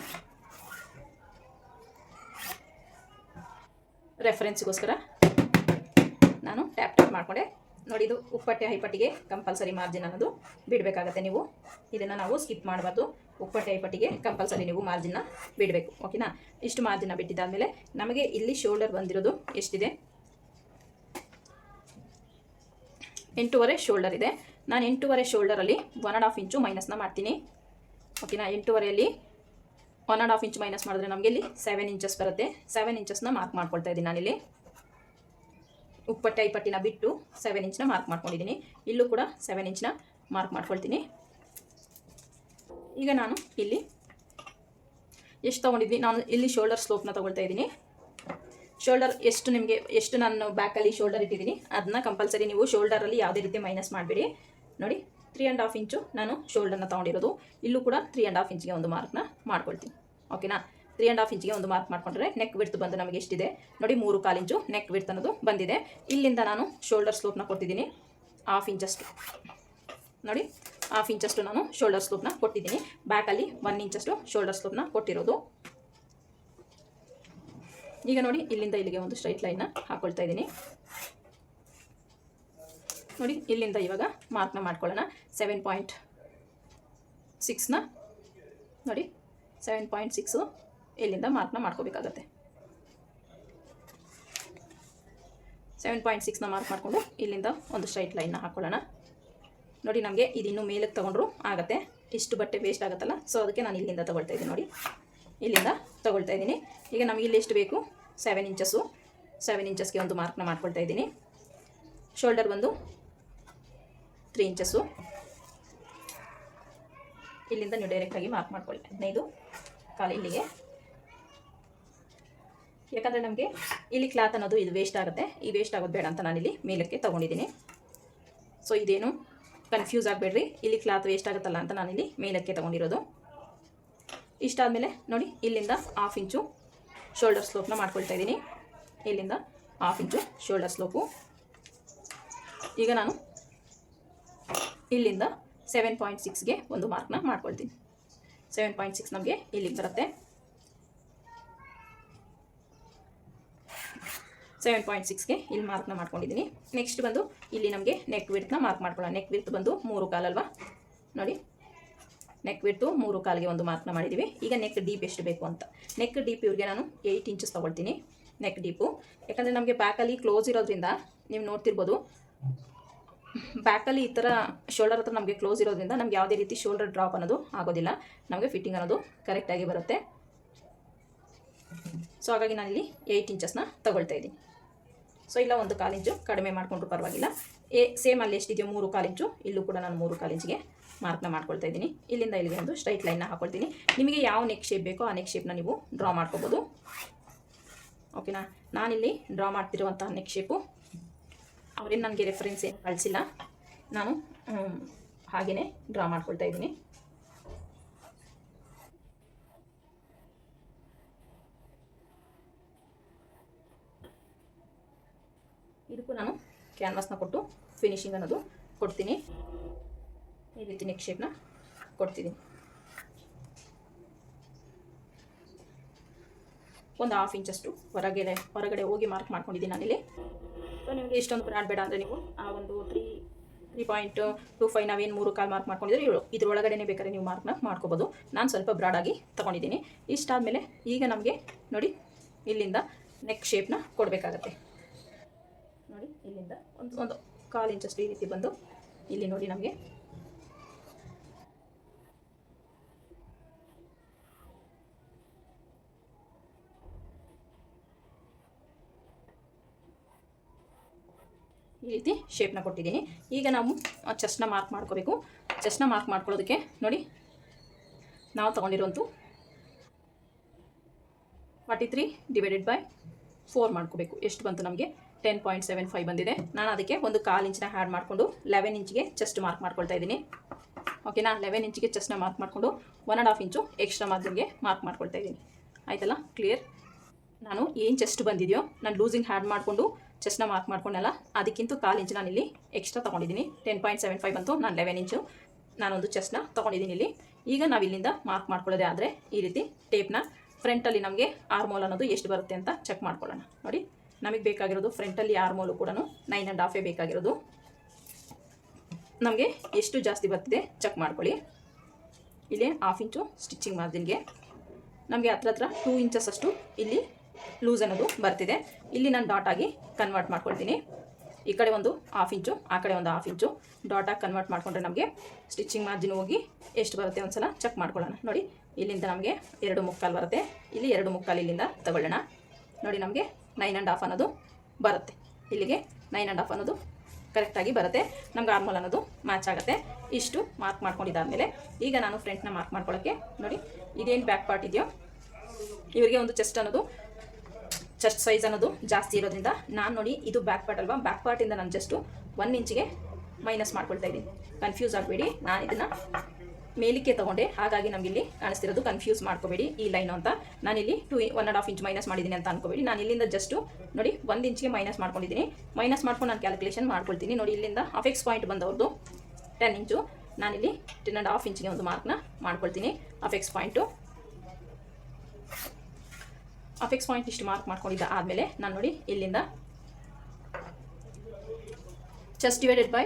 ರೆಫರೆನ್ಸ್ಗೋಸ್ಕರ ನಾನು ಟ್ಯಾಪ್ ಟ್ಯಾಪ್ ಮಾಡಿಕೊಂಡೆ. ನೋಡಿ, ಇದು ಉಪ್ಪಟ್ಟೆ ಹೈಪಟ್ಟಿಗೆ ಕಂಪಲ್ಸರಿ ಮಾರ್ಜಿನ್ ಅನ್ನೋದು ಬಿಡಬೇಕಾಗತ್ತೆ. ನೀವು ಇದನ್ನು ನಾವು ಸ್ಕಿಪ್ ಮಾಡಬಾರ್ದು. ಉಪ್ಪಟ್ಟೆ ಹೈಪಟ್ಟಿಗೆ ಕಂಪಲ್ಸರಿ ನೀವು ಮಾರ್ಜಿನ್ನ ಬಿಡಬೇಕು. ಓಕೆನಾ? ಇಷ್ಟು ಮಾರ್ಜಿನ್ನ ಬಿಟ್ಟಿದ್ದಾದಮೇಲೆ ನಮಗೆ ಇಲ್ಲಿ ಶೋಲ್ಡರ್ ಬಂದಿರೋದು ಎಷ್ಟಿದೆ? 8.5 ಶೋಲ್ಡರ್ ಇದೆ. ನಾನು 8.5 ಶೋಲ್ಡರಲ್ಲಿ 1.5 ಇಂಚು ಮೈನಸ್ನ ಮಾಡ್ತೀನಿ. ಓಕೆನಾ? 8.5ಯಲ್ಲಿ 1.5 ಇಂಚ್ ಮೈನಸ್ ಮಾಡಿದ್ರೆ ನಮಗೆ ಇಲ್ಲಿ 7 ಇಂಚಸ್ ಬರುತ್ತೆ. 7 ಇಂಚಸ್ನ ಮಾರ್ಕ್ ಮಾಡ್ಕೊಳ್ತಾ ಇದ್ದೀನಿ ನಾನಿಲ್ಲಿ. ಉಪ್ಪಟ್ಟೆ ಹೈಪಟ್ಟಿನ ಬಿಟ್ಟು 7 ಇಂಚ್ನ ಮಾರ್ಕ್ ಮಾಡ್ಕೊಂಡಿದ್ದೀನಿ. ಇಲ್ಲೂ ಕೂಡ 7 ಇಂಚ್ನ ಮಾರ್ಕ್ ಮಾಡ್ಕೊಳ್ತೀನಿ. ಈಗ ನಾನು ಇಲ್ಲಿ ಎಷ್ಟು ತೊಗೊಂಡಿದ್ವಿ? ನಾನು ಇಲ್ಲಿ ಶೋಲ್ಡರ್ ಸ್ಲೋಪ್ನ ತೊಗೊಳ್ತಾ ಇದ್ದೀನಿ. ಶೋಲ್ಡರ್ ಎಷ್ಟು ನಾನು ಬ್ಯಾಕಲ್ಲಿ ಶೋಲ್ಡರ್ ಇಟ್ಟಿದ್ದೀನಿ ಅದನ್ನ ಕಂಪಲ್ಸರಿ ನೀವು ಶೋಲ್ಡರಲ್ಲಿ ಯಾವುದೇ ರೀತಿ ಮೈನಸ್ ಮಾಡಬೇಡಿ. ನೋಡಿ, 3.5 ಇಂಚು ನಾನು ಶೋಲ್ಡರ್ನ ತೊಗೊಂಡಿರೋದು. ಇಲ್ಲೂ ಕೂಡ 3.5 ಇಂಚಿಗೆ ಒಂದು ಮಾರ್ಕ್ನ ಮಾಡ್ಕೊಳ್ತೀನಿ. ಓಕೆನಾ? 3.5 ಇಂಚಿಗೆ ಒಂದು ಮಾರ್ಕ್ ಮಾಡ್ಕೊಂಡ್ರೆ ನೆಕ್ ವಿಡ್ತ್ ಬಂದು ನಮಗೆ ಎಷ್ಟಿದೆ ನೋಡಿ, 3.25 ಇಂಚು ನೆಕ್ ವಿಡ್ತ್ ಅನ್ನೋದು ಬಂದಿದೆ. ಇಲ್ಲಿಂದ ನಾನು ಶೋಲ್ಡರ್ ಸ್ಲೋಪ್ನ ಕೊಟ್ಟಿದ್ದೀನಿ 1/2 ಇಂಚಷ್ಟು. ನೋಡಿ, 1/2 ಇಂಚಷ್ಟು ನಾನು ಶೋಲ್ಡರ್ ಸ್ಲೋಪ್ನ ಕೊಟ್ಟಿದ್ದೀನಿ. ಬ್ಯಾಕಲ್ಲಿ 1 ಇಂಚಷ್ಟು ಶೋಲ್ಡರ್ ಸ್ಲೋಪ್ನ ಕೊಟ್ಟಿರೋದು. ಈಗ ನೋಡಿ, ಇಲ್ಲಿಂದ ಇಲ್ಲಿಗೆ ಒಂದು ಸ್ಟ್ರೈಟ್ ಲೈನ್ನ ಹಾಕೊಳ್ತಾ ಇದ್ದೀನಿ. ನೋಡಿ, ಇಲ್ಲಿಂದ ಇವಾಗ ಮಾರ್ಕ್ನ ಮಾಡ್ಕೊಳ್ಳೋಣ. 7.6ನ ನೋಡಿ, 7.6 ಇಲ್ಲಿಂದ ಮಾರ್ಕ್ನ ಮಾಡ್ಕೋಬೇಕಾಗತ್ತೆ. 7.6ನ ಮಾರ್ಕ್ ಮಾಡಿಕೊಂಡು ಇಲ್ಲಿಂದ ಒಂದು ಸ್ಟ್ರೈಟ್ ಲೈನ್ನ ಹಾಕ್ಕೊಳ್ಳೋಣ. ನೋಡಿ, ನಮಗೆ ಇದಿನ್ನೂ ಮೇಲಕ್ಕೆ ತೊಗೊಂಡ್ರು ಆಗುತ್ತೆ. ಇಷ್ಟು ಬಟ್ಟೆ ವೇಸ್ಟ್ ಆಗುತ್ತಲ್ಲ, ಸೊ ಅದಕ್ಕೆ ನಾನು ಇಲ್ಲಿಂದ ತೊಗೊಳ್ತಾ ಇದ್ದೀನಿ. ನೋಡಿ, ಇಲ್ಲಿಂದ ತೊಗೊಳ್ತಾ ಇದ್ದೀನಿ. ಈಗ ನಮಗೆ ಇಲ್ಲಿ ಎಷ್ಟು ಬೇಕು? 7 ಇಂಚಸ್ಸು. 7 ಇಂಚಸ್ಗೆ ಒಂದು ಮಾರ್ಕ್ನ ಮಾಡ್ಕೊಳ್ತಾ ಇದ್ದೀನಿ. ಶೋಲ್ಡರ್ ಬಂದು 3 ಇಂಚಸ್ಸು. ಇಲ್ಲಿಂದ ನೀವು ಡೈರೆಕ್ಟಾಗಿ ಮಾರ್ಕ್ ಮಾಡ್ಕೊಳ್ಳಿ 15 ಕಾಲು ಇಲ್ಲಿಗೆ. ಯಾಕಂದರೆ ನಮಗೆ ಇಲ್ಲಿ ಕ್ಲಾತ್ ಅನ್ನೋದು ಇದು ವೇಸ್ಟ್ ಆಗುತ್ತೆ. ಈ ವೇಸ್ಟ್ ಆಗೋದು ಬೇಡ ಅಂತ ನಾನಿಲ್ಲಿ ಮೇಲಕ್ಕೆ ತೊಗೊಂಡಿದ್ದೀನಿ. ಸೊ ಇದೇನು ಕನ್ಫ್ಯೂಸ್ ಆಗಬೇಡ್ರಿ, ಇಲ್ಲಿ ಕ್ಲಾತ್ ವೇಸ್ಟ್ ಆಗುತ್ತಲ್ಲ ಅಂತ ನಾನಿಲ್ಲಿ ಮೇಲಕ್ಕೆ ತೊಗೊಂಡಿರೋದು. ಇಷ್ಟಾದಮೇಲೆ ನೋಡಿ, ಇಲ್ಲಿಂದ 1/2 ಇಂಚು ಶೋಲ್ಡರ್ ಸ್ಲೋಪ್ನ ಮಾಡ್ಕೊಳ್ತಾ ಇದ್ದೀನಿ. ಇಲ್ಲಿಂದ 1/2 ಇಂಚು ಶೋಲ್ಡರ್ ಸ್ಲೋಪು. ಈಗ ನಾನು ಇಲ್ಲಿಂದ 7.6ಗೆ ಒಂದು ಮಾರ್ಕ್ನ ಮಾಡ್ಕೊಳ್ತೀನಿ. 7.6 ನಮಗೆ ಇಲ್ಲಿಗೆ ಬರುತ್ತೆ. 7.6ಗೆ ಇಲ್ಲಿ ಮಾರ್ಕ್ನ ಮಾಡ್ಕೊಂಡಿದ್ದೀನಿ. ನೆಕ್ಸ್ಟ್ ಬಂದು ಇಲ್ಲಿ ನಮಗೆ ನೆಕ್ ವಿಡ್ತ್ನ ಮಾರ್ಕ್ ಮಾಡ್ಕೊಳ್ಳೋಣ. ನೆಕ್ ವಿಡ್ತ್ ಬಂದು 3.25 ಅಲ್ವಾ? ನೋಡಿ, ನೆಕ್ ವಿಡ್ತು 3.25ಗೆ ಒಂದು ಮಾರ್ಕ್ನ ಮಾಡಿದ್ದೀವಿ. ಈಗ ನೆಕ್ ಡೀಪ್ ಎಷ್ಟು ಬೇಕು ಅಂತ. ನೆಕ್ ಡೀಪ್ ಇವ್ರಿಗೆ ನಾನು 8 ಇಂಚಸ್ ತೊಗೊಳ್ತೀನಿ ನೆಕ್ ಡೀಪು. ಯಾಕಂದರೆ ನಮಗೆ ಬ್ಯಾಕಲ್ಲಿ ಕ್ಲೋಸ್ ಇರೋದ್ರಿಂದ ನೀವು ನೋಡ್ತಿರ್ಬೋದು, ಬ್ಯಾಕಲ್ಲಿ ಈ ಥರ ಶೋಲ್ಡರ್ ಹತ್ರ ನಮಗೆ ಕ್ಲೋಸ್ ಇರೋದ್ರಿಂದ ನಮ್ಗೆ ಯಾವುದೇ ರೀತಿ ಶೋಲ್ಡರ್ ಡ್ರಾಪ್ ಅನ್ನೋದು ಆಗೋದಿಲ್ಲ. ನಮಗೆ ಫಿಟ್ಟಿಂಗ್ ಅನ್ನೋದು ಕರೆಕ್ಟಾಗಿ ಬರುತ್ತೆ. ಸೊ ಹಾಗಾಗಿ ನಾನಿಲ್ಲಿ 8 ಇಂಚಸ್ನ ತೊಗೊಳ್ತಾ ಇದ್ದೀನಿ. ಸೊ ಇಲ್ಲ 1/4 ಇಂಚು ಕಡಿಮೆ ಮಾಡಿಕೊಂಡ್ರು ಪರವಾಗಿಲ್ಲ. ಸೇಮ್ ಅಲ್ಲಿ ಎಷ್ಟಿದೆಯೋ 3/4 ಇಂಚು, ಇಲ್ಲೂ ಕೂಡ ನಾನು 3/4 ಇಂಚಿಗೆ ಮಾರ್ಕ್ನ ಮಾಡ್ಕೊಳ್ತಾ ಇದ್ದೀನಿ. ಇಲ್ಲಿಂದ ಇಲ್ಲಿಗೆ ಒಂದು ಸ್ಟ್ರೈಟ್ ಲೈನ್ನ ಹಾಕೊಳ್ತೀನಿ. ನಿಮಗೆ ಯಾವ ನೆಕ್ ಶೇಪ್ ಬೇಕೋ ಆ ನೆಕ್ ಶೇಪ್ನ ನೀವು ಡ್ರಾ ಮಾಡ್ಕೋಬೋದು. ಓಕೆನಾ? ನಾನಿಲ್ಲಿ ಡ್ರಾ ಮಾಡ್ತಿರುವಂಥ ನೆಕ್ ಶೇಪು ಅವರೇನು ನನಗೆ ರೆಫರೆನ್ಸ್ ಏನು ಕಳಿಸಿಲ್ಲ, ನಾನು ಹಾಗೆಯೇ ಡ್ರಾ ಮಾಡ್ಕೊಳ್ತಾ ಇದ್ದೀನಿ. ಇದಕ್ಕೂ ನಾನು ಕ್ಯಾನ್ವಾಸ್ನ ಕೊಟ್ಟು ಫಿನಿಶಿಂಗ್ ಅನ್ನೋದು ಕೊಡ್ತೀನಿ. ಈ ರೀತಿ ನೆಕ್ ಶೇಪ್ನ ಕೊಡ್ತೀನಿ. ಒಂದು 1/2 ಇಂಚಷ್ಟು ಹೊರಗಡೆ ಹೋಗಿ ಮಾರ್ಕ್ ಮಾಡ್ಕೊಂಡಿದ್ದೀನಿ ನಾನಿಲ್ಲಿ. ಸೊ ನಿಮಗೆ ಇಷ್ಟೊಂದು ಬ್ರಾಡ್ ಬೇಡ ಅಂದರೆ ನೀವು ಆ ಒಂದು 3.25 ನಾವೇನು 3/4 ಮಾರ್ಕ್ ಮಾಡ್ಕೊಂಡಿದ್ರೆ ಇದ್ರೊಳಗಡೆ ಬೇಕಾದ್ರೆ ನೀವು ಮಾರ್ಕ್ನ ಮಾಡ್ಕೋಬೋದು. ನಾನು ಸ್ವಲ್ಪ ಬ್ರಾಡಾಗಿ ತೊಗೊಂಡಿದ್ದೀನಿ. ಇಷ್ಟಾದಮೇಲೆ ಈಗ ನಮಗೆ ನೋಡಿ, ಇಲ್ಲಿಂದ ನೆಕ್ ಶೇಪ್ನ ಕೊಡಬೇಕಾಗತ್ತೆ. ನೋಡಿ, ಇಲ್ಲಿಂದ ಒಂದು 1/4 ಇಂಚಷ್ಟು ಈ ರೀತಿ ಬಂದು ಇಲ್ಲಿ ನೋಡಿ ನಮಗೆ ಈ ರೀತಿ ಶೇಪ್ನ ಕೊಟ್ಟಿದ್ದೀನಿ. ಈಗ ನಾವು ಚೆಸ್ಟ್ನ ಮಾರ್ಕ್ ಮಾಡ್ಕೋಬೇಕು. ಚೆಸ್ಟ್ನ ಮಾರ್ಕ್ ಮಾಡ್ಕೊಳ್ಳೋದಕ್ಕೆ ನೋಡಿ, ನಾವು ತೊಗೊಂಡಿರೋಂಥ 43 / 4 ಮಾಡ್ಕೋಬೇಕು. ಎಷ್ಟು ಬಂತು ನಮಗೆ? 10.75 ಬಂದಿದೆ. ನಾನು ಅದಕ್ಕೆ ಒಂದು 1/4 ಇಂಚನ್ನ ಆ್ಯಡ್ ಮಾಡಿಕೊಂಡು 11 ಇಂಚಿಗೆ ಚೆಸ್ಟ್ ಮಾರ್ಕ್ ಮಾಡ್ಕೊಳ್ತಾ ಇದ್ದೀನಿ. ಓಕೆನಾ? 11 ಇಂಚಿಗೆ ಚೆಸ್ಟ್ನ ಮಾರ್ಕ್ ಮಾಡಿಕೊಂಡು 1.5 ಇಂಚು ಎಕ್ಸ್ಟ್ರಾ ಮಾರ್ಜಿನ್ಗೆ ಮಾರ್ಕ್ ಮಾಡ್ಕೊಳ್ತಾ ಇದ್ದೀನಿ. ಆಯ್ತಲ್ಲ? ಕ್ಲಿಯರ್? ನಾನು ಏನು ಚೆಸ್ಟ್ ಬಂದಿದೆಯೋ ನಾನು ಲೂಸಿಂಗ್ ಆ್ಯಡ್ ಮಾಡಿಕೊಂಡು ಚೆಸ್ಟ್ನ ಮಾರ್ಕ್ ಮಾಡ್ಕೊಂಡಲ್ಲ, ಅದಕ್ಕಿಂತ 1/4 ಇಂಚು ನಾನು ಇಲ್ಲಿ ಎಕ್ಸ್ಟ್ರಾ ತೊಗೊಂಡಿದ್ದೀನಿ. 10.75 ಬಂತು. ನಾನು 11 ಇಂಚು ನಾನೊಂದು ಚೆಸ್ಟ್ನ ತೊಗೊಂಡಿದ್ದೀನಿ ಇಲ್ಲಿ. ಈಗ ನಾವು ಇಲ್ಲಿಂದ ಮಾರ್ಕ್ ಮಾಡ್ಕೊಳ್ಳೋದೇ ಆದರೆ ಈ ರೀತಿ ಟೇಪ್ನ ಫ್ರಂಟಲ್ಲಿ ನಮಗೆ ಆರ್ಮೋಲ್ ಅನ್ನೋದು ಎಷ್ಟು ಬರುತ್ತೆ ಅಂತ ಚೆಕ್ ಮಾಡ್ಕೊಳ್ಳೋಣ. ನೋಡಿ, ನಮಗೆ ಬೇಕಾಗಿರೋದು ಫ್ರಂಟಲ್ಲಿ ಆರ್ಮೋಲು ಕೂಡ 9.5 ಬೇಕಾಗಿರೋದು. ನಮಗೆ ಎಷ್ಟು ಜಾಸ್ತಿ ಬರ್ತಿದೆ ಚೆಕ್ ಮಾಡ್ಕೊಳ್ಳಿ. ಇಲ್ಲಿ 1/2 ಇಂಚು ಸ್ಟಿಚಿಂಗ್ ಮಾರ್ಜಿನ್ಗೆ ನಮಗೆ ಹತ್ರ 2 ಇಂಚಸ್ ಅಷ್ಟು ಇಲ್ಲಿ ಲೂಸ್ ಅನ್ನೋದು ಬರ್ತಿದೆ. ಇಲ್ಲಿ ನಾನು ಡಾಟ್ ಆಗಿ ಕನ್ವರ್ಟ್ ಮಾಡ್ಕೊಳ್ತೀನಿ. ಈ ಕಡೆ ಒಂದು 1/2 ಇಂಚು, ಆ ಕಡೆ ಒಂದು 1/2 ಇಂಚು ಡಾಟಾಗಿ ಕನ್ವರ್ಟ್ ಮಾಡಿಕೊಂಡ್ರೆ ನಮಗೆ ಸ್ಟಿಚಿಂಗ್ ಮಾರ್ಜಿನ್ ಹೋಗಿ ಎಷ್ಟು ಬರುತ್ತೆ ಒಂದು ಸಲ ಚೆಕ್ ಮಾಡ್ಕೊಳ್ಳೋಣ. ನೋಡಿ, ಇಲ್ಲಿಂದ ನಮಗೆ 2.75 ಬರುತ್ತೆ. ಇಲ್ಲಿ 2.75 ಇಲ್ಲಿಂದ ತಗೊಳ್ಳೋಣ. ನೋಡಿ, ನಮಗೆ 9.5 ಅನ್ನೋದು ಬರುತ್ತೆ. ಇಲ್ಲಿಗೆ 9.5 ಅನ್ನೋದು ಕರೆಕ್ಟಾಗಿ ಬರುತ್ತೆ. ನಮ್ಗೆ ಆರ್ಮೋಲ್ ಅನ್ನೋದು ಮ್ಯಾಚ್ ಆಗುತ್ತೆ. ಇಷ್ಟು ಮಾರ್ಕ್ ಮಾಡ್ಕೊಂಡಿದ್ದಾದಮೇಲೆ ಈಗ ನಾನು ಫ್ರಂಟ್ನ ಮಾರ್ಕ್ ಮಾಡ್ಕೊಳ್ಳೋಕ್ಕೆ ನೋಡಿ, ಇದೇನು ಬ್ಯಾಕ್ ಪಾರ್ಟ್ ಇದೆಯೋ ಇವರಿಗೆ ಒಂದು ಚೆಸ್ಟ್ ಸೈಜ್ ಅನ್ನೋದು ಜಾಸ್ತಿ ಇರೋದ್ರಿಂದ ನಾನು ನೋಡಿ, ಇದು ಬ್ಯಾಕ್ ಪಾರ್ಟ್ ಅಲ್ವಾ, ಬ್ಯಾಕ್ ಪಾರ್ಟಿಂದ ನಾನು ಜಸ್ಟು 1 ಇಂಚಿಗೆ ಮೈನಸ್ ಮಾಡ್ಕೊಳ್ತಾ ಇದ್ದೀನಿ. ಕನ್ಫ್ಯೂಸ್ ಆಗಬೇಡಿ, ನಾನು ಇದನ್ನು ಮೇಲಿಕ್ಕೆ ತೊಗೊಂಡೆ, ಹಾಗಾಗಿ ನಮಗೆ ಇಲ್ಲಿ ಕಾಣಿಸ್ತಿರೋದು. ಕನ್ಫ್ಯೂಸ್ ಮಾಡ್ಕೋಬೇಡಿ ಈ ಲೈನು ಅಂತ. ನಾನಿಲ್ಲಿ 1.5 ಇಂಚ್ ಮೈನಸ್ ಮಾಡಿದ್ದೀನಿ ಅಂತ ಅನ್ಕೋಬೇಡಿ. ನಾನು ಇಲ್ಲಿಂದ ಜಸ್ಟು ನೋಡಿ 1 ಇಂಚಿಗೆ ಮೈನಸ್ ಮಾಡ್ಕೊಂಡಿದ್ದೀನಿ. ಮೈನಸ್ ಮಾಡ್ಕೊಂಡು ನಾನು ಕ್ಯಾಲ್ಕುಲೇಷನ್ ಮಾಡ್ಕೊಳ್ತೀನಿ. ನೋಡಿ, ಇಲ್ಲಿಂದ ಅಫೆಕ್ಸ್ ಪಾಯಿಂಟ್ ಬಂದವ್ರದ್ದು 10 ಇಂಚು, ನಾನಿಲ್ಲಿ 10.5 ಇಂಚಿಗೆ ಒಂದು ಮಾರ್ಕ್ನ ಮಾಡ್ಕೊಳ್ತೀನಿ. ಅಫೆಕ್ಸ್ ಪಾಯಿಂಟ್ ಇಷ್ಟು ಮಾರ್ಕ್ ಮಾಡ್ಕೊಂಡಿದ್ದ ಆದಮೇಲೆ ನಾನು ನೋಡಿ ಇಲ್ಲಿಂದ ಚೆಸ್ಟ್ ಡಿವೈಡೆಡ್ ಬೈ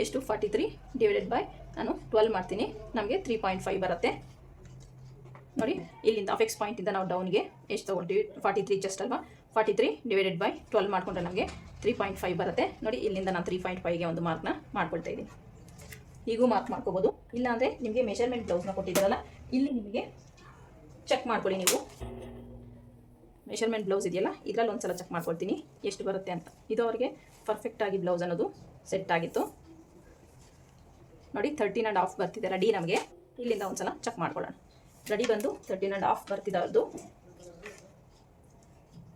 ಎಷ್ಟು 43 ಡಿವೈಡೆಡ್ ಬೈ ನಾನು 12 ಮಾಡ್ತೀನಿ. ನಮಗೆ 3.5 ಬರುತ್ತೆ. ನೋಡಿ, ಇಲ್ಲಿಂದ ಅಫೆಕ್ಸ್ ಪಾಯಿಂಟಿಂದ ನಾವು ಡೌನ್ಗೆ ಎಷ್ಟು ತೊಗೊಳ್ತೀವಿ? 43 ಚೆಸ್ಟ್ ಅಲ್ವಾ, 43 ಡಿವೈಡೆಡ್ ಬೈ 12 ಮಾಡಿಕೊಂಡ್ರೆ ನಮಗೆ 3.5 ಬರುತ್ತೆ. ನೋಡಿ, ಇಲ್ಲಿಂದ ನಾನು 3.5ಗೆ ಒಂದು ಮಾರ್ಕ್ನ ಮಾಡ್ಕೊಳ್ತಾ ಇದ್ದೀನಿ. ಹೀಗೂ ಮಾರ್ಕ್ ಮಾಡ್ಕೋಬೋದು. ಇಲ್ಲಾಂದರೆ ನಿಮಗೆ ಮೆಷರ್ಮೆಂಟ್ ಬ್ಲೌಸ್ನ ಕೊಟ್ಟಿದ್ದಾರಲ್ಲ, ಇಲ್ಲಿ ನಿಮಗೆ ಚೆಕ್ ಮಾಡ್ಕೊಳ್ಳಿ. ನೀವು ಮೆಷರ್ಮೆಂಟ್ ಬ್ಲೌಸ್ ಇದೆಯಲ್ಲ, ಇದರಲ್ಲಿ ಒಂದು ಸಲ ಚೆಕ್ ಮಾಡ್ಕೊಳ್ತೀನಿ ಎಷ್ಟು ಬರುತ್ತೆ ಅಂತ. ಇದು ಅವರಿಗೆ ಪರ್ಫೆಕ್ಟಾಗಿ ಬ್ಲೌಸ್ ಅನ್ನೋದು ಸೆಟ್ ಆಗಿತ್ತು. ನೋಡಿ, 13.5 ಬರ್ತಿದೆ ರೆಡಿ. ನಮಗೆ ಇಲ್ಲಿಂದ ಒಂದು ಸಲ ಚೆಕ್ ಮಾಡ್ಕೊಳ್ಳೋಣ. ರೆಡಿ ಬಂದು 13.5 ಬರ್ತಿದೆ ಅವ್ರದ್ದು.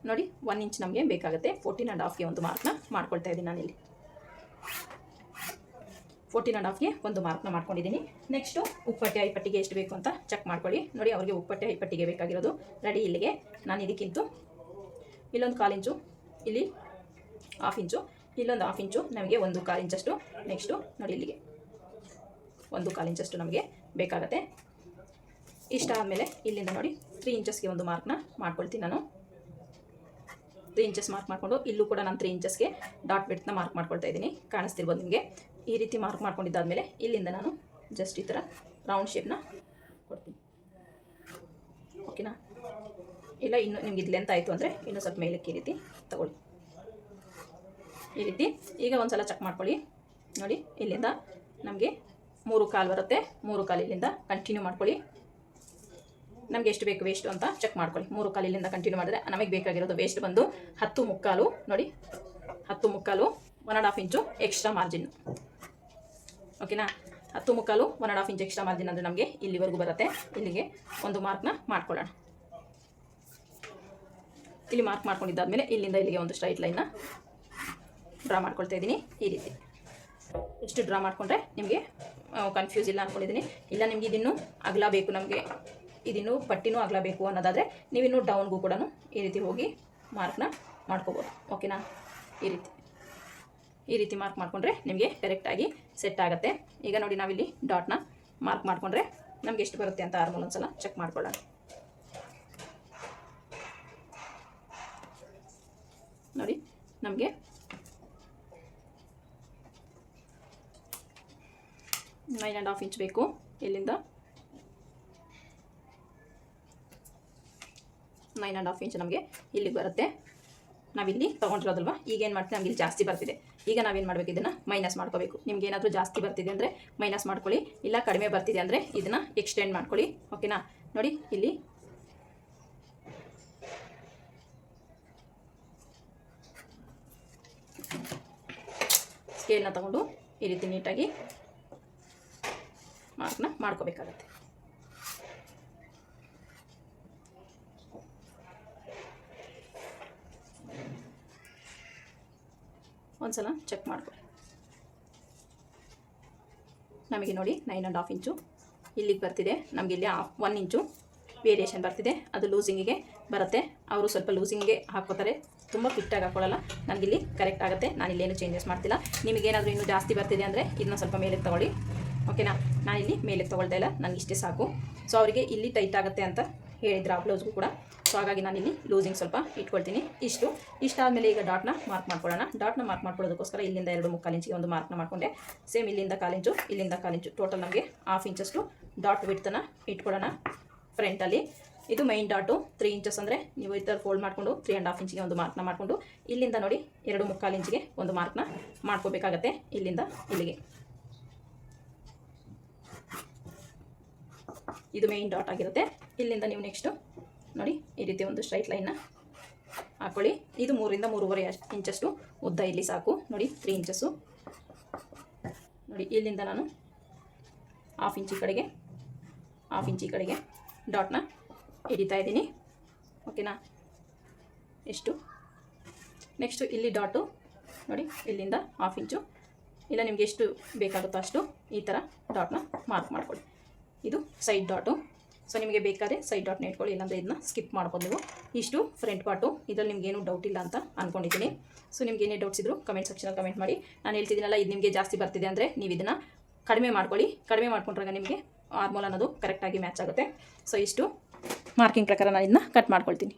ನೋಡಿ, 1 ಇಂಚ್ ನಮಗೆ ಬೇಕಾಗುತ್ತೆ. 14.5ಗೆ ಒಂದು ಮಾರ್ಕ್ನ ಮಾಡ್ಕೊಳ್ತಾ ಇದ್ದೀನಿ. ನಾನಿಲ್ಲಿ 14.5ಗೆ ಒಂದು ಮಾರ್ಕ್ನ ಮಾಡ್ಕೊಂಡಿದ್ದೀನಿ. ನೆಕ್ಸ್ಟು ಉಪ್ಪಟ್ಟೆ ಐಪಟ್ಟಿಗೆ ಎಷ್ಟು ಬೇಕು ಅಂತ ಚೆಕ್ ಮಾಡ್ಕೊಳ್ಳಿ. ನೋಡಿ, ಅವರಿಗೆ ಉಪ್ಪಟ್ಟೆ ಐಪಟ್ಟಿಗೆ ಬೇಕಾಗಿರೋದು ರೆಡಿ. ಇಲ್ಲಿಗೆ ನಾನು ಇದಕ್ಕಿಂತ ಇಲ್ಲೊಂದು 1/4 ಇಂಚು, ಇಲ್ಲಿ 1/2 ಇಂಚು, ಇಲ್ಲೊಂದು 1/2 ಇಂಚು, ನಮಗೆ 1/4 ಇಂಚಷ್ಟು. ನೆಕ್ಸ್ಟು ನೋಡಿ, ಇಲ್ಲಿಗೆ 1/4 ಇಂಚಷ್ಟು ನಮಗೆ ಬೇಕಾಗುತ್ತೆ. ಇಷ್ಟ ಆದಮೇಲೆ ಇಲ್ಲಿಂದ ನೋಡಿ 3 ಇಂಚಸ್ಗೆ ಒಂದು ಮಾರ್ಕ್ನ ಮಾಡ್ಕೊಳ್ತೀನಿ ನಾನು. 3 ಇಂಚಸ್ ಮಾರ್ಕ್ ಮಾಡಿಕೊಂಡು ಇಲ್ಲೂ ಕೂಡ ನಾನು 3 ಇಂಚಸ್ಗೆ ಡಾಟ್ ಬಿಡ್ತನ್ನ ಮಾರ್ಕ್ ಮಾಡ್ಕೊಳ್ತಾ ಇದ್ದೀನಿ. ಕಾಣಿಸ್ತಿರ್ಬೋದು ನಿಮಗೆ. ಈ ರೀತಿ ಮಾರ್ಕ್ ಮಾಡ್ಕೊಂಡಿದ್ದಾದಮೇಲೆ ಇಲ್ಲಿಂದ ನಾನು ಜಸ್ಟ್ ಈ ಥರ ರೌಂಡ್ ಶೇಪ್ನ ಕೊಡ್ತೀನಿ. ಓಕೆನಾ? ಇಲ್ಲ, ಇನ್ನೂ ನಿಮ್ಗೆ ಇದು ಲೆಂತ್ ಆಯಿತು ಅಂದರೆ ಇನ್ನೂ ಸ್ವಲ್ಪ ಮೇಲಕ್ಕೆ ಈ ರೀತಿ ತಗೊಳ್ಳಿ. ಈ ರೀತಿ ಈಗ ಒಂದು ಸಲ ಚೆಕ್ ಮಾಡ್ಕೊಳ್ಳಿ. ನೋಡಿ, ಇಲ್ಲಿಂದ ನಮಗೆ 3/4 ಬರುತ್ತೆ. 3/4 ಇಲ್ಲಿಂದ ಕಂಟಿನ್ಯೂ ಮಾಡ್ಕೊಳ್ಳಿ. ನಮಗೆ ಎಷ್ಟು ಬೇಕು ವೇಸ್ಟ್ ಅಂತ ಚೆಕ್ ಮಾಡ್ಕೊಳ್ಳಿ. 3/4 ಇಲ್ಲಿಂದ ಕಂಟಿನ್ಯೂ ಮಾಡಿದ್ರೆ ನಮಗೆ ಬೇಕಾಗಿರೋದು ವೇಸ್ಟ್ ಬಂದು 10/3. ನೋಡಿ, 10/3 1.5 ಇಂಚು ಎಕ್ಸ್ಟ್ರಾ ಮಾರ್ಜಿನ್. ಓಕೆನಾ? 10/3 1.5 ಇಂಚ್ ಎಕ್ಸ್ಟ್ರಾ ಮಾರ್ಜಿನ್ ಅಂದರೆ ನಮಗೆ ಇಲ್ಲಿವರೆಗೂ ಬರುತ್ತೆ. ಇಲ್ಲಿಗೆ ಒಂದು ಮಾರ್ಕ್ನ ಮಾಡ್ಕೊಳ್ಳೋಣ. ಇಲ್ಲಿ ಮಾರ್ಕ್ ಮಾಡ್ಕೊಂಡಿದ್ದಾದಮೇಲೆ ಇಲ್ಲಿಂದ ಇಲ್ಲಿಗೆ ಒಂದು ಸ್ಟ್ರೈಟ್ ಲೈನ್ನ ಡ್ರಾ ಮಾಡ್ಕೊಳ್ತಾ ಇದ್ದೀನಿ. ಈ ರೀತಿ ಎಷ್ಟು ಡ್ರಾ ಮಾಡಿಕೊಂಡ್ರೆ ನಿಮಗೆ ಕನ್ಫ್ಯೂಸ್ ಇಲ್ಲ ಅಂದ್ಕೊಂಡಿದ್ದೀನಿ. ಇಲ್ಲ, ನಿಮಗೆ ಇದಿನ್ನೂ ಅಗಲ ಬೇಕು, ನಮಗೆ ಇದಿನ್ನೂ ಪಟ್ಟಿನೂ ಅಗಲ ಬೇಕು ಅನ್ನೋದಾದರೆ ನೀವಿನ್ನೂ ಡೌನ್ಗೂ ಕೂಡ ಈ ರೀತಿ ಹೋಗಿ ಮಾರ್ಕ್ನ ಮಾಡ್ಕೋಬೋದು. ಓಕೆನಾ? ಈ ರೀತಿ ಮಾರ್ಕ್ ಮಾಡಿಕೊಂಡ್ರೆ ನಿಮಗೆ ಕರೆಕ್ಟಾಗಿ ಸೆಟ್ ಆಗುತ್ತೆ. ಈಗ ನೋಡಿ, ನಾವಿಲ್ಲಿ ಡಾಟ್ನ ಮಾರ್ಕ್ ಮಾಡಿಕೊಂಡ್ರೆ ನಮಗೆ ಎಷ್ಟು ಬರುತ್ತೆ ಅಂತ ಆರ್ಮೋಲ್ ಒಂದು ಸಲ ಚೆಕ್ ಮಾಡ್ಕೊಳ್ಳೋಣ. ನೋಡಿ, ನಮಗೆ 9.5 ಇಂಚ್ ಬೇಕು. ಇಲ್ಲಿಂದ 9.5 ಇಂಚ್ ನಮಗೆ ಇಲ್ಲಿಗೆ ಬರುತ್ತೆ. ನಾವಿಲ್ಲಿ ತೊಗೊಂಡಿರೋದಲ್ವ. ಈಗೇನು ಮಾಡ್ತೀವಿ, ನಮಗೆ ಇಲ್ಲಿ ಜಾಸ್ತಿ ಬರ್ತಿದೆ. ಈಗ ನಾವೇನು ಮಾಡಬೇಕು, ಇದನ್ನು ಮೈನಸ್ ಮಾಡ್ಕೋಬೇಕು. ನಿಮ್ಗೆ ಏನಾದರೂ ಜಾಸ್ತಿ ಬರ್ತಿದೆ ಅಂದರೆ ಮೈನಸ್ ಮಾಡ್ಕೊಳ್ಳಿ. ಇಲ್ಲ, ಕಡಿಮೆ ಬರ್ತಿದೆ ಅಂದರೆ ಇದನ್ನು ಎಕ್ಸ್ಟೆಂಡ್ ಮಾಡ್ಕೊಳ್ಳಿ. ಓಕೆನಾ? ನೋಡಿ, ಇಲ್ಲಿ ಸ್ಕೇಲ್ನ ತಗೊಂಡು ಈ ರೀತಿ ನೀಟಾಗಿ ಮಾರ್ಕ್ನ ಮಾಡ್ಕೋಬೇಕಾಗತ್ತೆ. ಒಂದ್ಸಲ ಚೆಕ್ ಮಾಡ್ಕೊಳ್ಳಿ. ನಮಗೆ ನೋಡಿ 9.5 ಇಂಚು ಇಲ್ಲಿಗೆ ಬರ್ತಿದೆ. ನಮಗೆ ಇಲ್ಲಿ 1 ಇಂಚು ವೇರಿಯೇಷನ್ ಬರ್ತಿದೆ. ಅದು ಲೂಸಿಂಗಿಗೆ ಬರುತ್ತೆ. ಅವರು ಸ್ವಲ್ಪ ಲೂಸಿಂಗಿಗೆ ಹಾಕ್ಕೋತಾರೆ, ತುಂಬ ಫಿಟ್ಟಾಗಿ ಹಾಕ್ಕೊಳ್ಳಲ್ಲ. ನನಗಿಲ್ಲಿ ಕರೆಕ್ಟ್ ಆಗುತ್ತೆ. ನಾನು ಇಲ್ಲೇನು ಚೇಂಜಸ್ ಮಾಡ್ತಿಲ್ಲ. ನಿಮಗೇನಾದರೂ ಇನ್ನೂ ಜಾಸ್ತಿ ಬರ್ತಿದೆ ಅಂದರೆ ಇದನ್ನ ಸ್ವಲ್ಪ ಮೇಲೆ ತೊಗೊಳ್ಳಿ. ಓಕೆನಾ, ನಾನಿಲ್ಲಿ ಮೇಲೆ ತೊಗೊಳ್ತಾ ಇಲ್ಲ, ನನಗೆ ಇಷ್ಟೇ ಸಾಕು. ಸೊ ಅವರಿಗೆ ಇಲ್ಲಿ ಟೈಟ್ ಆಗುತ್ತೆ ಅಂತ ಹೇಳಿದ್ರು ಆ ಬ್ಲೌಸ್ಗೂ ಕೂಡ. ಸೊ ಹಾಗಾಗಿ ನಾನಿಲ್ಲಿ ಲೂಸಿಂಗ್ ಸ್ವಲ್ಪ ಇಟ್ಕೊಳ್ತೀನಿ. ಇಷ್ಟಾದಮೇಲೆ ಈಗ ಡಾಟ್ನ ಮಾರ್ಕ್ ಮಾಡ್ಕೊಳ್ಳೋಣ. ಡಾಟ್ನ ಮಾರ್ಕ್ ಮಾಡ್ಕೊಳ್ಳೋದಕ್ಕೋಸ್ಕರ ಇಲ್ಲಿಂದ 2.25 ಇಂಚಿಗೆ ಒಂದು ಮಾರ್ಕ್ನ ಮಾಡಿಕೊಂಡೆ. ಸೇಮ್ ಇಲ್ಲಿಂದ 1/4 ಇಂಚು, ಇಲ್ಲಿಂದ 1/4 ಇಂಚು, ಟೋಟಲ್ ನಮಗೆ 1/2 ಇಂಚಷ್ಟು ಡಾಟ್ ವಿಡ್ತನ್ನು ಇಟ್ಕೊಳ್ಳೋಣ ಫ್ರಂಟಲ್ಲಿ. ಇದು ಮೈನ್ ಡಾಟು 3 ಇಂಚಸ್ ಅಂದರೆ ನೀವು ಈ ಥರ ಫೋಲ್ಡ್ ಮಾಡಿಕೊಂಡು 3.5 ಇಂಚಿಗೆ ಒಂದು ಮಾರ್ಕ್ನ ಮಾಡಿಕೊಂಡು ಇಲ್ಲಿಂದ ನೋಡಿ 2.25 ಇಂಚಿಗೆ ಒಂದು ಮಾರ್ಕ್ನ ಮಾಡ್ಕೋಬೇಕಾಗತ್ತೆ. ಇಲ್ಲಿಂದ ಇಲ್ಲಿಗೆ ಇದು ಮೇನ್ ಡಾಟ್ ಆಗಿರುತ್ತೆ. ಇಲ್ಲಿಂದ ನೀವು ನೆಕ್ಸ್ಟು ನೋಡಿ ಈ ರೀತಿ ಒಂದು ಸ್ಟ್ರೈಟ್ ಲೈನ್ನ ಹಾಕ್ಕೊಳ್ಳಿ. ಇದು 3 ಇಂದ 3.5 ಇಂಚಷ್ಟು ಉದ್ದ ಇಲ್ಲಿ ಸಾಕು. ನೋಡಿ 3 ಇಂಚಸ್ಸು. ನೋಡಿ ಇಲ್ಲಿಂದ ನಾನು 1/2 ಇಂಚಿ ಕಡೆಗೆ 1/2 ಇಂಚಿ ಕಡೆಗೆ ಡಾಟ್ನ ಹಿಡಿತಾ ಇದ್ದೀನಿ. ಓಕೆನಾ, ಎಷ್ಟು ನೆಕ್ಸ್ಟು ಇಲ್ಲಿ ಡಾಟು ನೋಡಿ ಇಲ್ಲಿಂದ 1/2 ಇಂಚು, ಇಲ್ಲ ನಿಮಗೆ ಎಷ್ಟು ಬೇಕಾಗುತ್ತೋ ಅಷ್ಟು ಈ ಥರ ಡಾಟ್ನ ಮಾರ್ಕ್ ಮಾಡ್ಕೊಳ್ಳಿ. ಇದು ಸೈಡ್ ಡಾಟು. ಸೊ ನಿಮಗೆ ಬೇಕಾದರೆ ಸೈಡ್ ಡಾಟ್ನ ಇಟ್ಕೊಳ್ಳಿ, ಇಲ್ಲಾಂದರೆ ಇದನ್ನ ಸ್ಕಿಪ್ ಮಾಡ್ಬೋದು ನೀವು. ಇಷ್ಟು ಫ್ರಂಟ್ ಪಾರ್ಟು. ಇದರಲ್ಲಿ ನಿಮಗೇನು ಡೌಟ್ ಇಲ್ಲ ಅಂತ ಅಂದ್ಕೊಂಡಿದ್ದೀನಿ. ಸೊ ನಿಮ್ಗೆ ಏನೇ ಡೌಟ್ಸ್ ಇದ್ದರೂ ಕಮೆಂಟ್ ಸೆಕ್ಷನಲ್ಲಿ ಕಮೆಂಟ್ ಮಾಡಿ. ನಾನು ಹೇಳ್ತಿದ್ದೀನಲ್ಲ, ಇದು ನಿಮಗೆ ಜಾಸ್ತಿ ಬರ್ತಿದೆ ಅಂದರೆ ನೀವು ಇದನ್ನು ಕಡಿಮೆ ಮಾಡ್ಕೊಳ್ಳಿ. ಕಡಿಮೆ ಮಾಡ್ಕೊಂಡ್ರಾಗ ನಿಮಗೆ ಆರ್ಮೋಲ್ ಅನ್ನೋದು ಕರೆಕ್ಟಾಗಿ ಮ್ಯಾಚ್ ಆಗುತ್ತೆ. ಸೊ ಇಷ್ಟು ಮಾರ್ಕಿಂಗ್ ಪ್ರಕಾರ ನಾನು ಇದನ್ನ ಕಟ್ ಮಾಡ್ಕೊಳ್ತೀನಿ.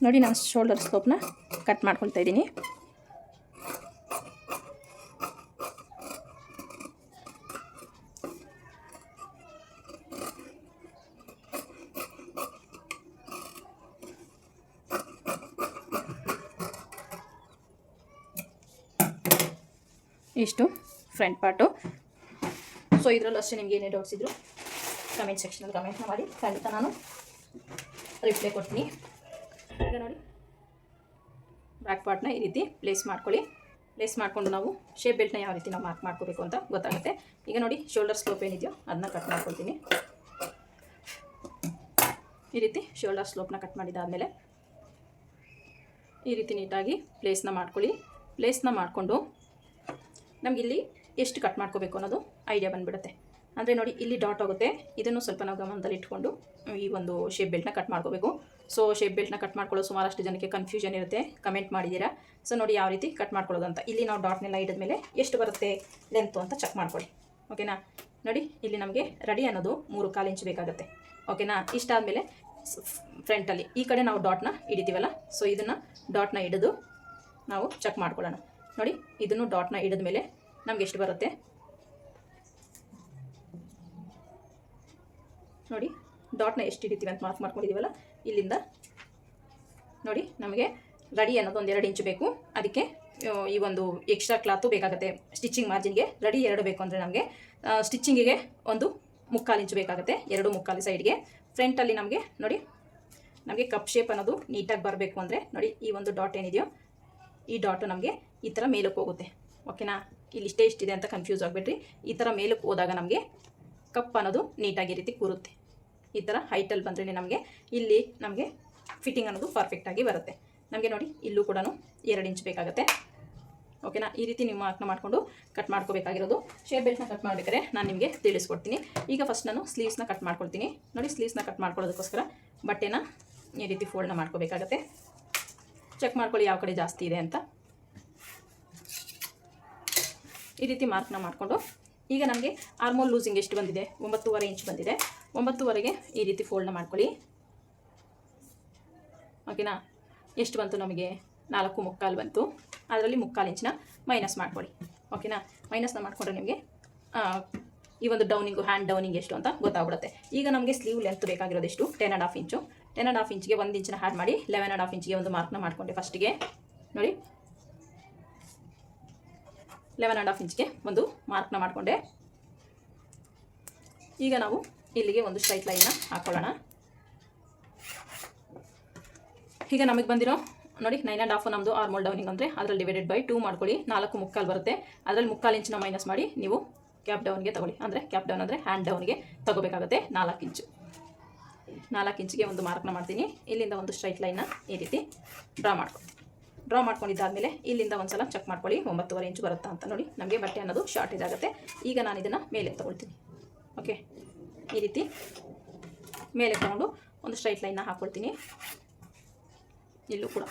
ನೋಡಿ ನಾನು ಶೋಲ್ಡರ್ ಸ್ಲೋಪ್ನ ಕಟ್ ಮಾಡ್ಕೊಳ್ತಾ ಇದ್ದೀನಿ. ಇಷ್ಟು ಫ್ರಂಟ್ ಪಾರ್ಟು. ಸೊ ಇದರಲ್ಲೂ ಅಷ್ಟೇ ನಿಮ್ಗೆ ಏನೇ ಡೌಟ್ಸ್ ಇದ್ದರೂ ಕಮೆಂಟ್ ಸೆಕ್ಷನಲ್ಲಿ ಕಮೆಂಟ್ ಮಾಡಿ, ಖಂಡಿತ ನಾನು ರಿಪ್ಲೈ ಕೊಡ್ತೀನಿ. ಈಗ ನೋಡಿ ಬ್ಯಾಕ್ ಪಾರ್ಟ್ನ ಈ ರೀತಿ ಪ್ಲೇಸ್ ಮಾಡ್ಕೊಳ್ಳಿ. ಪ್ಲೇಸ್ ಮಾಡಿಕೊಂಡು ನಾವು ಶೇಪ್ ಬೆಲ್ಟ್ನ ಯಾವ ರೀತಿ ನಾವು ಮಾರ್ಕ್ ಮಾಡ್ಕೋಬೇಕು ಅಂತ ಗೊತ್ತಾಗುತ್ತೆ. ಈಗ ನೋಡಿ ಶೋಲ್ಡರ್ ಸ್ಲೋಪ್ ಏನಿದೆಯೋ ಅದನ್ನ ಕಟ್ ಮಾಡ್ಕೊಳ್ತೀನಿ. ಈ ರೀತಿ ಶೋಲ್ಡರ್ ಸ್ಲೋಪ್ನ ಕಟ್ ಮಾಡಿದಾದಮೇಲೆ ಈ ರೀತಿ ನೀಟಾಗಿ ಪ್ಲೇಸ್ನ ಮಾಡ್ಕೊಳ್ಳಿ. ಪ್ಲೇಸ್ನ ಮಾಡಿಕೊಂಡು ನಮಗಿಲ್ಲಿ ಎಷ್ಟು ಕಟ್ ಮಾಡ್ಕೋಬೇಕು ಅನ್ನೋದು ಐಡಿಯಾ ಬಂದುಬಿಡುತ್ತೆ. ಅಂದರೆ ನೋಡಿ ಇಲ್ಲಿ ಡಾಟ್ ಆಗುತ್ತೆ, ಇದನ್ನು ಸ್ವಲ್ಪ ನಾವು ಗಮನದಲ್ಲಿ ಇಟ್ಕೊಂಡು ಈ ಒಂದು ಶೇಪ್ ಬೆಲ್ಟ್ನ ಕಟ್ ಮಾಡ್ಕೋಬೇಕು. ಸೊ ಶೇಪ್ ಬೆಲ್ಟ್ನ ಕಟ್ ಮಾಡ್ಕೊಳ್ಳೋ ಸುಮಾರಷ್ಟು ಜನಕ್ಕೆ ಕನ್ಫ್ಯೂಷನ್ ಇರುತ್ತೆ, ಕಮೆಂಟ್ ಮಾಡಿದ್ದೀರಾ. ಸೊ ನೋಡಿ ಯಾವ ರೀತಿ ಕಟ್ ಮಾಡ್ಕೊಳ್ಳೋದು ಅಂತ. ಇಲ್ಲಿ ನಾವು ಡಾಟ್ನೆಲ್ಲ ಹಿಡಿದ್ಮೇಲೆ ಎಷ್ಟು ಬರುತ್ತೆ ಲೆಂತು ಅಂತ ಚೆಕ್ ಮಾಡ್ಕೊಳ್ಳಿ. ಓಕೆನಾ, ನೋಡಿ ಇಲ್ಲಿ ನಮಗೆ ರೆಡಿ ಅನ್ನೋದು 3/4 ಇಂಚ್ ಬೇಕಾಗುತ್ತೆ. ಓಕೆನಾ, ಇಷ್ಟಾದಮೇಲೆ ಫ್ರಂಟಲ್ಲಿ ಈ ಕಡೆ ನಾವು ಡಾಟ್ನ ಹಿಡಿತೀವಲ್ಲ, ಸೊ ಇದನ್ನು ಡಾಟ್ನ ಹಿಡಿದು ನಾವು ಚೆಕ್ ಮಾಡ್ಕೊಳ್ಳೋಣ. ನೋಡಿ ಇದನ್ನು ಡಾಟ್ನ ಹಿಡಿದ ಮೇಲೆ ನಮ್ಗೆ ಎಷ್ಟು ಬರುತ್ತೆ ನೋಡಿ. ಡಾಟ್ನ ಎಷ್ಟು ಹಿಡಿತೀವಿ ಅಂತ ಮಾರ್ಕ್ ಮಾಡ್ಕೊಂಡಿದ್ದೀವಲ್ಲ, ಇಲ್ಲಿಂದ ನೋಡಿ ನಮಗೆ ರೆಡಿ ಅನ್ನೋದು 1-2 ಇಂಚು ಬೇಕು. ಅದಕ್ಕೆ ಈ ಒಂದು ಎಕ್ಸ್ಟ್ರಾ ಕ್ಲಾತು ಬೇಕಾಗುತ್ತೆ ಸ್ಟಿಚಿಂಗ್ ಮಾರ್ಜಿನ್ಗೆ. ರೆಡಿ 2 ಬೇಕು ಅಂದರೆ ನಮಗೆ ಸ್ಟಿಚಿಂಗಿಗೆ 1/4 ಇಂಚು ಬೇಕಾಗುತ್ತೆ, 2/4 ಸೈಡ್ಗೆ. ಫ್ರಂಟಲ್ಲಿ ನಮಗೆ ನೋಡಿ ನಮಗೆ ಕಪ್ ಶೇಪ್ ಅನ್ನೋದು ನೀಟಾಗಿ ಬರಬೇಕು ಅಂದರೆ ನೋಡಿ ಈ ಒಂದು ಡಾಟ್ ಏನಿದೆಯೋ ಈ ಡಾಟು ನಮಗೆ ಈ ಥರ ಮೇಲಕ್ಕೆ ಹೋಗುತ್ತೆ. ಓಕೆನಾ, ಇಲ್ಲಿ ಇಷ್ಟಿದೆ ಅಂತ ಕನ್ಫ್ಯೂಸ್ ಆಗಿಬಿಟ್ರಿ. ಈ ಥರ ಮೇಲಕ್ಕೆ ಹೋದಾಗ ನಮಗೆ ಕಪ್ ಅನ್ನೋದು ನೀಟಾಗಿ ರೀತಿ ಕೂರುತ್ತೆ. ಈ ಥರ ಹೈಟಲ್ಲಿ ಬಂದ್ರೇ ನಮಗೆ ಇಲ್ಲಿ ನಮಗೆ ಫಿಟ್ಟಿಂಗ್ ಅನ್ನೋದು ಪರ್ಫೆಕ್ಟಾಗಿ ಬರುತ್ತೆ. ನಮಗೆ ನೋಡಿ ಇಲ್ಲೂ ಕೂಡ 2 ಇಂಚ್ ಬೇಕಾಗುತ್ತೆ. ಓಕೆನಾ, ಈ ರೀತಿ ನೀವು ಮಾರ್ಕ್ನ ಮಾಡಿಕೊಂಡು ಕಟ್ ಮಾಡ್ಕೋಬೇಕಾಗಿರೋದು. ಶೇಪ್ ಬೆಲ್ಟ್ನ ಕಟ್ ಮಾಡಬೇಕಾದ್ರೆ ನಾನು ನಿಮಗೆ ತಿಳಿಸ್ಕೊಡ್ತೀನಿ. ಈಗ ಫಸ್ಟ್ ನಾನು ಸ್ಲೀವ್ಸ್ನ ಕಟ್ ಮಾಡ್ಕೊಳ್ತೀನಿ. ನೋಡಿ ಸ್ಲೀವ್ಸ್ನ ಕಟ್ ಮಾಡ್ಕೊಳ್ಳೋದಕ್ಕೋಸ್ಕರ ಬಟ್ಟೆನ ಈ ರೀತಿ ಫೋಲ್ಡ್ನ ಮಾಡ್ಕೋಬೇಕಾಗತ್ತೆ. ಚೆಕ್ ಮಾಡ್ಕೊಳ್ಳಿ ಯಾವ ಕಡೆ ಜಾಸ್ತಿ ಇದೆ ಅಂತ. ಈ ರೀತಿ ಮಾರ್ಕ್ನ ಮಾಡಿಕೊಂಡು ಈಗ ನಮಗೆ ಆರ್ಮೋಲ್ ಲೂಸಿಂಗ್ ಎಷ್ಟು ಬಂದಿದೆ, 9.5 ಇಂಚ್ ಬಂದಿದೆ. 9.5ಗೆ ಈ ರೀತಿ ಫೋಲ್ಡ್ನ ಮಾಡ್ಕೊಳ್ಳಿ. ಓಕೆನಾ, ಎಷ್ಟು ಬಂತು ನಮಗೆ 4.25 ಬಂತು. ಅದರಲ್ಲಿ 3/4 ಇಂಚನ್ನ ಮೈನಸ್ ಮಾಡ್ಕೊಳ್ಳಿ. ಓಕೆನಾ, ಮೈನಸ್ನ ಮಾಡಿಕೊಂಡ್ರೆ ನಿಮಗೆ ಈ ಒಂದು ಡೌನಿಂಗು ಹ್ಯಾಂಡ್ ಡೌನಿಂಗ್ ಎಷ್ಟು ಅಂತ ಗೊತ್ತಾಗ್ಬಿಡುತ್ತೆ. ಈಗ ನಮಗೆ ಸ್ಲೀವ್ ಲೆಂತ್ ಬೇಕಾಗಿರೋದು ಎಷ್ಟು 10.5 ಇಂಚು. 10.5 ಇಂಚಿಗೆ 1 ಇಂಚನ್ನ ಆ್ಯಡ್ ಮಾಡಿ 11.5 ಇಂಚಿಗೆ ಒಂದು ಮಾರ್ಕ್ನ ಮಾಡಿಕೊಂಡೆ ಫಸ್ಟಿಗೆ. ನೋಡಿ 11.5 ಇಂಚ್ಗೆ ಒಂದು ಮಾರ್ಕ್ನ ಮಾಡಿಕೊಂಡೆ. ಈಗ ನಾವು ಇಲ್ಲಿಗೆ ಒಂದು ಸ್ಟ್ರೈಟ್ ಲೈನ್ನ ಹಾಕೊಳ್ಳೋಣ. ಈಗ ನಮಗೆ ಬಂದಿರೋ ನೋಡಿ 9.5 ನಮ್ಮದು ಆರ್ಮೋಲ್ ಡೌನಿಂಗ್ ಅಂದರೆ ಅದರಲ್ಲಿ ಡಿವೈಡೆಡ್ ಬೈ 2 ಮಾಡ್ಕೊಳ್ಳಿ. 4 ಮುಕ್ಕಾಲು ಬರುತ್ತೆ. ಅದರಲ್ಲಿ 3/4 ಇಂಚನ್ನ ಮೈನಸ್ ಮಾಡಿ ನೀವು ಕ್ಯಾಪ್ ಡೌನ್ಗೆ ತಗೊಳ್ಳಿ. ಅಂದರೆ ಕ್ಯಾಪ್ ಡೌನ್ ಅಂದರೆ ಹ್ಯಾಂಡ್ ಡೌನ್ಗೆ ತಗೋಬೇಕಾಗುತ್ತೆ 4 ಇಂಚು. 4 ಇಂಚಿಗೆ ಒಂದು ಮಾರ್ಕ್ನ ಮಾಡ್ತೀನಿ. ಇಲ್ಲಿಂದ ಒಂದು ಸ್ಟ್ರೈಟ್ ಲೈನ್ನ ಈ ರೀತಿ ಡ್ರಾ ಮಾಡ್ಕೊಂಡಿದ್ದಾದಮೇಲೆ ಇಲ್ಲಿಂದ ಒಂದು ಸಲ ಚೆಕ್ ಮಾಡ್ಕೊಳ್ಳಿ 9.5 ಇಂಚು ಬರುತ್ತಾ ಅಂತ. ನೋಡಿ ನಮಗೆ ಬಟ್ಟೆ ಅನ್ನೋದು ಶಾರ್ಟೇಜ್ ಆಗುತ್ತೆ. ಈಗ ನಾನು ಇದನ್ನು ಮೇಲೆ ತಗೊಳ್ತೀನಿ. ಓಕೆ, ಈ ರೀತಿ ಮೇಲೆ ತಗೊಂಡು ಒಂದು ಸ್ಟ್ರೈಟ್ ಲೈನ್ನ ಹಾಕ್ಕೊಳ್ತೀನಿ. ಇಲ್ಲೂ ಕೂಡ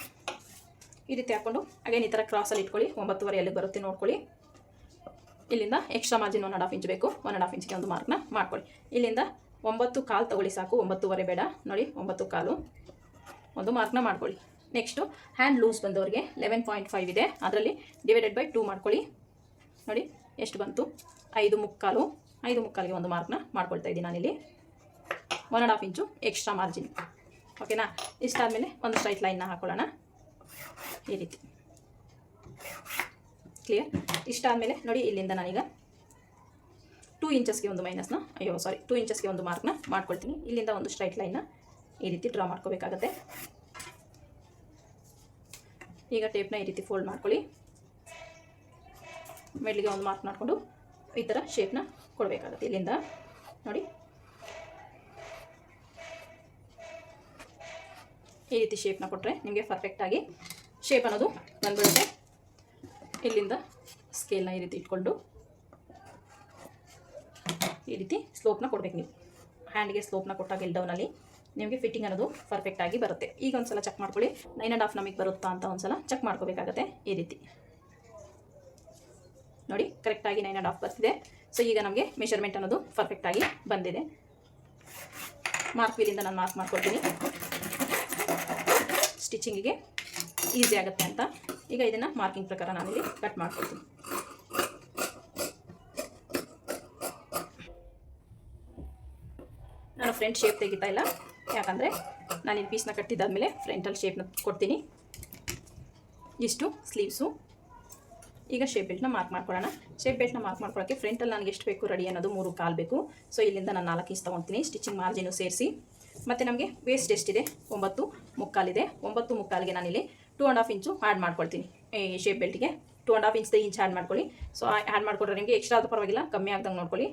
ಈ ರೀತಿ ಹಾಕ್ಕೊಂಡು ಅಗೇನ್ ಈ ಥರ ಕ್ರಾಸಲ್ಲಿ ಇಟ್ಕೊಳ್ಳಿ. 9.5 ಎಲ್ಲಿಗೆ ಬರುತ್ತೆ ನೋಡ್ಕೊಳ್ಳಿ. ಇಲ್ಲಿಂದ ಎಕ್ಸ್ಟ್ರಾ ಮಾರ್ಜಿನ್ 1.5 ಇಂಚ್ ಬೇಕು. 1.5 ಇಂಚ್ಗೆ ಒಂದು ಮಾರ್ಕ್ನ ಮಾಡ್ಕೊಳ್ಳಿ. ಇಲ್ಲಿಂದ 9.25 ತಗೊಳ್ಳಿ ಸಾಕು, 9.5 ಬೇಡ. ನೋಡಿ 9.25 ಒಂದು ಮಾರ್ಕ್ನ ಮಾಡ್ಕೊಳ್ಳಿ. ನೆಕ್ಸ್ಟು ಹ್ಯಾಂಡ್ ಲೂಸ್ ಬಂದವರಿಗೆ 11.5 ಇದೆ. ಅದರಲ್ಲಿ ಡಿವೈಡೆಡ್ ಬೈ 2 ಮಾಡ್ಕೊಳ್ಳಿ. ನೋಡಿ ಎಷ್ಟು ಬಂತು, 5.25. 5.25ಗೆ ಒಂದು ಮಾರ್ಕ್ನ ಮಾಡ್ಕೊಳ್ತಾ ಇದ್ದೀನಿ ನಾನಿಲ್ಲಿ. 1.5 ಇಂಚು ಎಕ್ಸ್ಟ್ರಾ ಮಾರ್ಜಿನ್. ಓಕೆನಾ? ಇಷ್ಟಾದಮೇಲೆ ಒಂದು ಸ್ಟ್ರೈಟ್ ಲೈನ್ನ ಹಾಕೊಳ್ಳೋಣ ಈ ರೀತಿ. ಕ್ಲಿಯರ್? ಇಷ್ಟಾದಮೇಲೆ ನೋಡಿ ಇಲ್ಲಿಂದ ನಾನೀಗ 2 ಇಂಚಸ್ಗೆ ಒಂದು ಮೈನಸ್ನ 2 ಇಂಚಸ್ಗೆ ಒಂದು ಮಾರ್ಕ್ನ ಮಾಡ್ಕೊಳ್ತೀನಿ. ಇಲ್ಲಿಂದ ಒಂದು ಸ್ಟ್ರೈಟ್ ಲೈನ್ನ ಈ ರೀತಿ ಡ್ರಾ ಮಾಡ್ಕೋಬೇಕಾಗತ್ತೆ. ಈಗ ಟೇಪ್ನ ಈ ರೀತಿ ಫೋಲ್ಡ್ ಮಾಡ್ಕೊಳ್ಳಿ. ಮಿಡ್ಲಿಗೆ ಒಂದು ಮಾರ್ಕ್ ಮಾಡಿಕೊಂಡು ಈ ಥರ ಶೇಪ್ನ ಕೊಡಬೇಕಾಗುತ್ತೆ. ಇಲ್ಲಿಂದ ನೋಡಿ ಈ ರೀತಿ ಶೇಪ್ನ ಕೊಟ್ಟರೆ ನಿಮಗೆ ಪರ್ಫೆಕ್ಟಾಗಿ ಶೇಪ್ ಅನ್ನೋದು ಬಂದ್ಬಿಡುತ್ತೆ. ಇಲ್ಲಿಂದ ಸ್ಕೇಲ್ನ ಈ ರೀತಿ ಇಟ್ಕೊಂಡು ಈ ರೀತಿ ಸ್ಲೋಪ್ನ ಕೊಡಬೇಕು. ನೀವು ಹ್ಯಾಂಡ್ಗೆ ಸ್ಲೋಪ್ನ ಕೊಟ್ಟಾಗ ಇಲ್ಲಿ ಡೌನಲ್ಲಿ ನಿಮಗೆ ಫಿಟ್ಟಿಂಗ್ ಅನ್ನೋದು ಪರ್ಫೆಕ್ಟಾಗಿ ಬರುತ್ತೆ. ಈಗ ಒಂದು ಸಲ ಚೆಕ್ ಮಾಡ್ಕೊಳ್ಳಿ 9.5 ನಮಗೆ ಬರುತ್ತಾ ಅಂತ ಒಂದು ಸಲ ಚೆಕ್ ಮಾಡ್ಕೋಬೇಕಾಗತ್ತೆ. ಈ ರೀತಿ ನೋಡಿ ಕರೆಕ್ಟಾಗಿ 9.5 ಬರ್ತಿದೆ. ಸೊ ಈಗ ನಮಗೆ ಮೆಷರ್ಮೆಂಟ್ ಅನ್ನೋದು ಪರ್ಫೆಕ್ಟಾಗಿ ಬಂದಿದೆ. ಮಾರ್ಕ್ ವೀಲಿಂದ ನಾನು ಮಾರ್ಕ್ ಮಾಡ್ಕೊಳ್ತೀನಿ, ಸ್ಟಿಚಿಂಗಿಗೆ ಈಸಿ ಆಗುತ್ತೆ ಅಂತ. ಈಗ ಇದನ್ನು ಮಾರ್ಕಿಂಗ್ ಪ್ರಕಾರ ನಾನಿಲ್ಲಿ ಕಟ್ ಮಾಡ್ಕೊಳ್ತೀನಿ. ನಾನು ಫ್ರಂಟ್ ಶೇಪ್ ತೆಗಿತಾ ಇಲ್ಲ, ಯಾಕಂದರೆ ನಾನು ಈ ಪೀಸ್ನ ಕಟ್ಟಿದ್ದಾದಮೇಲೆ ಫ್ರಂಟಲ್ಲಿ ಶೇಪ್ನ ಕೊಡ್ತೀನಿ. ಇಷ್ಟು ಸ್ಲೀವ್ಸು. ಈಗ ಶೇಪ್ ಬೆಲ್ಟ್ನ ಮಾರ್ಕ್ ಮಾಡ್ಕೊಳ್ಳೋಣ. ಶೇಪ್ ಬೆಲ್ಟ್ನ ಮಾರ್ಕ್ ಮಾಡ್ಕೊಳ್ಳೋಕ್ಕೆ ಫ್ರಂಟಲ್ಲಿ ನನಗೆ ಎಷ್ಟು ಬೇಕು ರೆಡಿ ಅನ್ನೋದು 3/4 ಬೇಕು. ಸೊ ಇಲ್ಲಿಂದ ನಾನು 4 ಇಂಚ್ ತೊಗೊಳ್ತೀನಿ, ಸ್ಟಿಚಿಂಗ್ ಮಾರ್ಜಿನು ಸೇರಿಸಿ. ಮತ್ತು ನಮಗೆ ವೇಸ್ಟ್ ಎಷ್ಟಿದೆ 9.25 ಇದೆ. 9.25ಗೆ ನಾನಿಲ್ಲಿ 2.5 ಇಂಚು ಆ್ಯಡ್ ಮಾಡ್ಕೊಳ್ತೀನಿ. ಈ ಶೇಪ್ ಬೆಲ್ಟಿಗೆ 2.5 ಇಂಚ್ ಇಂಚ್ ಆ್ಯಡ್ ಮಾಡ್ಕೊಳ್ಳಿ. ಸೊ ಆ್ಯಡ್ ಮಾಡಿಕೊಟ್ರೆ ನಿಮಗೆ ಎಕ್ಸ್ಟ್ರಾ ಆದರೂ ಪರವಾಗಿಲ್ಲ, ಕಮ್ಮಿ ಆಗ್ದಂಗೆ ನೋಡ್ಕೊಳ್ಳಿ.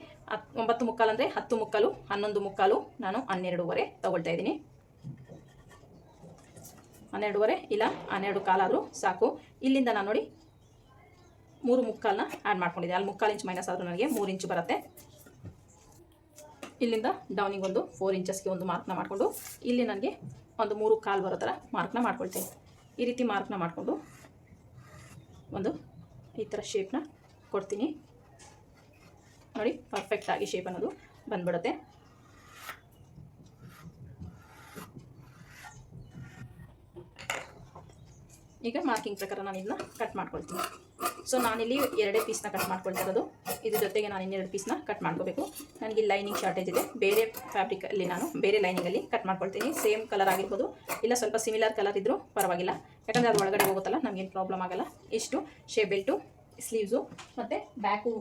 9.25 ಅಂದರೆ 10.25, 11.25, ನಾನು 12.5 ತೊಗೊಳ್ತಾ ಇದ್ದೀನಿ. 12.5 ಇಲ್ಲ 12.25 ಆದರೂ ಸಾಕು. ಇಲ್ಲಿಂದ ನಾನು ನೋಡಿ 3.25ನ ಆ್ಯಡ್ ಮಾಡ್ಕೊಂಡಿದ್ದೆ. ಅಲ್ಲಿ 3/4 ಇಂಚ್ ಮೈನಸ್ ಆದರೂ ನನಗೆ 3 ಇಂಚು ಬರುತ್ತೆ. ಇಲ್ಲಿಂದ ಡೌನಿಗೆ ಒಂದು 4 ಇಂಚಸ್ಗೆ ಒಂದು ಮಾರ್ಕ್ನ ಮಾಡಿಕೊಂಡು ಇಲ್ಲಿ ನನಗೆ ಒಂದು 3/4 ಬರೋ ಥರ ಮಾರ್ಕ್ನ ಮಾಡ್ಕೊಳ್ತೇನೆ. ಈ ರೀತಿ ಮಾರ್ಕ್ನ ಮಾಡಿಕೊಂಡು ಒಂದು ಈ ಥರ ಶೇಪ್ನ ಕೊಡ್ತೀನಿ. ನೋಡಿ ಪರ್ಫೆಕ್ಟಾಗಿ ಶೇಪ್ ಅನ್ನೋದು ಬಂದ್ಬಿಡುತ್ತೆ. ಈಗ ಮಾರ್ಕಿಂಗ್ ಪ್ರಕಾರ ನಾನು ಇದನ್ನ ಕಟ್ ಮಾಡ್ಕೊಳ್ತೀನಿ. ಸೊ ನಾನಿಲ್ಲಿ 2 ಪೀಸ್ನ ಕಟ್ ಮಾಡ್ಕೊಳ್ತಾ ಇರೋದು. ಇದ್ರ ಜೊತೆಗೆ ನಾನು 2 ಪೀಸ್ನ ಕಟ್ ಮಾಡ್ಕೋಬೇಕು. ನನಗೆ ಲೈನಿಂಗ್ ಶಾರ್ಟೇಜ್ ಇದೆ, ಬೇರೆ ಫ್ಯಾಬ್ರಿಕಲ್ಲಿ ನಾನು ಬೇರೆ ಲೈನಿಂಗಲ್ಲಿ ಕಟ್ ಮಾಡ್ಕೊಳ್ತೀನಿ. ಸೇಮ್ ಕಲರ್ ಆಗಿರ್ಬೋದು, ಇಲ್ಲ ಸ್ವಲ್ಪ ಸಿಮಿಲರ್ ಕಲರ್ ಇದ್ದರೂ ಪರವಾಗಿಲ್ಲ, ಯಾಕಂದರೆ ಅದು ಒಳಗಡೆ ಹೋಗುತ್ತಲ್ಲ, ನಮಗೇನು ಪ್ರಾಬ್ಲಮ್ ಆಗಲ್ಲ. ಇಷ್ಟು ಶೇಪ್ ಬೆಲ್ಟು, ಸ್ಲೀವ್ಸು ಮತ್ತು ಬ್ಯಾಕು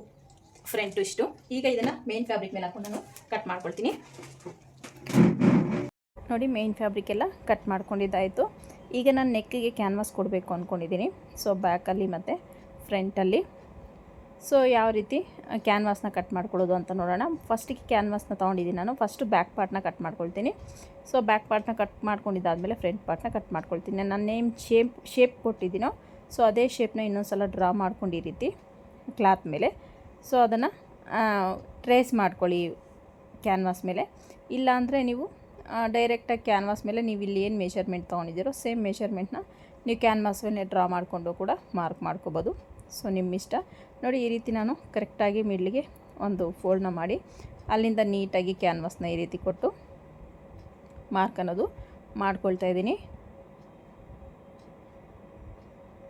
ಫ್ರಂಟು ಇಷ್ಟು. ಈಗ ಇದನ್ನು ಮೇನ್ ಫ್ಯಾಬ್ರಿಕ್ ಮೇಲೆ ಹಾಕೊಂಡು ನಾನು ಕಟ್ ಮಾಡ್ಕೊಳ್ತೀನಿ. ನೋಡಿ ಮೇನ್ ಫ್ಯಾಬ್ರಿಕ್ ಎಲ್ಲ ಕಟ್ ಮಾಡ್ಕೊಂಡಿದ್ದಾಯಿತು. ಈಗ ನಾನು ನೆಕ್ಕಿಗೆ ಕ್ಯಾನ್ವಾಸ್ ಕೊಡಬೇಕು ಅಂದ್ಕೊಂಡಿದ್ದೀನಿ. ಸೊ ಬ್ಯಾಕಲ್ಲಿ ಮತ್ತು ಫ್ರಂಟಲ್ಲಿ. ಸೊ ಯಾವ ರೀತಿ ಕ್ಯಾನ್ವಾಸ್ನ ಕಟ್ ಮಾಡ್ಕೊಳ್ಳೋದು ಅಂತ ನೋಡೋಣ. ಫಸ್ಟಿಗೆ ಕ್ಯಾನ್ವಾಸ್ನ ತೊಗೊಂಡಿದ್ದೀನಿ ನಾನು. ಫಸ್ಟು ಬ್ಯಾಕ್ ಪಾರ್ಟ್ನ ಕಟ್ ಮಾಡ್ಕೊಳ್ತೀನಿ. ಸೊ ಬ್ಯಾಕ್ ಪಾರ್ಟ್ನ ಕಟ್ ಮಾಡ್ಕೊಂಡಿದ್ದಾದಮೇಲೆ ಫ್ರಂಟ್ ಪಾರ್ಟ್ನ ಕಟ್ ಮಾಡ್ಕೊಳ್ತೀನಿ. ನಾನು ಏನು ಶೇಪ್ ಕೊಟ್ಟಿದ್ದೀನೋ ಸೊ ಅದೇ ಶೇಪ್ನ ಇನ್ನೊಂದು ಸಲ ಡ್ರಾ ಮಾಡ್ಕೊಂಡು ಈ ರೀತಿ ಕ್ಲಾತ್ ಮೇಲೆ. ಸೊ ಅದನ್ನು ಟ್ರೇಸ್ ಮಾಡ್ಕೊಳ್ಳಿ ಕ್ಯಾನ್ವಾಸ್ ಮೇಲೆ. ಇಲ್ಲಾಂದರೆ ನೀವು ಡೈರೆಕ್ಟಾಗಿ ಕ್ಯಾನ್ವಾಸ್ ಮೇಲೆ ನೀವು ಇಲ್ಲಿ ಏನು ಮೆಷರ್ಮೆಂಟ್ ತೊಗೊಂಡಿದ್ದೀರೋ ಸೇಮ್ ಮೆಷರ್ಮೆಂಟ್ನ ನೀವು ಕ್ಯಾನ್ವಾಸ್ ಮೇಲೆ ಡ್ರಾ ಮಾಡಿಕೊಂಡು ಕೂಡ ಮಾರ್ಕ್ ಮಾಡ್ಕೋಬೋದು. ಸೊ ನಿಮ್ಮ ಇಷ್ಟ. ನೋಡಿ ಈ ರೀತಿ ನಾನು ಕರೆಕ್ಟಾಗಿ ಮಿಡ್ಲಿಗೆ ಒಂದು ಫೋಲ್ಡ್ನ ಮಾಡಿ ಅಲ್ಲಿಂದ ನೀಟಾಗಿ ಕ್ಯಾನ್ವಾಸ್ನ ಈ ರೀತಿ ಕೊಟ್ಟು ಮಾರ್ಕ್ ಅನ್ನೋದು ಮಾಡ್ಕೊಳ್ತಾ ಇದ್ದೀನಿ.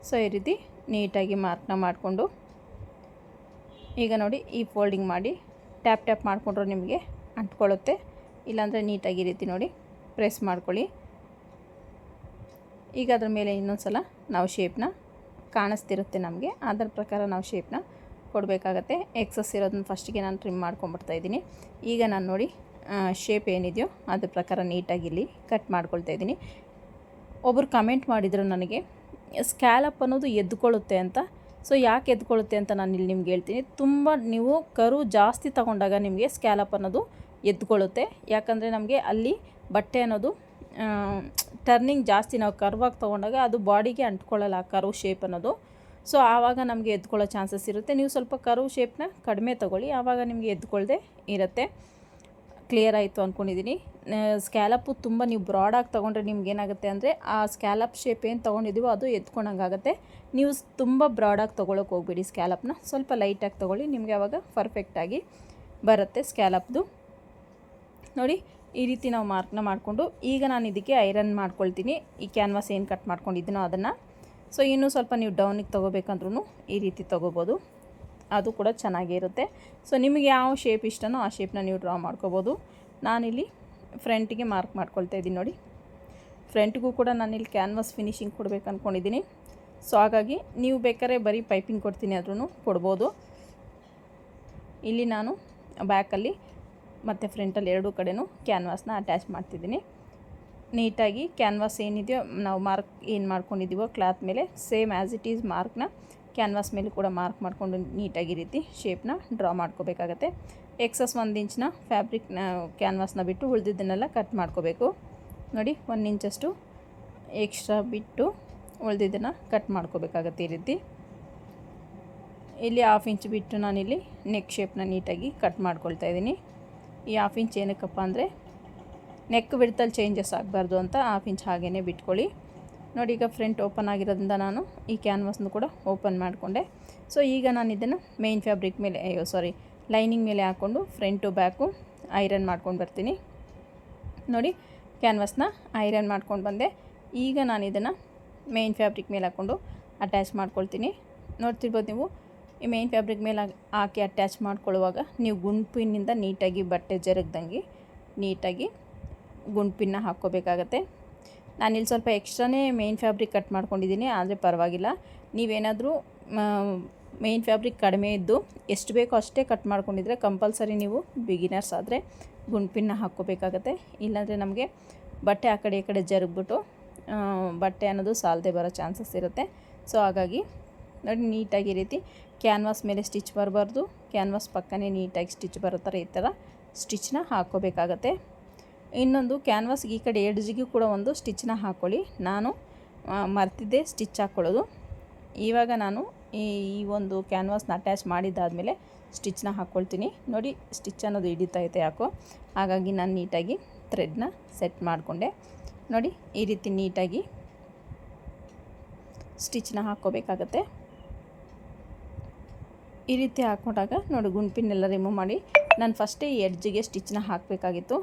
ಸೊ ಈ ರೀತಿ ನೀಟಾಗಿ ಮಾರ್ಕ್ನ ಮಾಡಿಕೊಂಡು ಈಗ ನೋಡಿ ಈ ಫೋಲ್ಡಿಂಗ್ ಮಾಡಿ ಟ್ಯಾಪ್ ಟ್ಯಾಪ್ ಮಾಡಿಕೊಂಡ್ರೆ ನಿಮಗೆ ಅಂಟ್ಕೊಳ್ಳುತ್ತೆ. ಇಲ್ಲಾಂದರೆ ನೀಟಾಗಿ ಈ ರೀತಿ ನೋಡಿ ಪ್ರೆಸ್ ಮಾಡ್ಕೊಳ್ಳಿ. ಈಗ ಅದ್ರ ಮೇಲೆ ಇನ್ನೊಂದು ಸಲ ನಾವು ಶೇಪ್ನ ಕಾಣಿಸ್ತಿರುತ್ತೆ ನಮಗೆ. ಅದರ ಪ್ರಕಾರ ನಾವು ಶೇಪ್ನ ಕೊಡಬೇಕಾಗತ್ತೆ. ಎಕ್ಸಸ್ ಇರೋದನ್ನ ಫಸ್ಟಿಗೆ ನಾನು ಟ್ರಿಮ್ ಮಾಡ್ಕೊಂಬಿಡ್ತಾಯಿದ್ದೀನಿ. ಈಗ ನಾನು ನೋಡಿ ಶೇಪ್ ಏನಿದೆಯೋ ಅದ್ರ ಪ್ರಕಾರ ನೀಟಾಗಿ ಇಲ್ಲಿ ಕಟ್ ಮಾಡ್ಕೊಳ್ತಾ ಇದ್ದೀನಿ. ಒಬ್ಬರು ಕಮೆಂಟ್ ಮಾಡಿದರು ನನಗೆ ಸ್ಕ್ಯಾಲಪ್ ಅನ್ನೋದು ಎದ್ದುಕೊಳ್ಳುತ್ತೆ ಅಂತ. ಸೊ ಯಾಕೆ ಎದ್ದುಕೊಳ್ಳುತ್ತೆ ಅಂತ ನಾನು ಇಲ್ಲಿ ನಿಮ್ಗೆ ಹೇಳ್ತೀನಿ. ತುಂಬ ನೀವು ಕರು ಜಾಸ್ತಿ ತಗೊಂಡಾಗ ನಿಮಗೆ ಸ್ಕ್ಯಾಲಪ್ ಅನ್ನೋದು ಎದ್ದುಕೊಳ್ಳುತ್ತೆ. ಯಾಕಂದರೆ ನಮಗೆ ಅಲ್ಲಿ ಬಟ್ಟೆ ಅನ್ನೋದು ಟರ್ನಿಂಗ್ ಜಾಸ್ತಿ ನಾವು ಕರ್ವಾಗಿ ತೊಗೊಂಡಾಗ ಅದು ಬಾಡಿಗೆ ಅಂಟ್ಕೊಳ್ಳಲ್ಲ ಆ ಕರು ಶೇಪ್ ಅನ್ನೋದು. ಸೊ ಆವಾಗ ನಮಗೆ ಎದ್ಕೊಳ್ಳೋ ಚಾನ್ಸಸ್ ಇರುತ್ತೆ. ನೀವು ಸ್ವಲ್ಪ ಕರು ಶೇಪ್ನ ಕಡಿಮೆ ತೊಗೊಳ್ಳಿ, ಆವಾಗ ನಿಮಗೆ ಎದ್ಕೊಳ್ಳದೆ ಇರುತ್ತೆ. ಕ್ಲಿಯರ್ ಆಯಿತು ಅಂದ್ಕೊಂಡಿದ್ದೀನಿ. ಸ್ಕ್ಯಾಲಪ್ಪು ತುಂಬ ನೀವು ಬ್ರಾಡಾಗಿ ತೊಗೊಂಡ್ರೆ ನಿಮ್ಗೆ ಏನಾಗುತ್ತೆ ಅಂದರೆ ಆ ಸ್ಕ್ಯಾಲಪ್ ಶೇಪ್ ಏನು ತೊಗೊಂಡಿದ್ದೀವೋ ಅದು ಎತ್ಕೊಂಡಂಗಾಗುತ್ತೆ. ನೀವು ತುಂಬ ಬ್ರಾಡಾಗಿ ತೊಗೊಳಕ್ಕೆ ಹೋಗ್ಬೇಡಿ. ಸ್ಕ್ಯಾಲಪ್ನ ಸ್ವಲ್ಪ ಲೈಟಾಗಿ ತೊಗೊಳ್ಳಿ, ನಿಮಗೆ ಆವಾಗ ಪರ್ಫೆಕ್ಟಾಗಿ ಬರುತ್ತೆ ಸ್ಕ್ಯಾಲಪ್ದು. ನೋಡಿ ಈ ರೀತಿ ನಾವು ಮಾರ್ಕ್ನ ಮಾಡಿಕೊಂಡು ಈಗ ನಾನು ಇದಕ್ಕೆ ಐರನ್ ಮಾಡ್ಕೊಳ್ತೀನಿ. ಈ ಕ್ಯಾನ್ವಾಸ್ ಏನು ಕಟ್ ಮಾಡ್ಕೊಂಡಿದ್ದೀನೋ ಅದನ್ನು. ಸೊ ಇನ್ನೂ ಸ್ವಲ್ಪ ನೀವು ಡೌನಿಗೆ ತೊಗೋಬೇಕಂದ್ರೂ ಈ ರೀತಿ ತೊಗೋಬೋದು, ಅದು ಕೂಡ ಚೆನ್ನಾಗೇ ಇರುತ್ತೆ. ಸೊ ನಿಮಗೆ ಯಾವ ಶೇಪ್ ಇಷ್ಟನೋ ಆ ಶೇಪ್ನ ನೀವು ಡ್ರಾ ಮಾಡ್ಕೋಬೋದು. ನಾನಿಲ್ಲಿ ಫ್ರಂಟಿಗೆ ಮಾರ್ಕ್ ಮಾಡ್ಕೊಳ್ತಾ ಇದ್ದೀನಿ. ನೋಡಿ ಫ್ರಂಟ್ಗೂ ಕೂಡ ನಾನಿಲ್ಲಿ ಕ್ಯಾನ್ವಾಸ್ ಫಿನಿಶಿಂಗ್ ಕೊಡಬೇಕು ಅಂದ್ಕೊಂಡಿದ್ದೀನಿ. ಸೊ ಹಾಗಾಗಿ ನೀವು ಬೇಕಾದ್ರೆ ಬರೀ ಪೈಪಿಂಗ್ ಕೊಡ್ತೀನಿ ಆದ್ರೂ ಕೊಡ್ಬೋದು. ಇಲ್ಲಿ ನಾನು ಬ್ಯಾಕಲ್ಲಿ ಮತ್ತು ಫ್ರಂಟಲ್ಲಿ ಎರಡೂ ಕಡೆನೂ ಕ್ಯಾನ್ವಾಸ್ನ ಅಟ್ಯಾಚ್ ಮಾಡ್ತಿದ್ದೀನಿ. ನೀಟಾಗಿ ಕ್ಯಾನ್ವಾಸ್ ಏನಿದೆಯೋ ನಾವು ಮಾರ್ಕ್ ಏನು ಮಾಡ್ಕೊಂಡಿದ್ದೀವೋ ಕ್ಲಾತ್ ಮೇಲೆ ಸೇಮ್ ಆ್ಯಸ್ ಇಟ್ ಈಸ್ ಮಾರ್ಕ್ನ ಕ್ಯಾನ್ವಾಸ್ ಮೇಲೆ ಕೂಡ ಮಾರ್ಕ್ ಮಾಡಿಕೊಂಡು ನೀಟಾಗಿ ರೀತಿ ಶೇಪ್ನ ಡ್ರಾ ಮಾಡ್ಕೋಬೇಕಾಗತ್ತೆ. ಎಕ್ಸಸ್ 1 ಇಂಚ್ನ ಫ್ಯಾಬ್ರಿಕ್ನ ಕ್ಯಾನ್ವಾಸ್ನ ಬಿಟ್ಟು ಉಳಿದಿದ್ದನ್ನೆಲ್ಲ ಕಟ್ ಮಾಡ್ಕೋಬೇಕು. ನೋಡಿ 1 ಇಂಚಷ್ಟು ಎಕ್ಸ್ಟ್ರಾ ಬಿಟ್ಟು ಉಳಿದಿದ್ದನ್ನು ಕಟ್ ಮಾಡ್ಕೋಬೇಕಾಗತ್ತೆ. ಈ ರೀತಿ ಇಲ್ಲಿ 1/2 ಇಂಚ್ ಬಿಟ್ಟು ನಾನಿಲ್ಲಿ ನೆಕ್ ಶೇಪ್ನ ನೀಟಾಗಿ ಕಟ್ ಮಾಡ್ಕೊಳ್ತಾ ಇದ್ದೀನಿ. ಈ 1/2 ಇಂಚ್ ಏನಕ್ಕಪ್ಪ ಅಂದರೆ ನೆಕ್ ಬಿಡ್ತಲ್ಲಿ ಚೇಂಜಸ್ ಆಗಬಾರ್ದು ಅಂತ 1/2 ಇಂಚ್ ಹಾಗೇ ಬಿಟ್ಕೊಳ್ಳಿ. ನೋಡಿ ಈಗ ಫ್ರಂಟ್ ಓಪನ್ ಆಗಿರೋದ್ರಿಂದ ನಾನು ಈ ಕ್ಯಾನ್ವಾಸ್ನು ಕೂಡ ಓಪನ್ ಮಾಡಿಕೊಂಡೆ. ಸೊ ಈಗ ನಾನು ಇದನ್ನು ಮೇನ್ ಫ್ಯಾಬ್ರಿಕ್ ಮೇಲೆ ಲೈನಿಂಗ್ ಮೇಲೆ ಹಾಕ್ಕೊಂಡು ಫ್ರಂಟು ಬ್ಯಾಕು ಐರನ್ ಮಾಡ್ಕೊಂಡು ಬರ್ತೀನಿ. ನೋಡಿ ಕ್ಯಾನ್ವಾಸ್ನ ಐರನ್ ಮಾಡ್ಕೊಂಡು ಬಂದೆ. ಈಗ ನಾನು ಇದನ್ನು ಮೇನ್ ಫ್ಯಾಬ್ರಿಕ್ ಮೇಲೆ ಹಾಕ್ಕೊಂಡು ಅಟ್ಯಾಚ್ ಮಾಡ್ಕೊಳ್ತೀನಿ. ನೋಡ್ತಿರ್ಬೋದು ನೀವು ಈ ಮೇನ್ ಫ್ಯಾಬ್ರಿಕ್ ಮೇಲೆ ಹಾಕಿ ಅಟ್ಯಾಚ್ ಮಾಡ್ಕೊಳ್ಳುವಾಗ ನೀವು ಗುಂಡ್ಪಿನ್ನಿಂದ ನೀಟಾಗಿ ಬಟ್ಟೆ ಜರುಗ್ದಂಗೆ ನೀಟಾಗಿ ಗುಂಡ್ಪಿನ್ನ ಹಾಕ್ಕೋಬೇಕಾಗತ್ತೆ. ನಾನಿಲ್ಲಿ ಸ್ವಲ್ಪ ಎಕ್ಸ್ಟ್ರಾನೇ ಮೇನ್ ಫ್ಯಾಬ್ರಿಕ್ ಕಟ್ ಮಾಡ್ಕೊಂಡಿದ್ದೀನಿ, ಆದರೆ ಪರವಾಗಿಲ್ಲ. ನೀವೇನಾದರೂ ಮೇನ್ ಫ್ಯಾಬ್ರಿಕ್ ಕಡಿಮೆ ಇದ್ದು ಎಷ್ಟು ಬೇಕೋ ಅಷ್ಟೇ ಕಟ್ ಮಾಡ್ಕೊಂಡಿದ್ರೆ ಕಂಪಲ್ಸರಿ ನೀವು ಬಿಗಿನರ್ಸ್ ಆದರೆ ಗುಂಡ್ಪಿನ್ನ ಹಾಕ್ಕೋಬೇಕಾಗತ್ತೆ. ಇಲ್ಲಾಂದರೆ ನಮಗೆ ಬಟ್ಟೆ ಆ ಕಡೆ ಈ ಕಡೆ ಜರುಗ್ಬಿಟ್ಟು ಬಟ್ಟೆ ಅನ್ನೋದು ಸಾಲದೆ ಬರೋ ಚಾನ್ಸಸ್ ಇರುತ್ತೆ. ಸೊ ಹಾಗಾಗಿ ನೋಡಿ ನೀಟಾಗಿ ಈ ರೀತಿ ಕ್ಯಾನ್ವಾಸ್ ಮೇಲೆ ಸ್ಟಿಚ್ ಬರಬಾರ್ದು, ಕ್ಯಾನ್ವಾಸ್ ಪಕ್ಕನೇ ನೀಟಾಗಿ ಸ್ಟಿಚ್ ಬರೋ ಥರ ಈ ಥರ ಸ್ಟಿಚ್ನ ಹಾಕ್ಕೋಬೇಕಾಗತ್ತೆ. ಇನ್ನೊಂದು ಕ್ಯಾನ್ವಾಸ್ಗೆ ಈ ಕಡೆ ಎಡ್ಜಿಗೂ ಕೂಡ ಒಂದು ಸ್ಟಿಚ್ನ ಹಾಕ್ಕೊಳ್ಳಿ. ನಾನು ಮರ್ತಿದ್ದೆ ಸ್ಟಿಚ್ ಹಾಕ್ಕೊಳ್ಳೋದು. ಇವಾಗ ನಾನು ಈ ಒಂದು ಕ್ಯಾನ್ವಾಸ್ನ ಅಟ್ಯಾಚ್ ಮಾಡಿದ್ದಾದಮೇಲೆ ಸ್ಟಿಚ್ನ ಹಾಕ್ಕೊಳ್ತೀನಿ. ನೋಡಿ ಸ್ಟಿಚ್ ಅನ್ನೋದು ಹಿಡಿತೈತೆ ಯಾಕೋ, ಹಾಗಾಗಿ ನಾನು ನೀಟಾಗಿ ಥ್ರೆಡ್ನ ಸೆಟ್ ಮಾಡಿಕೊಂಡೆ. ನೋಡಿ ಈ ರೀತಿ ನೀಟಾಗಿ ಸ್ಟಿಚ್ನ ಹಾಕ್ಕೋಬೇಕಾಗತ್ತೆ. ಈ ರೀತಿ ಹಾಕ್ಕೊಂಡಾಗ ನೋಡಿ ಗುಂಪಿನೆಲ್ಲ ರಿಮೂವ್ ಮಾಡಿ ನಾನು ಫಸ್ಟೇ ಈ ಎಡ್ಜಿಗೆ ಸ್ಟಿಚ್ನ ಹಾಕಬೇಕಾಗಿತ್ತು,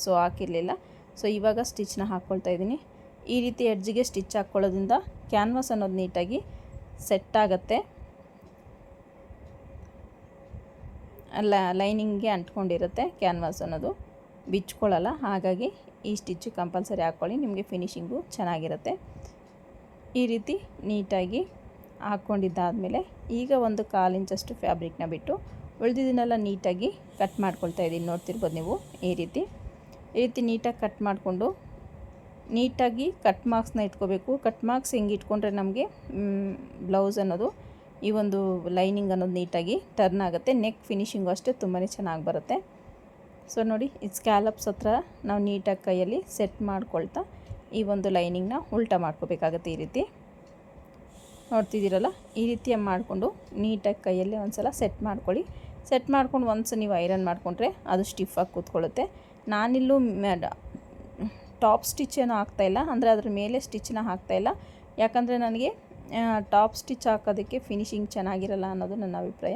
ಸೊ ಹಾಕಿರಲಿಲ್ಲ. ಸೊ ಇವಾಗ ಸ್ಟಿಚ್ನ ಹಾಕ್ಕೊಳ್ತಾ ಇದ್ದೀನಿ. ಈ ರೀತಿ ಎಡ್ಜಿಗೆ ಸ್ಟಿಚ್ ಹಾಕ್ಕೊಳ್ಳೋದ್ರಿಂದ ಕ್ಯಾನ್ವಾಸ್ ಅನ್ನೋದು ನೀಟಾಗಿ ಸೆಟ್ ಆಗುತ್ತೆ, ಲೈನಿಂಗ್ಗೆ ಅಂಟ್ಕೊಂಡಿರುತ್ತೆ. ಕ್ಯಾನ್ವಾಸ್ ಅನ್ನೋದು ಬಿಚ್ಕೊಳ್ಳಲ್ಲ, ಹಾಗಾಗಿ ಈ ಸ್ಟಿಚ್ ಕಂಪಲ್ಸರಿ ಹಾಕ್ಕೊಳ್ಳಿ, ನಿಮಗೆ ಫಿನಿಶಿಂಗು ಚೆನ್ನಾಗಿರುತ್ತೆ. ಈ ರೀತಿ ನೀಟಾಗಿ ಹಾಕ್ಕೊಂಡಿದ್ದಾದಮೇಲೆ ಈಗ ಒಂದು 1/4 ಇಂಚಷ್ಟು ಫ್ಯಾಬ್ರಿಕ್ನ ಬಿಟ್ಟು ಉಳಿದಿದ್ದನ್ನೆಲ್ಲ ನೀಟಾಗಿ ಕಟ್ ಮಾಡ್ಕೊಳ್ತಾ ಇದ್ದೀನಿ. ನೋಡ್ತಿರ್ಬೋದು ನೀವು ಈ ರೀತಿ ನೀಟಾಗಿ ಕಟ್ ಮಾಡಿಕೊಂಡು ನೀಟಾಗಿ ಕಟ್ ಮಾರ್ಕ್ಸ್ನ ಇಟ್ಕೋಬೇಕು. ಕಟ್ ಮಾರ್ಕ್ಸ್ ಹೆಂಗೆ ಇಟ್ಕೊಂಡ್ರೆ ನಮಗೆ ಬ್ಲೌಸ್ ಅನ್ನೋದು ಈ ಒಂದು ಲೈನಿಂಗ್ ಅನ್ನೋದು ನೀಟಾಗಿ ಟರ್ನ್ ಆಗುತ್ತೆ. ನೆಕ್ ಫಿನಿಶಿಂಗು ಅಷ್ಟೇ ತುಂಬಾ ಚೆನ್ನಾಗಿ ಬರುತ್ತೆ. ಸೊ ನೋಡಿ ಈ ಸ್ಕ್ಯಾಲಪ್ಸ್ ಹತ್ರ ನಾವು ನೀಟಾಗಿ ಕೈಯಲ್ಲಿ ಸೆಟ್ ಮಾಡ್ಕೊಳ್ತಾ ಈ ಒಂದು ಲೈನಿಂಗ್ನ ಉಲ್ಟಾ ಮಾಡ್ಕೋಬೇಕಾಗತ್ತೆ. ಈ ರೀತಿ ನೋಡ್ತಿದ್ದೀರಲ್ಲ, ಈ ರೀತಿ ಮಾಡಿಕೊಂಡು ನೀಟಾಗಿ ಕೈಯಲ್ಲಿ ಒಂದು ಸಲ ಸೆಟ್ ಮಾಡ್ಕೊಳ್ಳಿ. ಸೆಟ್ ಮಾಡ್ಕೊಂಡು ಒಂದ್ಸ ನೀವು ಐರನ್ ಮಾಡಿಕೊಂಡ್ರೆ ಅದು ಸ್ಟಿಫಾಗಿ ಕೂತ್ಕೊಳ್ಳುತ್ತೆ. ನಾನಿಲ್ಲೂ ಟಾಪ್ ಸ್ಟಿಚ್ ಏನೂ ಹಾಕ್ತಾಯಿಲ್ಲ, ಅಂದರೆ ಅದ್ರ ಮೇಲೆ ಸ್ಟಿಚ್ನ ಹಾಕ್ತಾಯಿಲ್ಲ. ಯಾಕಂದರೆ ನನಗೆ ಟಾಪ್ ಸ್ಟಿಚ್ ಹಾಕೋದಕ್ಕೆ ಫಿನಿಶಿಂಗ್ ಚೆನ್ನಾಗಿರಲ್ಲ ಅನ್ನೋದು ನನ್ನ ಅಭಿಪ್ರಾಯ.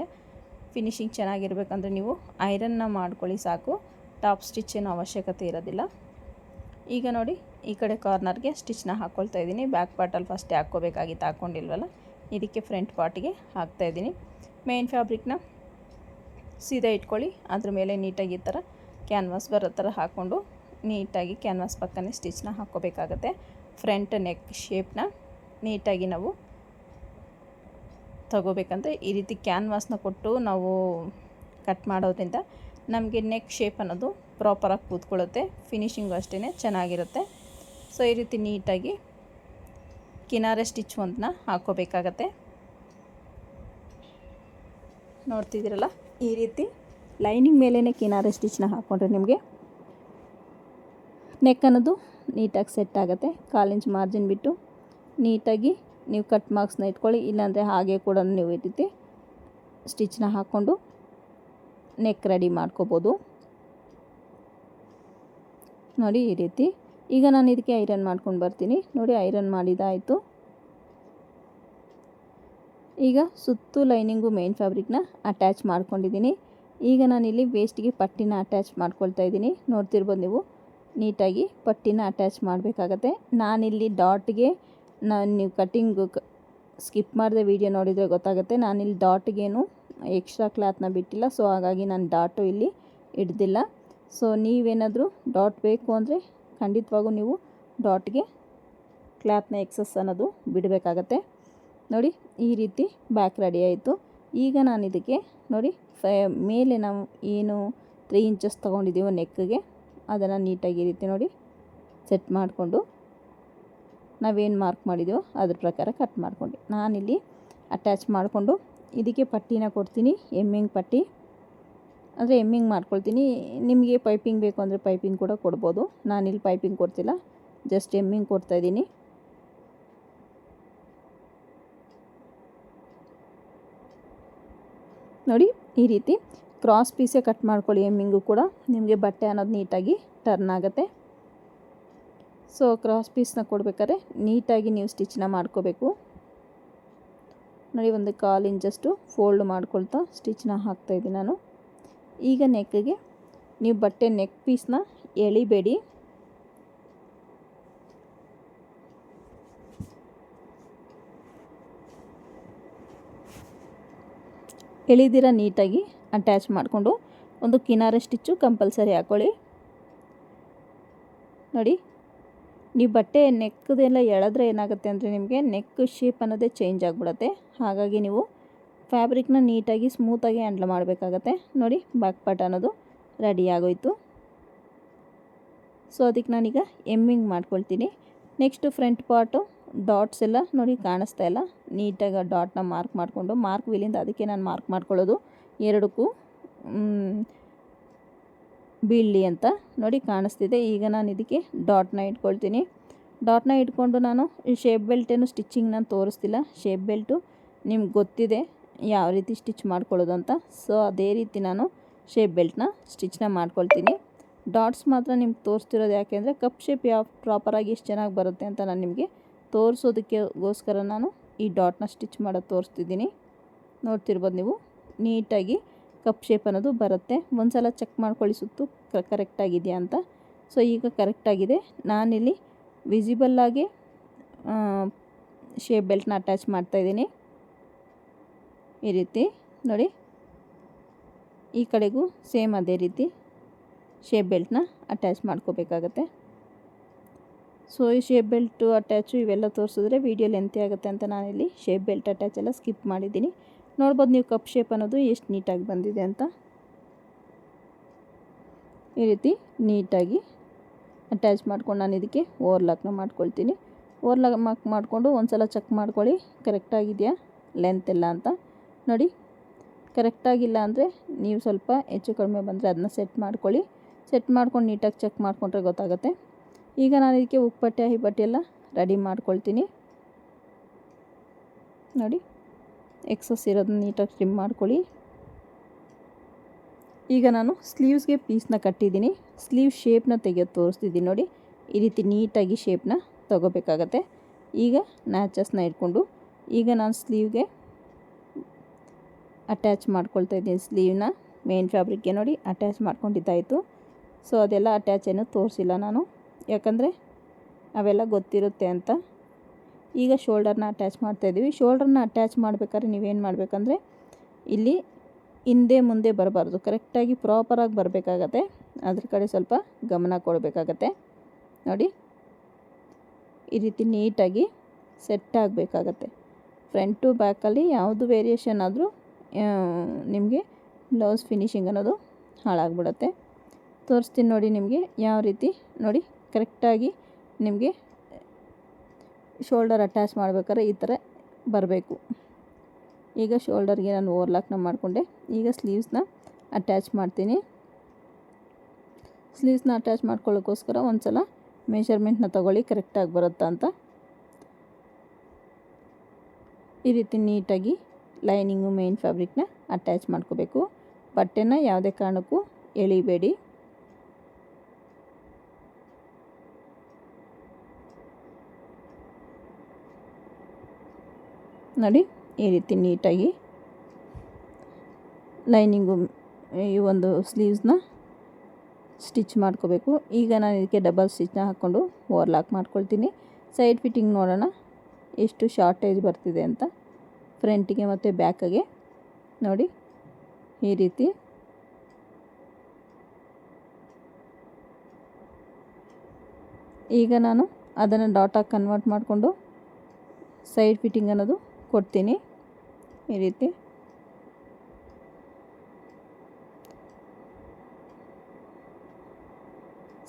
ಫಿನಿಶಿಂಗ್ ಚೆನ್ನಾಗಿರಬೇಕಂದ್ರೆ ನೀವು ಐರನ್ನ ಮಾಡ್ಕೊಳ್ಳಿ ಸಾಕು, ಟಾಪ್ ಸ್ಟಿಚ್ ಏನೂ ಅವಶ್ಯಕತೆ ಇರೋದಿಲ್ಲ. ಈಗ ನೋಡಿ ಈ ಕಡೆ ಕಾರ್ನರ್ಗೆ ಸ್ಟಿಚ್ನ ಹಾಕ್ಕೊಳ್ತಾ ಇದ್ದೀನಿ. ಬ್ಯಾಕ್ ಪಾರ್ಟಲ್ಲಿ ಫಸ್ಟೇ ಹಾಕ್ಕೋಬೇಕಾಗಿತ್ತು, ಹಾಕ್ಕೊಂಡಿಲ್ವಲ್ಲ, ಇದಕ್ಕೆ ಫ್ರಂಟ್ ಪಾರ್ಟಿಗೆ ಹಾಕ್ತಾಯಿದ್ದೀನಿ. ಮೇನ್ ಫ್ಯಾಬ್ರಿಕ್ನ ಸೀದಾ ಇಟ್ಕೊಳ್ಳಿ, ಅದ್ರ ಮೇಲೆ ನೀಟಾಗಿ ಈ ಥರ ಕ್ಯಾನ್ವಾಸ್ ಬರೋ ಥರ ಹಾಕ್ಕೊಂಡು ನೀಟಾಗಿ ಕ್ಯಾನ್ವಾಸ್ ಪಕ್ಕನೇ ಸ್ಟಿಚ್ನ ಹಾಕ್ಕೋಬೇಕಾಗತ್ತೆ. ಫ್ರಂಟ್ ನೆಕ್ ಶೇಪ್ನ ನೀಟಾಗಿ ನಾವು ತಗೋಬೇಕಂದ್ರೆ ಈ ರೀತಿ ಕ್ಯಾನ್ವಾಸ್ನ ಕೊಟ್ಟು ನಾವು ಕಟ್ ಮಾಡೋದ್ರಿಂದ ನಮಗೆ ನೆಕ್ ಶೇಪ್ ಅನ್ನೋದು ಪ್ರಾಪರಾಗಿ ಕೂತ್ಕೊಳ್ಳುತ್ತೆ. ಫಿನಿಶಿಂಗು ಅಷ್ಟೇ ಚೆನ್ನಾಗಿರುತ್ತೆ. ಸೊ ಈ ರೀತಿ ನೀಟಾಗಿ ಕಿನಾರೆ ಸ್ಟಿಚ್ ಒಂದನ್ನ ಹಾಕ್ಕೋಬೇಕಾಗತ್ತೆ. ನೋಡ್ತಿದ್ದೀರಲ್ಲ, ಈ ರೀತಿ ಲೈನಿಂಗ್ ಮೇಲೇ ಕಿನಾರೆ ಸ್ಟಿಚ್ನ ಹಾಕ್ಕೊಂಡ್ರೆ ನಿಮಗೆ ನೆಕ್ ಅನ್ನೋದು ನೀಟಾಗಿ ಸೆಟ್ ಆಗುತ್ತೆ. 1/4 ಇಂಚ್ ಮಾರ್ಜಿನ್ ಬಿಟ್ಟು ನೀಟಾಗಿ ನೀವು ಕಟ್ ಮಾರ್ಕ್ಸ್ನ ಇಟ್ಕೊಳ್ಳಿ. ಇಲ್ಲಾಂದರೆ ಹಾಗೆ ಕೂಡ ನೀವು ಈ ರೀತಿ ಸ್ಟಿಚ್ನ ಹಾಕ್ಕೊಂಡು ನೆಕ್ ರೆಡಿ ಮಾಡ್ಕೋಬೋದು. ನೋಡಿ ಈ ರೀತಿ. ಈಗ ನಾನು ಇದಕ್ಕೆ ಐರನ್ ಮಾಡ್ಕೊಂಡು ಬರ್ತೀನಿ. ನೋಡಿ ಐರನ್ ಮಾಡಿದಾಯಿತು. ಈಗ ಸುತ್ತು ಲೈನಿಂಗು ಮೇನ್ ಫ್ಯಾಬ್ರಿಕ್ನ ಅಟ್ಯಾಚ್ ಮಾಡ್ಕೊಂಡಿದ್ದೀನಿ. ಈಗ ನಾನಿಲ್ಲಿ ವೇಸ್ಟಿಗೆ ಪಟ್ಟಿನ ಅಟ್ಯಾಚ್ ಮಾಡ್ಕೊಳ್ತಾ ಇದ್ದೀನಿ. ನೋಡ್ತಿರ್ಬೋದು ನೀವು, ನೀಟಾಗಿ ಪಟ್ಟಿನ ಅಟ್ಯಾಚ್ ಮಾಡಬೇಕಾಗತ್ತೆ. ನಾನಿಲ್ಲಿ ಡಾಟ್ಗೆ ನೀವು ಕಟ್ಟಿಂಗು ಸ್ಕಿಪ್ ಮಾಡಿದೆ ವಿಡಿಯೋ ನೋಡಿದರೆ ಗೊತ್ತಾಗುತ್ತೆ. ನಾನಿಲ್ಲಿ ಡಾಟ್ಗೇನು ಎಕ್ಸ್ಟ್ರಾ ಕ್ಲಾತ್ನ ಬಿಟ್ಟಿಲ್ಲ. ಸೊ ಹಾಗಾಗಿ ನಾನು ಡಾಟು ಇಲ್ಲಿ ಹಿಡ್ದಿಲ್ಲ. ಸೊ ನೀವೇನಾದರೂ ಡಾಟ್ ಬೇಕು ಅಂದರೆ ಖಂಡಿತವಾಗೂ ನೀವು ಡಾಟ್ಗೆ ಕ್ಲಾತ್ನ ಎಕ್ಸಸ್ ಅನ್ನೋದು ಬಿಡಬೇಕಾಗತ್ತೆ. ನೋಡಿ ಈ ರೀತಿ ಬ್ಯಾಕ್ ರೆಡಿ ಆಯಿತು. ಈಗ ನಾನು ಇದಕ್ಕೆ ನೋಡಿ ಮೇಲೆ ನಾವು ಏನು 3 ಇಂಚಸ್ ತೊಗೊಂಡಿದ್ದೀವೋ ನೆಕ್ಗೆ, ಅದನ್ನು ನೀಟಾಗಿ ಈ ರೀತಿ ನೋಡಿ ಸೆಟ್ ಮಾಡಿಕೊಂಡು ನಾವೇನು ಮಾರ್ಕ್ ಮಾಡಿದ್ದೀವೋ ಅದ್ರ ಪ್ರಕಾರ ಕಟ್ ಮಾಡ್ಕೊಂಡು ನಾನಿಲ್ಲಿ ಅಟ್ಯಾಚ್ ಮಾಡಿಕೊಂಡು ಇದಕ್ಕೆ ಪಟ್ಟಿನ ಕೊಡ್ತೀನಿ. ಎಮ್ಮಿಂಗ್ ಪಟ್ಟಿ ಅಂದರೆ ಎಮ್ಮಿಂಗ್ ಮಾಡ್ಕೊಳ್ತೀನಿ. ನಿಮಗೆ ಪೈಪಿಂಗ್ ಬೇಕು ಅಂದರೆ ಪೈಪಿಂಗ್ ಕೂಡ ಕೊಡ್ಬೋದು. ನಾನಿಲ್ಲಿ ಪೈಪಿಂಗ್ ಕೊಡ್ತಿಲ್ಲ, ಜಸ್ಟ್ ಎಮ್ಮಿಂಗ್ ಕೊಡ್ತಾಯಿದ್ದೀನಿ. ನೋಡಿ ಈ ರೀತಿ ಕ್ರಾಸ್ ಪೀಸೇ ಕಟ್ ಮಾಡ್ಕೊಳ್ಳಿ. ಎಮ್ಮಿಂಗು ಕೂಡ ನಿಮಗೆ ಬಟ್ಟೆ ಅನ್ನೋದು ನೀಟಾಗಿ ಟರ್ನ್ ಆಗುತ್ತೆ. ಸೊ ಕ್ರಾಸ್ ಪೀಸ್ನ ಕೊಡಬೇಕಾದ್ರೆ ನೀಟಾಗಿ ನೀವು ಸ್ಟಿಚ್ನ ಮಾಡ್ಕೋಬೇಕು. ನೋಡಿ 1/4 ಇಂಚಷ್ಟು ಫೋಲ್ಡ್ ಮಾಡ್ಕೊಳ್ತಾ ಸ್ಟಿಚ್ನ ಹಾಕ್ತಾಯಿದ್ದೀನಿ ನಾನು. ಈಗ ನೆಕ್ಗೆ ನೀವು ಬಟ್ಟೆ ನೆಕ್ ಪೀಸ್ನ ಎಳಿಬೇಡಿ. ಎಳಿದಿರ ನೀಟಾಗಿ ಅಟ್ಯಾಚ್ ಮಾಡಿಕೊಂಡು ಒಂದು ಕಿನಾರೆ ಸ್ಟಿಚ್ಚು ಕಂಪಲ್ಸರಿ ಹಾಕ್ಕೊಳ್ಳಿ. ನೋಡಿ ನೀವು ಬಟ್ಟೆ ನೆಕ್ದೆಲ್ಲ ಎಳೆದ್ರೆ ಏನಾಗುತ್ತೆ ಅಂದರೆ ನಿಮಗೆ ನೆಕ್ ಶೇಪ್ ಅನ್ನೋದೇ ಚೇಂಜ್ ಆಗಿಬಿಡುತ್ತೆ. ಹಾಗಾಗಿ ನೀವು ಫ್ಯಾಬ್ರಿಕ್ನ ನೀಟಾಗಿ ಸ್ಮೂತಾಗಿ ಹ್ಯಾಂಡಲ್ ಮಾಡಬೇಕಾಗತ್ತೆ. ನೋಡಿ ಬ್ಯಾಕ್ ಪಾರ್ಟ್ ಅನ್ನೋದು ರೆಡಿ ಆಗೋಯ್ತು. ಸೊ ಅದಕ್ಕೆ ನಾನೀಗ ಎಮ್ಮಿಂಗ್ ಮಾಡ್ಕೊಳ್ತೀನಿ. ನೆಕ್ಸ್ಟು ಫ್ರಂಟ್ ಪಾರ್ಟು ಡಾಟ್ಸ್ ಎಲ್ಲ ನೋಡಿ ಕಾಣಿಸ್ತಾ ಇಲ್ಲ. ನೀಟಾಗಿ ಡಾಟ್ನ ಮಾರ್ಕ್ ಮಾಡಿಕೊಂಡು ಮಾರ್ಕ್ ವೀಲಿಂದ ಅದಕ್ಕೆ ನಾನು ಮಾರ್ಕ್ ಮಾಡ್ಕೊಳ್ಳೋದು ಎರಡಕ್ಕೂ ಬೀಳಲಿ ಅಂತ. ನೋಡಿ ಕಾಣಿಸ್ತಿದೆ. ಈಗ ನಾನು ಇದಕ್ಕೆ ಡಾಟ್ನ ಇಟ್ಕೊಳ್ತೀನಿ. ಡಾಟ್ನ ಇಟ್ಕೊಂಡು ನಾನು ಶೇಪ್ ಬೆಲ್ಟೇನು ಸ್ಟಿಚಿಂಗ್ ನಾನು ತೋರಿಸ್ತಿಲ್ಲ. ಶೇಪ್ ಬೆಲ್ಟು ನಿಮ್ಗೆ ಗೊತ್ತಿದೆ ಯಾವ ರೀತಿ ಸ್ಟಿಚ್ ಮಾಡ್ಕೊಳ್ಳೋದು ಅಂತ. ಸೊ ಅದೇ ರೀತಿ ನಾನು ಶೇಪ್ ಬೆಲ್ಟ್ನ ಸ್ಟಿಚ್ನ ಮಾಡ್ಕೊಳ್ತೀನಿ. ಡಾಟ್ಸ್ ಮಾತ್ರ ನಿಮ್ಗೆ ತೋರಿಸ್ತಿರೋದು ಯಾಕೆ ಅಂದರೆ ಕಪ್ ಶೇಪ್ ಯಾವ ಪ್ರಾಪರಾಗಿ ಎಷ್ಟು ಚೆನ್ನಾಗಿ ಬರುತ್ತೆ ಅಂತ ನಾನು ನಿಮಗೆ ತೋರಿಸೋದಕ್ಕೋಸ್ಕರ ನಾನು ಈ ಡಾಟ್ನ ಸ್ಟಿಚ್ ಮಾಡೋದು ತೋರಿಸ್ತಿದ್ದೀನಿ. ನೋಡ್ತಿರ್ಬೋದು ನೀವು, ನೀಟಾಗಿ ಕಪ್ ಶೇಪ್ ಅನ್ನೋದು ಬರುತ್ತೆ. ಒಂದು ಸಲ ಚೆಕ್ ಮಾಡ್ಕೊಳ್ಳಿ ಸುತ್ತು ಕರೆಕ್ಟಾಗಿದೆಯಾ ಅಂತ. ಸೊ ಈಗ ಕರೆಕ್ಟಾಗಿದೆ. ನಾನಿಲ್ಲಿ ವಿಸಿಬಲ್ಲಾಗಿ ಶೇಪ್ ಬೆಲ್ಟ್ನ ಅಟ್ಯಾಚ್ ಮಾಡ್ತಾಯಿದ್ದೀನಿ. ಈ ರೀತಿ ನೋಡಿ, ಈ ಕಡೆಗೂ ಸೇಮ್ ಅದೇ ರೀತಿ ಶೇಪ್ ಬೆಲ್ಟ್ನ ಅಟ್ಯಾಚ್ ಮಾಡ್ಕೋಬೇಕಾಗತ್ತೆ. ಸೊ ಈ ಶೇಪ್ ಬೆಲ್ಟು ಅಟ್ಯಾಚು ಇವೆಲ್ಲ ತೋರಿಸಿದ್ರೆ ವೀಡಿಯೋ ಲೆಂತಿ ಆಗುತ್ತೆ ಅಂತ ನಾನಿಲ್ಲಿ ಶೇಪ್ ಬೆಲ್ಟ್ ಅಟ್ಯಾಚ್ ಎಲ್ಲ ಸ್ಕಿಪ್ ಮಾಡಿದ್ದೀನಿ. ನೋಡ್ಬೋದು ನೀವು ಕಪ್ ಶೇಪ್ ಅನ್ನೋದು ಎಷ್ಟು ನೀಟಾಗಿ ಬಂದಿದೆ ಅಂತ. ಈ ರೀತಿ ನೀಟಾಗಿ ಅಟ್ಯಾಚ್ ಮಾಡ್ಕೊಂಡು ನಾನು ಇದಕ್ಕೆ ಓವರ್ಲಾಕ್ನ ಮಾಡ್ಕೊಳ್ತೀನಿ. ಓವರ್ಲಾಕ್ ಮಾಡಿಕೊಂಡು ಒಂದು ಸಲ ಚೆಕ್ ಮಾಡ್ಕೊಳ್ಳಿ ಕರೆಕ್ಟಾಗಿದೆಯಾ ಲೆಂತ್ ಎಲ್ಲ ಅಂತ. ನೋಡಿ ಕರೆಕ್ಟಾಗಿಲ್ಲ ಅಂದರೆ ನೀವು ಸ್ವಲ್ಪ ಹೆಚ್ಚು ಕಡಿಮೆ ಬಂದರೆ ಅದನ್ನ ಸೆಟ್ ಮಾಡ್ಕೊಳ್ಳಿ. ಸೆಟ್ ಮಾಡ್ಕೊಂಡು ನೀಟಾಗಿ ಚೆಕ್ ಮಾಡಿಕೊಂಡ್ರೆ ಗೊತ್ತಾಗುತ್ತೆ. ಈಗ ನಾನು ಇದಕ್ಕೆ ಉಪ್ಪಟ್ಟೆ ಹಿಬಟ್ಟೆ ಎಲ್ಲ ರೆಡಿ ಮಾಡ್ಕೊಳ್ತೀನಿ. ನೋಡಿ ಎಕ್ಸಸ್ ಇರೋದನ್ನ ನೀಟಾಗಿ ಟ್ರಿಮ್ ಮಾಡ್ಕೊಳ್ಳಿ. ಈಗ ನಾನು ಸ್ಲೀವ್ಸ್ಗೆ ಪೀಸ್ನ ಕಟ್ಟಿದ್ದೀನಿ. ಸ್ಲೀವ್ ಶೇಪ್ನ ತೆಗೆಯೋದು ತೋರಿಸ್ತಿದ್ದೀನಿ. ನೋಡಿ ಈ ರೀತಿ ನೀಟಾಗಿ ಶೇಪ್ನ ತಗೋಬೇಕಾಗತ್ತೆ. ಈಗ ನ್ಯಾಚಸ್ನ ಇಟ್ಕೊಂಡು ಈಗ ನಾನು ಸ್ಲೀವ್ಗೆ ಅಟ್ಯಾಚ್ ಮಾಡ್ಕೊಳ್ತಾ ಇದ್ದೀನಿ. ಸ್ಲೀವ್ನ ಮೇನ್ ಫ್ಯಾಬ್ರಿಕ್ಗೆ ನೋಡಿ ಅಟ್ಯಾಚ್ ಮಾಡ್ಕೊಂಡಿದ್ದಾಯಿತು. ಸೊ ಅದೆಲ್ಲ ಅಟ್ಯಾಚ್ ಏನು ತೋರಿಸಿಲ್ಲ ನಾನು, ಯಾಕಂದರೆ ಅವೆಲ್ಲ ಗೊತ್ತಿರುತ್ತೆ ಅಂತ. ಈಗ ಶೋಲ್ಡರ್ನ ಅಟ್ಯಾಚ್ ಮಾಡ್ತಾಯಿದ್ದೀವಿ. ಶೋಲ್ಡರ್ನ ಅಟ್ಯಾಚ್ ಮಾಡಬೇಕಾದ್ರೆ ನೀವೇನು ಮಾಡಬೇಕಂದ್ರೆ ಇಲ್ಲಿ ಹಿಂದೆ ಮುಂದೆ ಬರಬಾರ್ದು, ಕರೆಕ್ಟಾಗಿ ಪ್ರಾಪರಾಗಿ ಬರಬೇಕಾಗತ್ತೆ. ಅದ್ರ ಕಡೆ ಸ್ವಲ್ಪ ಗಮನ ಕೊಡಬೇಕಾಗತ್ತೆ. ನೋಡಿ ಈ ರೀತಿ ನೀಟಾಗಿ ಸೆಟ್ ಆಗಬೇಕಾಗತ್ತೆ. ಫ್ರಂಟು ಬ್ಯಾಕಲ್ಲಿ ಯಾವುದು ವೇರಿಯೇಷನ್ ಆದರೂ ನಿಮಗೆ ಬ್ಲೌಸ್ ಫಿನಿಶಿಂಗ್ ಅನ್ನೋದು ಹಾಳಾಗ್ಬಿಡುತ್ತೆ. ತೋರಿಸ್ತೀನಿ ನೋಡಿ ನಿಮಗೆ ಯಾವ ರೀತಿ ನೋಡಿ ಕರೆಕ್ಟಾಗಿ ನಿಮಗೆ ಶೋಲ್ಡರ್ ಅಟ್ಯಾಚ್ ಮಾಡ್ಬೇಕಾದ್ರೆ ಈ ಥರ ಬರಬೇಕು. ಈಗ ಶೋಲ್ಡರ್ಗೆ ನಾನು ಓವರ್ಲಾಕ್ನ ಮಾಡಿಕೊಂಡೆ. ಈಗ ಸ್ಲೀವ್ಸ್ನ ಅಟ್ಯಾಚ್ ಮಾಡ್ತೀನಿ. ಸ್ಲೀವ್ಸ್ನ ಅಟ್ಯಾಚ್ ಮಾಡ್ಕೊಳ್ಳೋಕ್ಕೋಸ್ಕರ ಒಂದು ಸಲ ಮೆಷರ್ಮೆಂಟ್ನ ತೊಗೊಳ್ಳಿ ಕರೆಕ್ಟಾಗಿ ಬರುತ್ತಾ ಅಂತ. ಈ ರೀತಿ ನೀಟಾಗಿ ಲೈನಿಂಗು ಮೇನ್ ಫ್ಯಾಬ್ರಿಕ್ನ ಅಟ್ಯಾಚ್ ಮಾಡ್ಕೋಬೇಕು. ಬಟ್ಟೆನ ಯಾವುದೇ ಕಾರಣಕ್ಕೂ ಎಳಿಬೇಡಿ. ನೋಡಿ ಈ ರೀತಿ ನೀಟಾಗಿ ಲೈನಿಂಗು ಈ ಒಂದು ಸ್ಲೀವ್ಸ್ನ ಸ್ಟಿಚ್ ಮಾಡ್ಕೋಬೇಕು. ಈಗ ನಾನು ಇದಕ್ಕೆ ಡಬಲ್ ಸ್ಟಿಚ್ನ ಹಾಕ್ಕೊಂಡು ಓವರ್ಲಾಕ್ ಮಾಡ್ಕೊಳ್ತೀನಿ. ಸೈಡ್ ಫಿಟ್ಟಿಂಗ್ ನೋಡೋಣ ಎಷ್ಟು ಶಾರ್ಟೇಜ್ ಬರ್ತಿದೆ ಅಂತ. ಫ್ರಂಟಿಗೆ ಮತ್ತು ಬ್ಯಾಕಿಗೆ ನೋಡಿ ಈ ರೀತಿ ಈಗ ನಾನು ಅದನ್ನು ಡಾಟಾಗಿ ಕನ್ವರ್ಟ್ ಮಾಡಿಕೊಂಡು ಸೈಡ್ ಫಿಟ್ಟಿಂಗ್ ಅನ್ನೋದು ಕೊಡ್ತೀನಿ. ಈ ರೀತಿ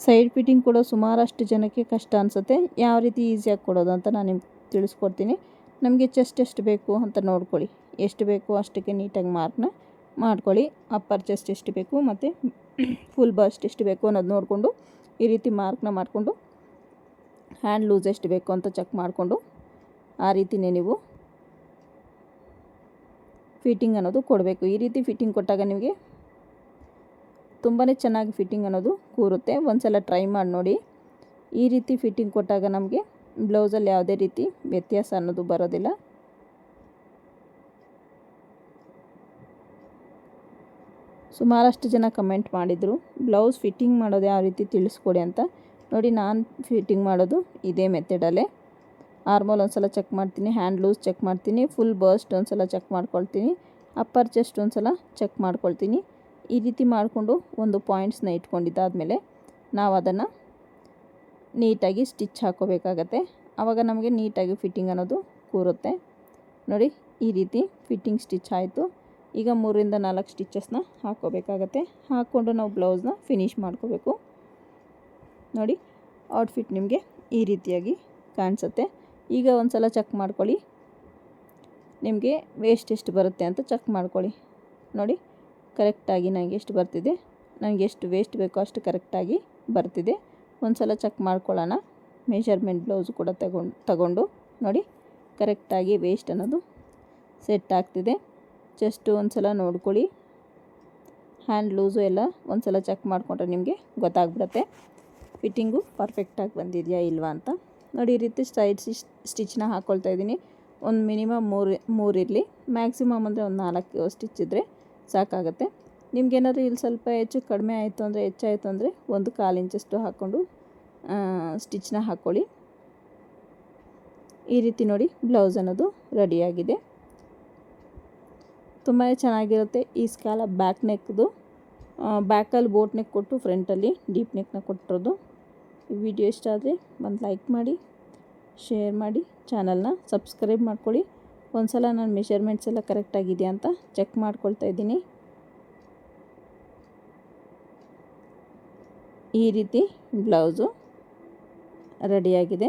ಸೈಡ್ ಫಿಟ್ಟಿಂಗ್ ಕೊಡೋ ಸುಮಾರಷ್ಟು ಜನಕ್ಕೆ ಕಷ್ಟ ಅನಿಸುತ್ತೆ. ಯಾವ ರೀತಿ ಈಸಿಯಾಗಿ ಕೊಡೋದು ಅಂತ ನಾನು ನಿಮ್ಗೆ ತಿಳಿಸ್ಕೊಡ್ತೀನಿ. ನಮಗೆ ಚೆಸ್ಟ್ ಎಷ್ಟು ಬೇಕು ಅಂತ ನೋಡ್ಕೊಳ್ಳಿ. ಎಷ್ಟು ಬೇಕು ಅಷ್ಟಕ್ಕೆ ನೀಟಾಗಿ ಮಾರ್ಕ್ನ ಮಾಡ್ಕೊಳ್ಳಿ. ಅಪ್ಪರ್ ಚೆಸ್ಟ್ ಎಷ್ಟು ಬೇಕು ಮತ್ತು ಫುಲ್ ಬಸ್ಟ್ ಎಷ್ಟು ಬೇಕು ಅನ್ನೋದು ನೋಡಿಕೊಂಡು ಈ ರೀತಿ ಮಾರ್ಕ್ನ ಮಾಡಿಕೊಂಡು ಹ್ಯಾಂಡ್ ಲೂಸ್ ಎಷ್ಟು ಬೇಕು ಅಂತ ಚೆಕ್ ಮಾಡಿಕೊಂಡು ಆ ರೀತಿಯೇ ನೀವು ಫಿಟ್ಟಿಂಗ್ ಅನ್ನೋದು ಕೊಡಬೇಕು. ಈ ರೀತಿ ಫಿಟ್ಟಿಂಗ್ ಕೊಟ್ಟಾಗ ನಿಮಗೆ ತುಂಬಾ ಚೆನ್ನಾಗಿ ಫಿಟ್ಟಿಂಗ್ ಅನ್ನೋದು ಕೂರುತ್ತೆ. ಒಂದು ಸಲ ಟ್ರೈ ಮಾಡಿ ನೋಡಿ. ಈ ರೀತಿ ಫಿಟ್ಟಿಂಗ್ ಕೊಟ್ಟಾಗ ನಮಗೆ ಬ್ಲೌಸಲ್ಲಿ ಯಾವುದೇ ರೀತಿ ವ್ಯತ್ಯಾಸ ಅನ್ನೋದು ಬರೋದಿಲ್ಲ. ಸುಮಾರಷ್ಟು ಜನ ಕಮೆಂಟ್ ಮಾಡಿದರು ಬ್ಲೌಸ್ ಫಿಟ್ಟಿಂಗ್ ಮಾಡೋದು ಯಾವ ರೀತಿ ತಿಳಿಸ್ಕೊಡಿ ಅಂತ. ನೋಡಿ ನಾನು ಫಿಟ್ಟಿಂಗ್ ಮಾಡೋದು ಇದೇ ಮೆಥಡಲ್ಲೇ. ಆರ್ಮೋಲ್ ಒಂದು ಸಲ ಚೆಕ್ ಮಾಡ್ತೀನಿ, ಹ್ಯಾಂಡ್ ಲೂಸ್ ಚೆಕ್ ಮಾಡ್ತೀನಿ, ಫುಲ್ ಬರ್ಸ್ಟ್ ಒಂದು ಸಲ ಚೆಕ್ ಮಾಡ್ಕೊಳ್ತೀನಿ, ಅಪ್ಪರ್ ಚೆಸ್ಟ್ ಒಂದು ಸಲ ಚೆಕ್ ಮಾಡ್ಕೊಳ್ತೀನಿ. ಈ ರೀತಿ ಮಾಡಿಕೊಂಡು ಒಂದು ಪಾಯಿಂಟ್ಸ್ನ ಇಟ್ಕೊಂಡಿದ್ದಾದಮೇಲೆ ನಾವು ಅದನ್ನು ನೀಟಾಗಿ ಸ್ಟಿಚ್ ಹಾಕೋಬೇಕಾಗತ್ತೆ. ಆವಾಗ ನಮಗೆ ನೀಟಾಗಿ ಫಿಟ್ಟಿಂಗ್ ಅನ್ನೋದು ಕೂರುತ್ತೆ. ನೋಡಿ ಈ ರೀತಿ ಫಿಟ್ಟಿಂಗ್ ಸ್ಟಿಚ್ ಆಯಿತು. ಈಗ 3ರಿಂದ 4 ಸ್ಟಿಚಸ್ನ ಹಾಕೋಬೇಕಾಗತ್ತೆ. ಹಾಕ್ಕೊಂಡು ನಾವು ಬ್ಲೌಸ್ನ ಫಿನಿಷ್ ಮಾಡ್ಕೋಬೇಕು. ನೋಡಿ ಔಟ್ಫಿಟ್ ನಿಮಗೆ ಈ ರೀತಿಯಾಗಿ ಕಾಣಿಸುತ್ತೆ. ಈಗ ಒಂದು ಸಲ ಚೆಕ್ ಮಾಡ್ಕೊಳ್ಳಿ, ನಿಮಗೆ ವೇಸ್ಟ್ ಎಷ್ಟು ಬರುತ್ತೆ ಅಂತ ಚೆಕ್ ಮಾಡ್ಕೊಳ್ಳಿ. ನೋಡಿ ಕರೆಕ್ಟಾಗಿ ನನಗೆ ಎಷ್ಟು ಬರ್ತಿದೆ, ನನಗೆ ಎಷ್ಟು ವೇಸ್ಟ್ ಬೇಕೋ ಅಷ್ಟು ಕರೆಕ್ಟಾಗಿ ಬರ್ತಿದೆ. ಒಂದು ಸಲ ಚೆಕ್ ಮಾಡ್ಕೊಳ್ಳೋಣ. ಮೆಷರ್ಮೆಂಟ್ ಬ್ಲೌಸು ಕೂಡ ತಗೊಂಡು ನೋಡಿ ಕರೆಕ್ಟಾಗಿ ವೇಸ್ಟ್ ಅನ್ನೋದು ಸೆಟ್ ಆಗ್ತಿದೆ. ಚೆಸ್ಟು ಒಂದು ಸಲ ನೋಡ್ಕೊಳ್ಳಿ, ಹ್ಯಾಂಡ್ ಲೂಸು ಎಲ್ಲ ಒಂದು ಸಲ ಚೆಕ್ ಮಾಡಿಕೊಂಡ್ರೆ ನಿಮಗೆ ಗೊತ್ತಾಗ್ಬಿಡುತ್ತೆ ಫಿಟ್ಟಿಂಗು ಪರ್ಫೆಕ್ಟಾಗಿ ಬಂದಿದೆಯಾ ಇಲ್ವಾ ಅಂತ. ನೋಡಿ ಈ ರೀತಿ ಸೈಡ್ ಸ್ಟಿಚ್ನ ಹಾಕ್ಕೊಳ್ತಾ ಇದ್ದೀನಿ. ಒಂದು ಮಿನಿಮಮ್ 3 ಇರಲಿ, ಮ್ಯಾಕ್ಸಿಮಮ್ ಅಂದರೆ ಒಂದು 4 ಸ್ಟಿಚ್ ಇದ್ದರೆ ಸಾಕಾಗುತ್ತೆ. ನಿಮ್ಗೇನಾದರೂ ಇಲ್ಲಿ ಸ್ವಲ್ಪ ಹೆಚ್ಚು ಕಡಿಮೆ ಆಯಿತು ಅಂದರೆ ಹೆಚ್ಚಾಯಿತು ಅಂದರೆ 1/4 ಇಂಚಷ್ಟು ಹಾಕ್ಕೊಂಡು ಸ್ಟಿಚ್ನ ಹಾಕ್ಕೊಳ್ಳಿ. ಈ ರೀತಿ ನೋಡಿ ಬ್ಲೌಸ್ ಅನ್ನೋದು ರೆಡಿಯಾಗಿದೆ. ತುಂಬಾ ಚೆನ್ನಾಗಿರುತ್ತೆ. ಈ ಸ್ಕ್ಯಾಲಪ್ ಬ್ಯಾಕ್ ನೆಕ್ದು ಬ್ಯಾಕಲ್ಲಿ ಬೋಟ್ ನೆಕ್ ಕೊಟ್ಟು ಫ್ರಂಟಲ್ಲಿ ಡೀಪ್ ನೆಕ್ನ ಕೊಟ್ಟಿರೋದು. ಈ ವಿಡಿಯೋ ಇಷ್ಟ ಆದರೆ ಒಂದು ಲೈಕ್ ಮಾಡಿ, ಶೇರ್ ಮಾಡಿ, ಚಾನಲ್ನ ಸಬ್ಸ್ಕ್ರೈಬ್ ಮಾಡ್ಕೊಳ್ಳಿ. ಒಂದು ಸಲ ನಾನು ಮೆಷರ್ಮೆಂಟ್ಸ್ ಎಲ್ಲ ಕರೆಕ್ಟಾಗಿದೆಯಾ ಅಂತ ಚೆಕ್ ಮಾಡ್ಕೊಳ್ತಾ ಇದ್ದೀನಿ. ಈ ರೀತಿ ಬ್ಲೌಸು ರೆಡಿಯಾಗಿದೆ.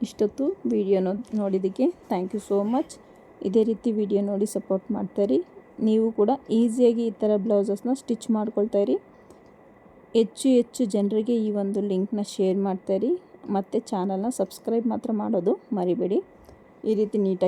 ಇಷ್ಟೊತ್ತು ವಿಡಿಯೋ ನೋಡಿದ್ದಕ್ಕೆ ಥ್ಯಾಂಕ್ ಯು ಸೋ ಮಚ್. ಇದೇ ರೀತಿ ವಿಡಿಯೋ ನೋಡಿ ಸಪೋರ್ಟ್ ಮಾಡ್ತಾಯಿರಿ. ನೀವು ಕೂಡ ಈಸಿಯಾಗಿ ಈ ಥರ ಬ್ಲೌಸಸ್ನ ಸ್ಟಿಚ್ ಮಾಡ್ಕೊಳ್ತಾಯಿರಿ. ಹೆಚ್ಚು ಜನರಿಗೆ ಈ ಒಂದು ಲಿಂಕ್ನ ಶೇರ್ ಮಾಡ್ತಾಯಿರಿ. ಮತ್ತು ಚಾನಲ್ನ ಸಬ್ಸ್ಕ್ರೈಬ್ ಮಾತ್ರ ಮಾಡೋದು ಮರಿಬೇಡಿ. ಈ ರೀತಿ ನೀಟಾಗಿ